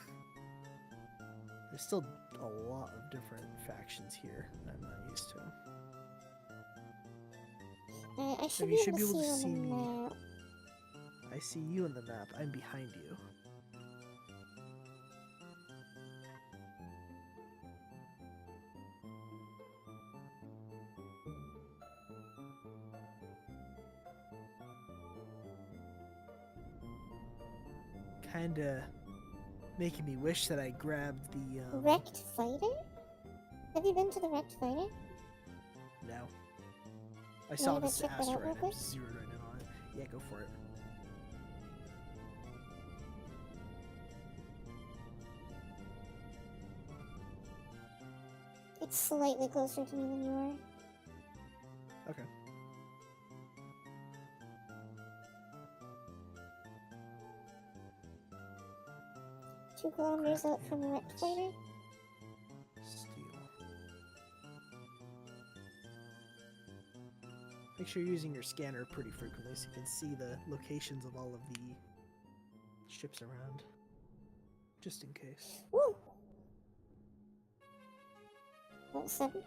B: There's still a lot of different factions here that I'm not used to.
A: I should,
B: you
A: be,
B: should
A: able
B: be able
A: to
B: to
A: see
B: see
A: you on
B: me.
A: the map.
B: I see you on the map. I'm behind you. Kinda making me wish that I grabbed the,
A: Wrecked fighter? Have you been to the wrecked fighter?
B: No. I saw
A: wanna go
B: this
A: check that out
B: asteroid
A: real
B: and
A: quick?
B: just zeroed right in on it. Yeah, go for it.
A: It's slightly closer to me than you are.
B: Okay.
A: 2 kilometers
B: Crap,
A: out from the wrecked
B: yes.
A: fighter.
B: Steel. Make sure you're using your scanner pretty frequently so you can see the locations of all of the ships around. Just in case.
A: Woo! Level 7.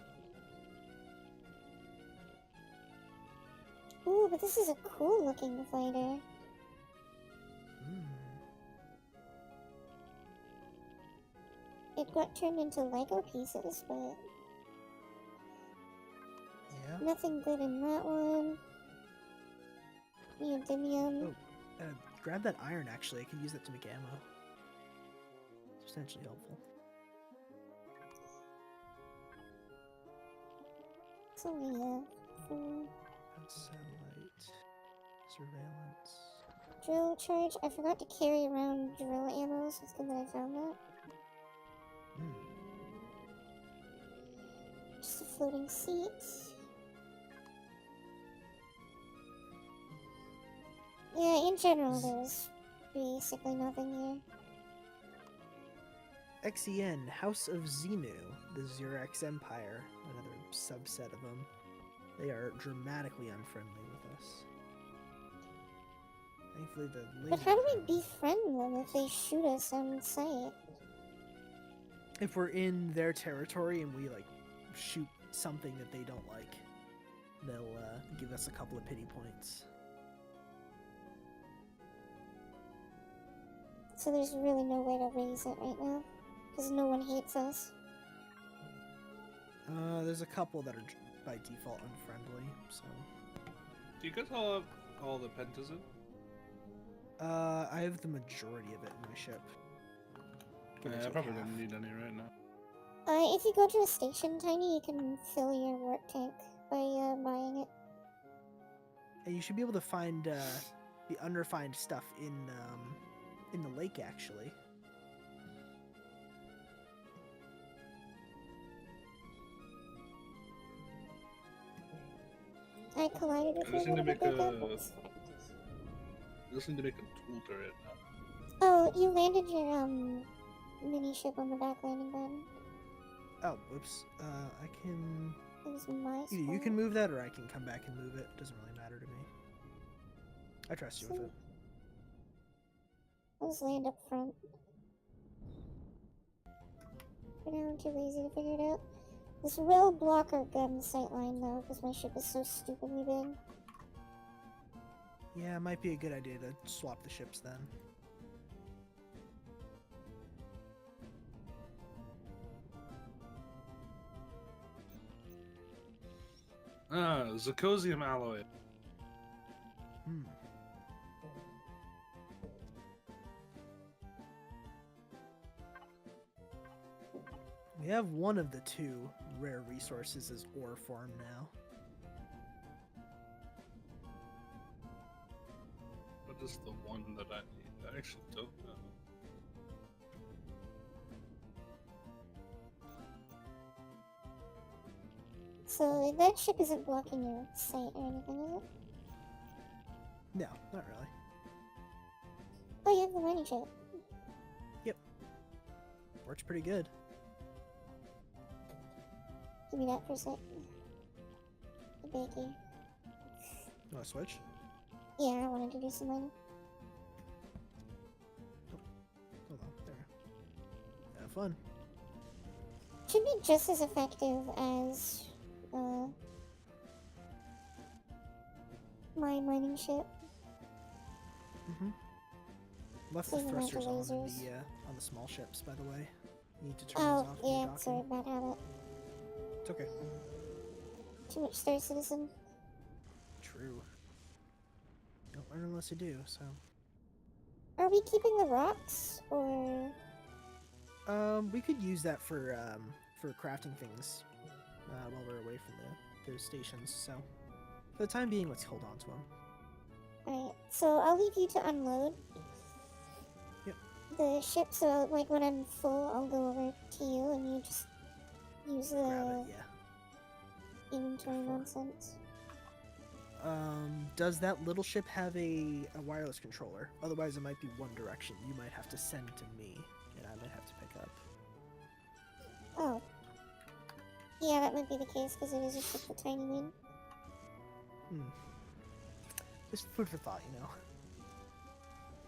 A: Ooh, Ooh, but this is a cool looking fighter. It got turned into Lego pieces, but
B: Yeah.
A: nothing good in that one. Neodymium.
B: Oh, grab that iron, actually. I can use that to make ammo. It's potentially helpful.
A: It's only
B: Satellite. Surveillance.
A: drill charge. I forgot to carry around drill ammo, so it's good that I found that. Just a floating seat. Yeah, in general, there's basically nothing here.
B: XEN, House of Xenu, the Xerox Empire, another subset of them. They are dramatically unfriendly with us. Thankfully, the
A: But
B: laser
A: how do we
B: drones-
A: befriend them if they shoot us on sight?
B: If we're in their territory and we like shoot something that they don't like, they'll give us a couple of pity points.
A: So there's really no way to raise it right now, because no one hates us.
B: There's a couple that are by default unfriendly, so.
C: Do you guys all have all the pentas in?
B: I have the majority of it in my ship. But
C: Yeah,
B: there's
C: I
B: like
C: probably
B: half.
C: don't need any right now.
A: If you go to a station, Tiny, you can fill your warp tank by buying it.
B: And you should be able to find the unrefined stuff in the lake, actually.
A: I collided with
C: I just
A: one
C: need to
A: of the
C: make
A: big
C: a.
A: apples.
C: I just need to make a tool turret now.
A: Oh, you landed your mini ship on the back landing pad.
B: Oh, whoops. I can.
A: It was my
B: Either you
A: spot.
B: can move that, or I can come back and move it. Doesn't really matter to me. I trust you with it.
A: I'll just land up front. For now, I'm too lazy to figure it out. This will block our gun sightline though, because my ship is so stupidly big.
B: Yeah, it might be a good idea to swap the ships then.
C: Zirconium alloy.
B: Hmm. We have one of the two rare resources as ore form now.
C: What is the one that I need? I actually don't know.
A: So that ship isn't blocking your sight or anything, is it?
B: No, not really.
A: Oh, you have the mining ship.
B: Works pretty good.
A: Give me that for a sec. Thank you.
B: You want to switch?
A: Yeah, I wanted to do some mining.
B: Hold on, there. Have fun.
A: Should be just as effective as my mining ship.
B: Mm-hmm. Left the
A: Save a bunch of
B: thrusters on
A: lasers.
B: on the small ships, by the way. You need to turn
A: Oh,
B: those off when you're
A: yeah,
B: docking.
A: sorry, bad habit.
B: It's okay.
A: Too much Star Citizen.
B: True. Don't learn unless you do, so.
A: Are we keeping the rocks, or...
B: We could use that for crafting things while we're away from those stations. So, for the time being, let's hold on to them.
A: Alright, so I'll leave you to unload
B: Yep.
A: the ship, so like when I'm full, I'll go over to you and you just use
B: Grab
A: the
B: it, yeah.
A: inventory
B: Go for it.
A: nonsense.
B: Does that little ship have a wireless controller? Otherwise, it might be one direction. You might have to send to me, and I might have to pick up.
A: Oh. Yeah, that might be the case, because it is a ship with tiny wing.
B: Just food for thought, you know.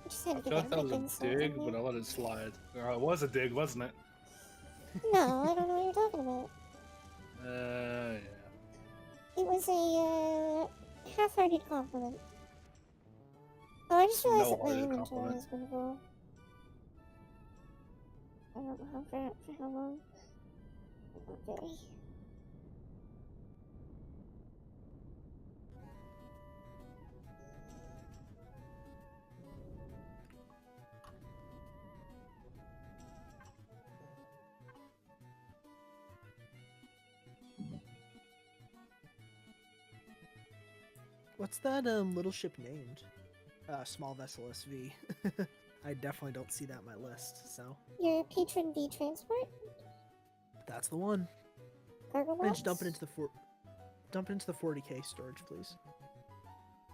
A: I just had
C: I
A: to
C: feel
A: get
C: like
A: that
C: that was
A: flipping
C: a
A: something
C: dig,
A: here.
C: but I let it slide. Or it was a dig, wasn't it?
A: No, I don't know what you're talking about.
C: Yeah.
A: It was a, half-hearted compliment. Oh, I just realized that my
C: No-hearted
A: inventory
C: compliment.
A: has been full. I don't know for how long. Okay.
B: What's that little ship named? Small vessel SV. I definitely don't see that on my list, so
A: Your patron B transport?
B: that's the one.
A: Cargo
B: And just
A: box?
B: dump it into the 40k storage, please.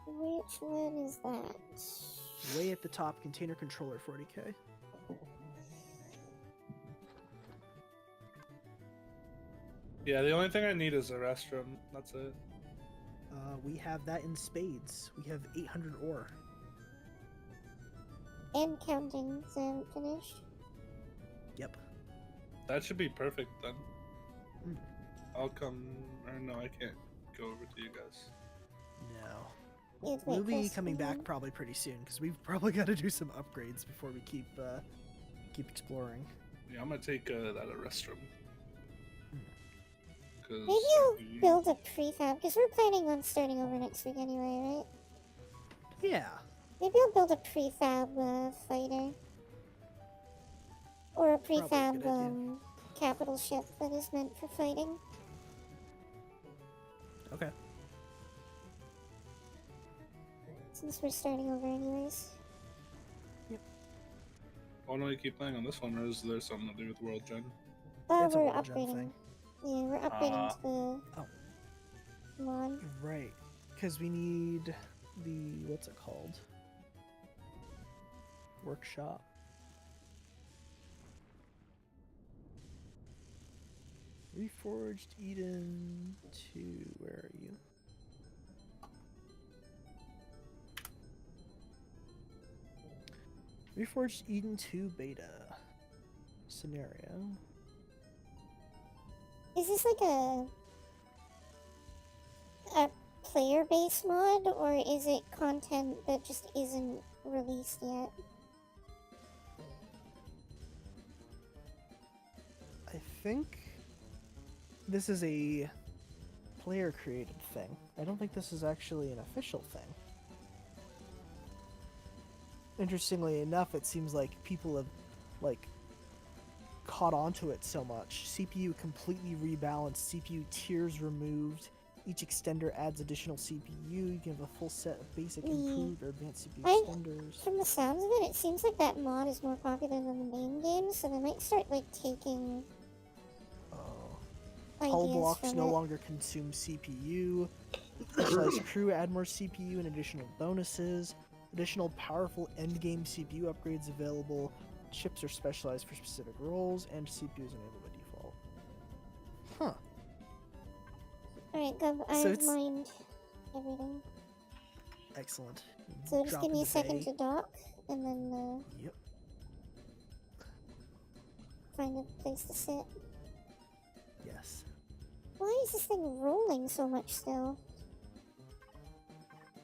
A: Which one is that?
B: Way at the top, container controller 40k.
C: Yeah, the only thing I need is a restroom. That's it.
B: We have that in spades. We have 800 ore.
A: And counting, so I haven't finished.
B: Yep.
C: That should be perfect then.
B: Mm.
C: I'll come. Or no, I can't go over to you guys.
B: No.
A: You'd wait
B: We'll
A: for
B: be
A: us to
B: coming
A: come
B: back
A: in.
B: probably pretty soon because we've probably got to do some upgrades before we keep exploring.
C: Yeah, I'm gonna take that a restroom. Cause
A: Maybe you'll build a prefab, because we're planning on starting over next week anyway, right?
B: Yeah.
A: Maybe I'll build a prefab fighter. Or a
B: Probably a
A: prefab
B: good idea.
A: capital ship that is meant for fighting.
B: Okay.
A: Since we're starting over anyways.
C: why don't we keep playing on this one, or is there something to do with World Gen?
B: It's a
A: We're
B: World Gen
A: upgrading.
B: thing.
A: Yeah, we're upgrading to the
B: Oh.
A: mod.
B: Right. Because we need the, what's it called? Workshop. Reforged Eden 2. Where are you? Reforged Eden 2 beta scenario.
A: Is this like a player-based mod, or is it content that just isn't released yet?
B: I think this is a player-created thing. I don't think this is actually an official thing. Interestingly enough, it seems like people have, like, caught onto it so much. CPU completely rebalanced, CPU tiers removed. Each extender adds additional CPU. You can have a full set of basic, improved, or advanced CPU extenders.
A: From the sounds of it, it seems like that mod is more popular than the main game, so they might start like taking
B: Hull
A: ideas
B: blocks
A: from
B: no
A: it.
B: longer consume CPU. Specialized crew add more CPU and additional bonuses. Additional powerful endgame CPU upgrades available. Chips are specialized for specific roles, and CPU is enabled by default. Huh.
A: Alright, Gub,
B: So
A: I've
B: it's-
A: mined everything.
B: Excellent.
A: So just
B: Drop
A: give me a
B: into
A: second
B: bay.
A: to dock, and then
B: Yep.
A: find a place to sit.
B: Yes.
A: Why is this thing rolling so much still?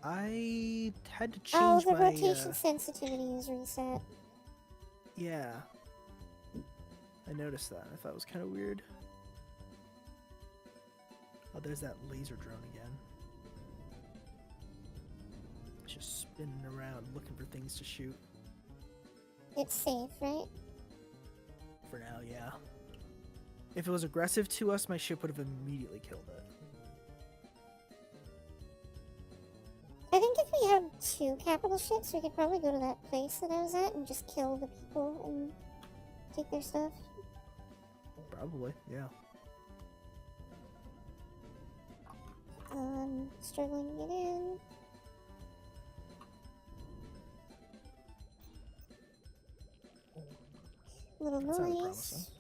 B: I had to
A: Oh,
B: change
A: the
B: my.
A: rotation sensitivity is reset.
B: Yeah. I noticed that. I thought it was kind of weird. Oh, there's that laser drone again. It's just spinning around looking for things to shoot.
A: It's safe, right?
B: For now, yeah. If it was aggressive to us, my ship would have immediately killed it.
A: I think if we had 2 capital ships, we could probably go to that place that I was at and just kill the people and take their stuff.
B: Probably, yeah.
A: Struggling to get in. Little
B: That sounded
A: noise.
B: promising.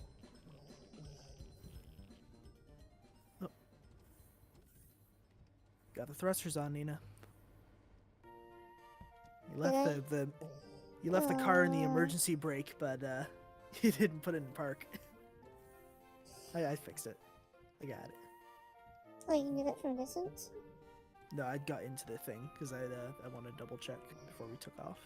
B: Oh. Got the thrusters on, Nina. You left
A: Did
B: you left the car in the emergency brake, but you didn't put it in park. I fixed it. I got it.
A: Oh, you can do that from a distance?
B: No, I got into the thing because I wanted to double check before we took off.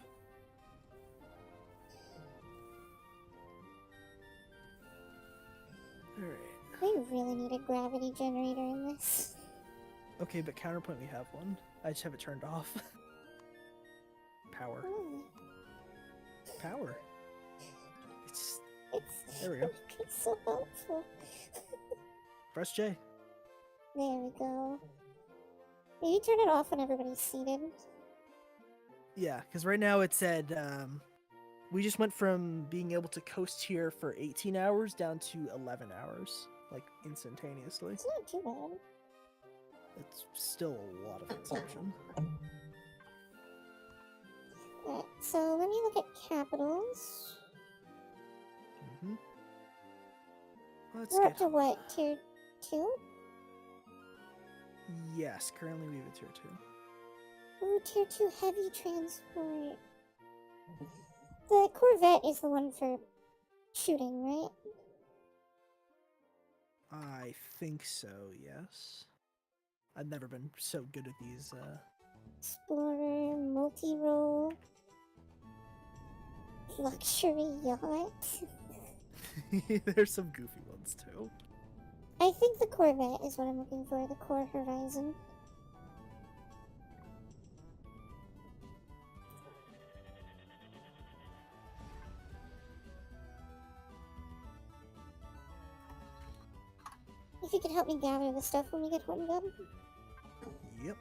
B: Alright.
A: We really need a gravity generator in this.
B: Okay, but counterpoint, we have one. I just have it turned off. Power.
A: Oh,
B: Power. It's...
A: it's
B: There we go.
A: it's so helpful.
B: Press J.
A: There we go. Maybe turn it off when everybody's seated.
B: Yeah, because right now it said we just went from being able to coast here for 18 hours down to 11 hours, like instantaneously.
A: It's not too bad.
B: It's still a lot of consumption.
A: Alright, so let me look at capitals.
B: Mm-hmm. Let's
A: We're
B: get
A: up to what, tier 2?
B: Yes, currently we have a tier 2.
A: Ooh, tier 2 heavy transport. The Corvette is the one for shooting, right?
B: I think so, yes. I've never been so good at these,
A: Explorer, multi-role, luxury yacht.
B: There's some goofy ones too.
A: I think the Corvette is what I'm looking for, the Core Horizon. If you could help me gather the stuff when we get home, Deb.
B: Yep.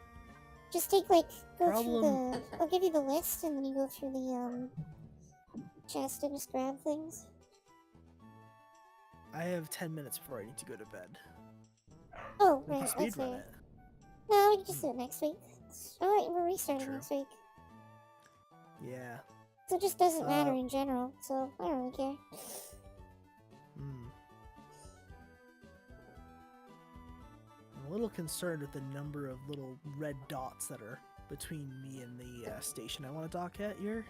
A: Just take, like, go through
B: Problem-
A: the... I'll give you the list, and then you go through the, chest and just grab things.
B: I have 10 minutes before I need to go to bed.
A: Oh,
B: We can
A: right, that's
B: speedrun
A: right.
B: it.
A: No, we can just do it next week. Alright, we're restarting
B: True.
A: next week.
B: Yeah.
A: So it just doesn't matter
B: Uh,
A: in general, so I don't really care.
B: Hmm. I'm a little concerned with the number of little red dots that are between me and the station I want to dock at here.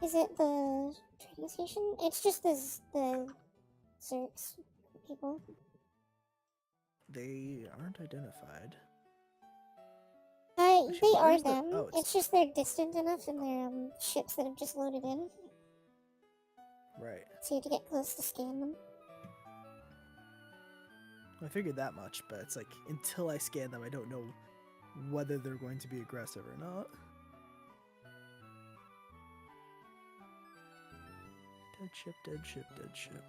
A: Is it the train station? It's just the Zerks people.
B: They aren't identified.
A: They are
B: where's the-
A: them.
B: oh, it's-
A: It's just they're distant enough and they're ships that have just loaded in.
B: Right.
A: So you have to get close to scan them.
B: I figured that much, but it's like, until I scan them, I don't know whether they're going to be aggressive or not. Dead ship, dead ship, dead ship.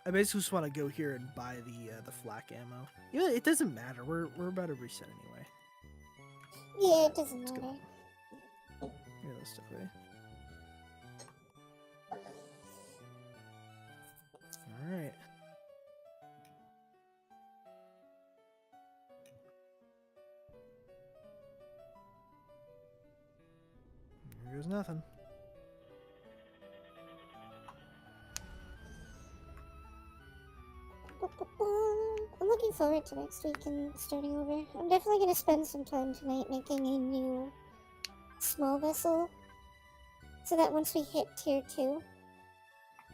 B: I basically just want to go here and buy the flak ammo. Yeah, it doesn't matter. We're about to reset anyway.
A: Yeah, it doesn't
B: Let's go.
A: matter.
B: Realistically. Alright. Here goes nothing.
A: I'm looking forward to next week and starting over. I'm definitely going to spend some time tonight making a new small vessel. So that once we hit tier 2...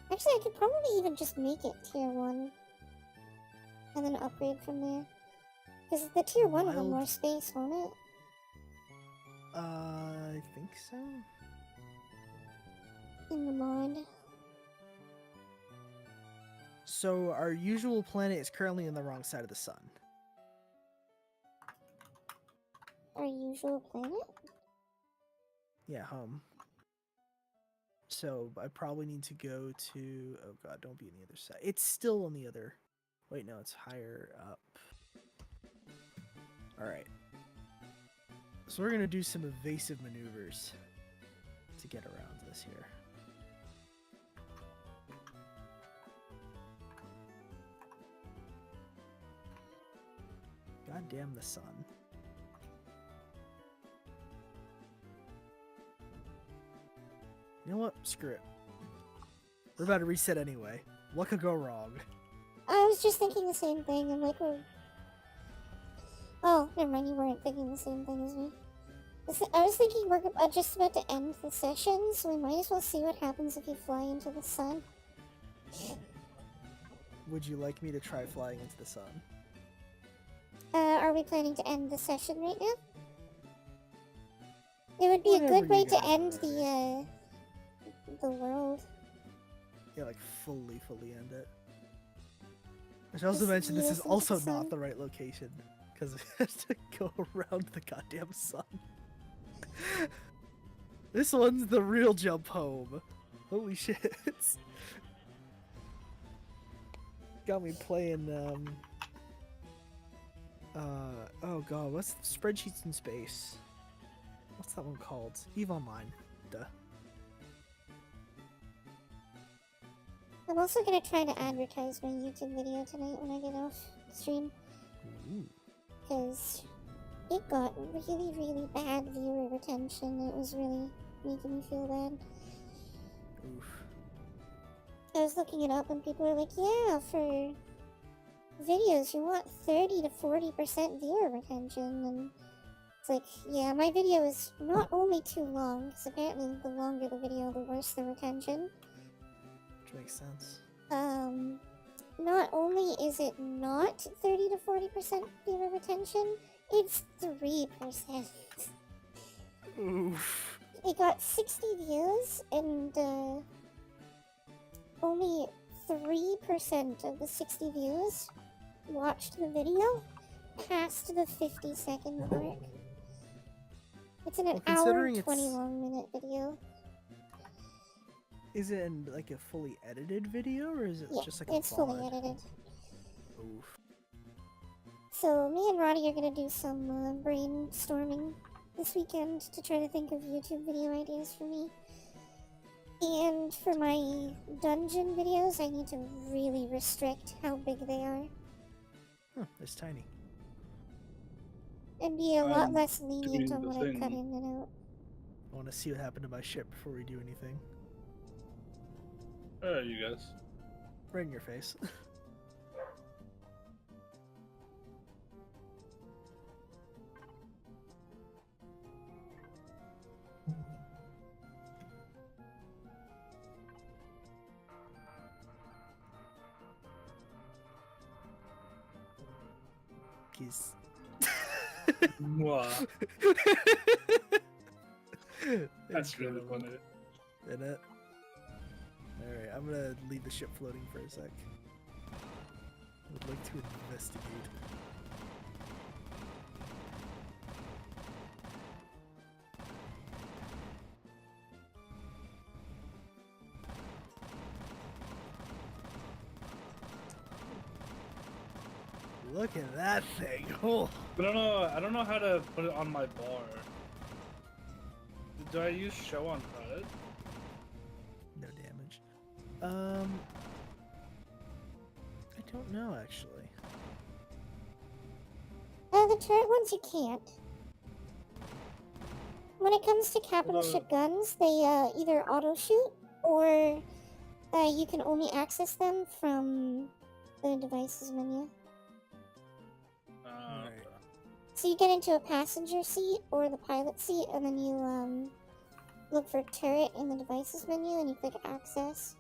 A: Actually, I could probably even just make it tier 1. And then upgrade from there. Because the tier 1 will have
B: Wild-
A: more space, won't it?
B: I think so.
A: In the mod.
B: So our usual planet is currently on the wrong side of the sun.
A: Our usual planet?
B: Yeah, home. So I probably need to go to... Oh god, don't be on the other side. It's still on the other... Wait, no, it's higher up. Alright. So we're going to do some evasive maneuvers to get around this here. God damn the sun. You know what? Screw it. We're about to reset anyway. What could go wrong?
A: I was just thinking the same thing. I'm like, we're... Oh, never mind. You weren't thinking the same thing as me. I was thinking we're just about to end the session, so we might as well see what happens if you fly into the sun.
B: would you like me to try flying into the sun?
A: Are we planning to end the session right now? It would be a
B: Whatever
A: good way
B: you
A: to
B: guys
A: end
B: are
A: the world.
B: Yeah, like fully end it. I should also
A: Just
B: mention this
A: years
B: is
A: into
B: also
A: the sun.
B: not the right location because we have to go around the goddamn sun. This one's the real jump home. Holy shit. Got me playing oh god, what's Spreadsheets in Space? What's that one called? EVE Online. Duh.
A: I'm also gonna try to advertise my YouTube video tonight when I get off stream,
B: Ooh.
A: because it got really bad viewer retention. It was really making me feel bad.
B: Oof.
A: I was looking it up and people were like, yeah, for videos you want 30 to 40% viewer retention, and it's like, yeah, my video is not only too long, because apparently the longer the video the worse the retention.
B: Which makes sense.
A: Not only is it not 30 to 40% viewer retention, it's 3%.
B: Oof.
A: It got 60 views and only 3% of the 60 views watched the video past the 50-second mark. It's an
B: Well,
A: hour
B: considering
A: and
B: it's-
A: 21-minute video.
B: Is it in like a fully edited video or is it
A: Yeah,
B: just like a
A: it's fully
B: VOD?
A: edited.
B: Oof.
A: So me and Roddy are gonna do some brainstorming this weekend to try to think of YouTube video ideas for me. And for my dungeon videos, I need to really restrict how big they are
B: Huh, it's tiny.
A: and be a lot
C: I'm
A: less lenient
C: doing
A: on
C: the
A: what I cut
C: thing.
A: in and out.
B: I want to see what happened to my ship before we do anything.
C: Where are you guys?
B: Right in your face. Kiss.
C: Mwah. That's really funny.
B: Isn't it? Alright, I'm gonna leave the ship floating for a sec. I would like to investigate. Look at that thing! Oh,
C: I don't know how to put it on my bar. Do I use show on HUD?
B: no damage. I don't know actually.
A: The turret ones you can't. When it comes to capital ship guns, they either auto shoot or you can only access them from the devices menu.
B: Right.
A: So you get into a passenger seat or the pilot seat, and then you look for turret in the devices menu, and you click access.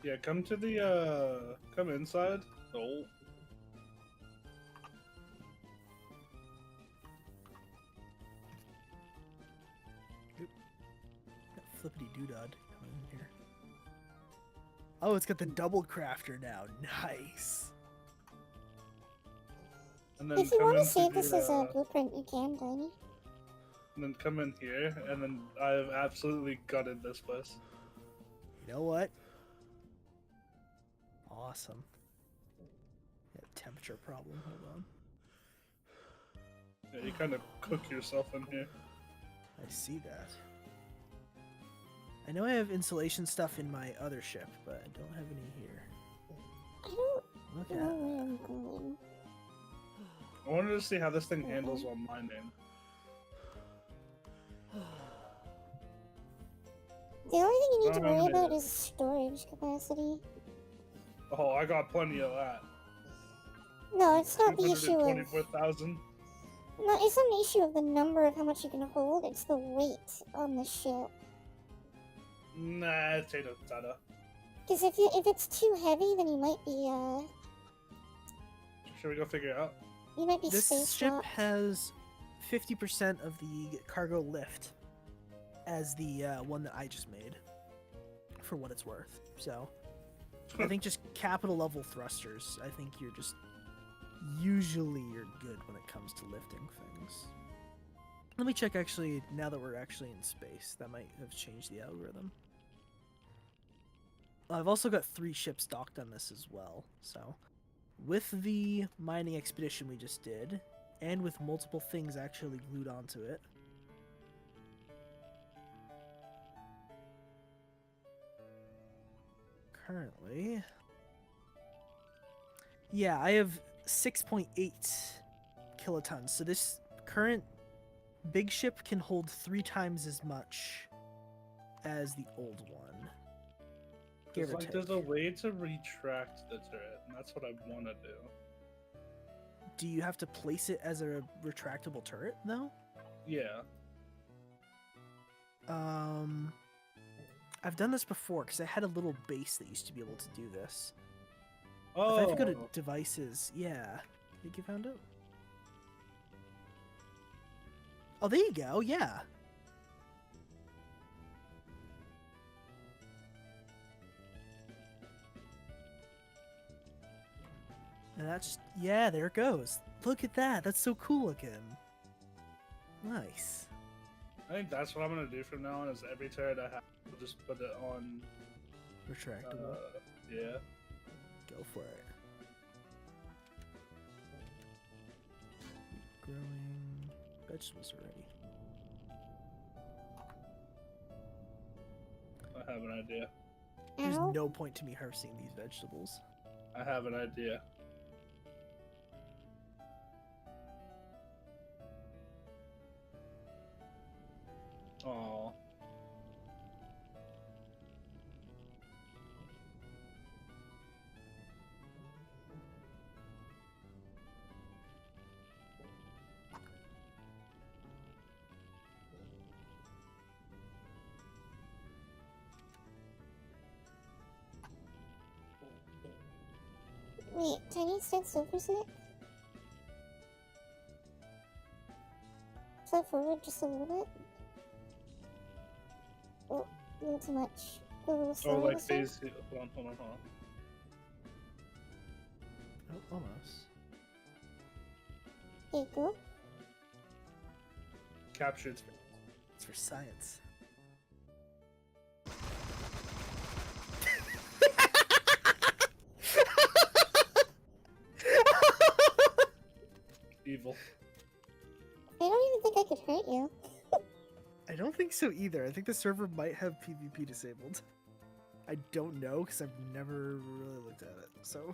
C: Yeah, come to the come inside. Oh.
B: Got flippity doodad coming in here. Oh, it's got the double crafter now. Nice.
C: And then
A: If you
C: come
A: want to
C: into
A: save this
C: the,
A: as a blueprint, you can, Tiny.
C: and then come in here, and then I've absolutely gutted this place.
B: You know what? Awesome. Yeah, temperature problem. Hold on.
C: Yeah, you kind of cook yourself in here.
B: I see that. I know I have insulation stuff in my other ship, but I don't have any here.
A: I don't
B: Look
A: know
B: at
A: where I'm going.
C: I wanted to see how this thing handles while mining.
A: The only thing you need to
C: Oh,
A: worry
C: yeah.
A: about is storage capacity.
C: Oh, I got plenty of that.
A: No, it's not the issue of...
C: 224,000.
A: No, it's not an issue of the number of how much you can hold, it's the weight on the ship.
C: Nah, it's 8 of data.
A: Because if it's too heavy, then you might be
C: Should we go figure it out?
A: you might be
B: This
A: space
B: ship
A: swapped.
B: has 50% of the cargo lift as the one that I just made, for what it's worth. So, I think just capital level thrusters. I think you're good when it comes to lifting things. Let me check actually, now that we're actually in space. That might have changed the algorithm. I've also got 3 ships docked on this as well, so with the mining expedition we just did, and with multiple things actually glued onto it, currently, yeah, I have 6.8 kilotons, so this current big ship can hold 3 times as much as the old one. Give
C: It's
B: or
C: like
B: take.
C: there's a way to retract the turret, and that's what I want to do.
B: Do you have to place it as a retractable turret, though?
C: Yeah.
B: I've done this before, because I had a little base that used to be able to do this.
C: Oh.
B: If I have to go to devices, yeah. I think you found out. Oh, there you go, yeah. And that's, yeah, there it goes. Look at that, that's so cool looking. Nice.
C: I think that's what I'm gonna do from now on. Is every turret I have, I'll just put it on.
B: Retractable.
C: Yeah.
B: Go for it. Growing vegetables already.
C: I have an idea.
B: There's
A: Ow.
B: no point to me harvesting these vegetables.
C: I have an idea. Oh.
A: Wait, Tiny said silver sick? Slide forward just a little bit. Oh, a little too much. Go a little
C: Oh,
A: slower
C: like
A: this time.
C: phase. Hold on.
B: Oh, almost.
A: There you go.
C: Captured.
B: It's for science.
C: Evil.
A: I don't even think I could hurt you.
B: I don't think so either. I think the server might have PvP disabled. I don't know because I've never really looked at it. So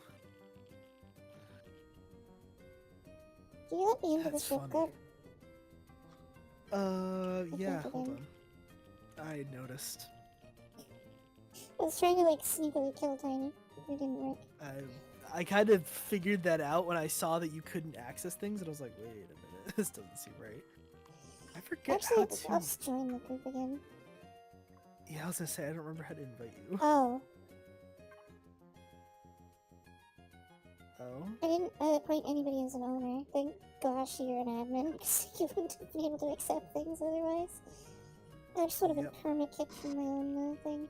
A: Can you let me into the
B: that's
A: ship,
B: funny.
A: good?
B: Yeah,
A: think
B: hold
A: again.
B: on. I noticed.
A: I was trying to like sneakily kill Tiny. It didn't work.
B: I kind of figured that out when I saw that you couldn't access things, and I was like, wait a minute, this doesn't seem right. I forget
A: Actually,
B: how
A: I'll
B: to.
A: just join the group again.
B: Yeah, I was gonna say I don't remember how to invite you.
A: Oh,
B: Oh.
A: I didn't appoint anybody as an owner. Thank gosh you're an admin, because you wouldn't be able to accept things otherwise. I just would have
B: Yep.
A: been perma-kicked from my own thing.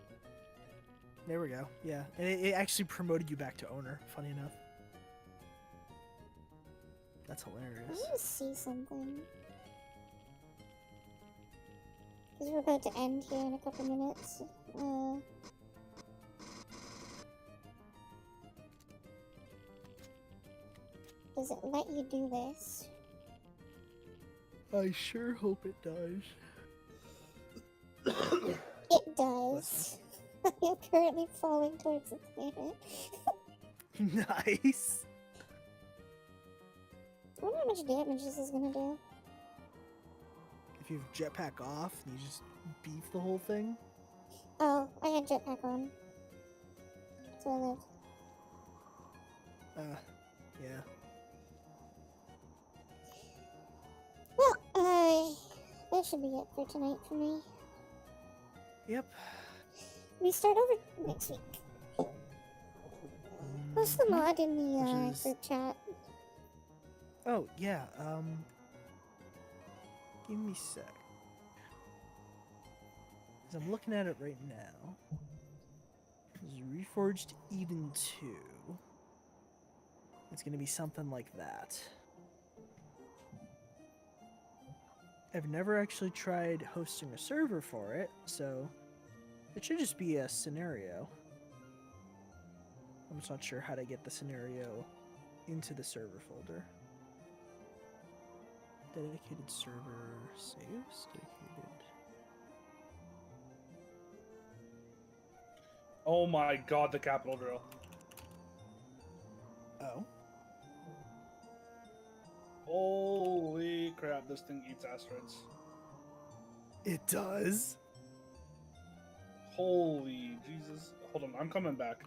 B: There we go. Yeah, and it actually promoted you back to owner. Funny enough. That's
A: I
B: hilarious.
A: want to see something. Because we're about to end here in a couple minutes. Does it let you do this?
B: I sure hope it does.
A: It does. I am currently falling towards the planet.
B: Nice.
A: I wonder how much damage this is gonna do.
B: If you have jetpack off, and you just beef the whole thing.
A: Oh, I had jetpack on. So I lived.
B: Yeah.
A: Well, that should be it for tonight for me.
B: Yep.
A: We start over next week. Post the mod in the
B: Which is-
A: group chat.
B: Oh, yeah, give me a sec. 'Cause I'm looking at it right now. This is Reforged Eden 2. It's gonna be something like that. I've never actually tried hosting a server for it, so it should just be a scenario. I'm just not sure how to get the scenario into the server folder. Dedicated server saves? Dedicated.
C: Oh my god, the capital drill.
B: Oh.
C: Holy crap, this thing eats asteroids.
B: It does?
C: Holy Jesus. Hold on, I'm coming back.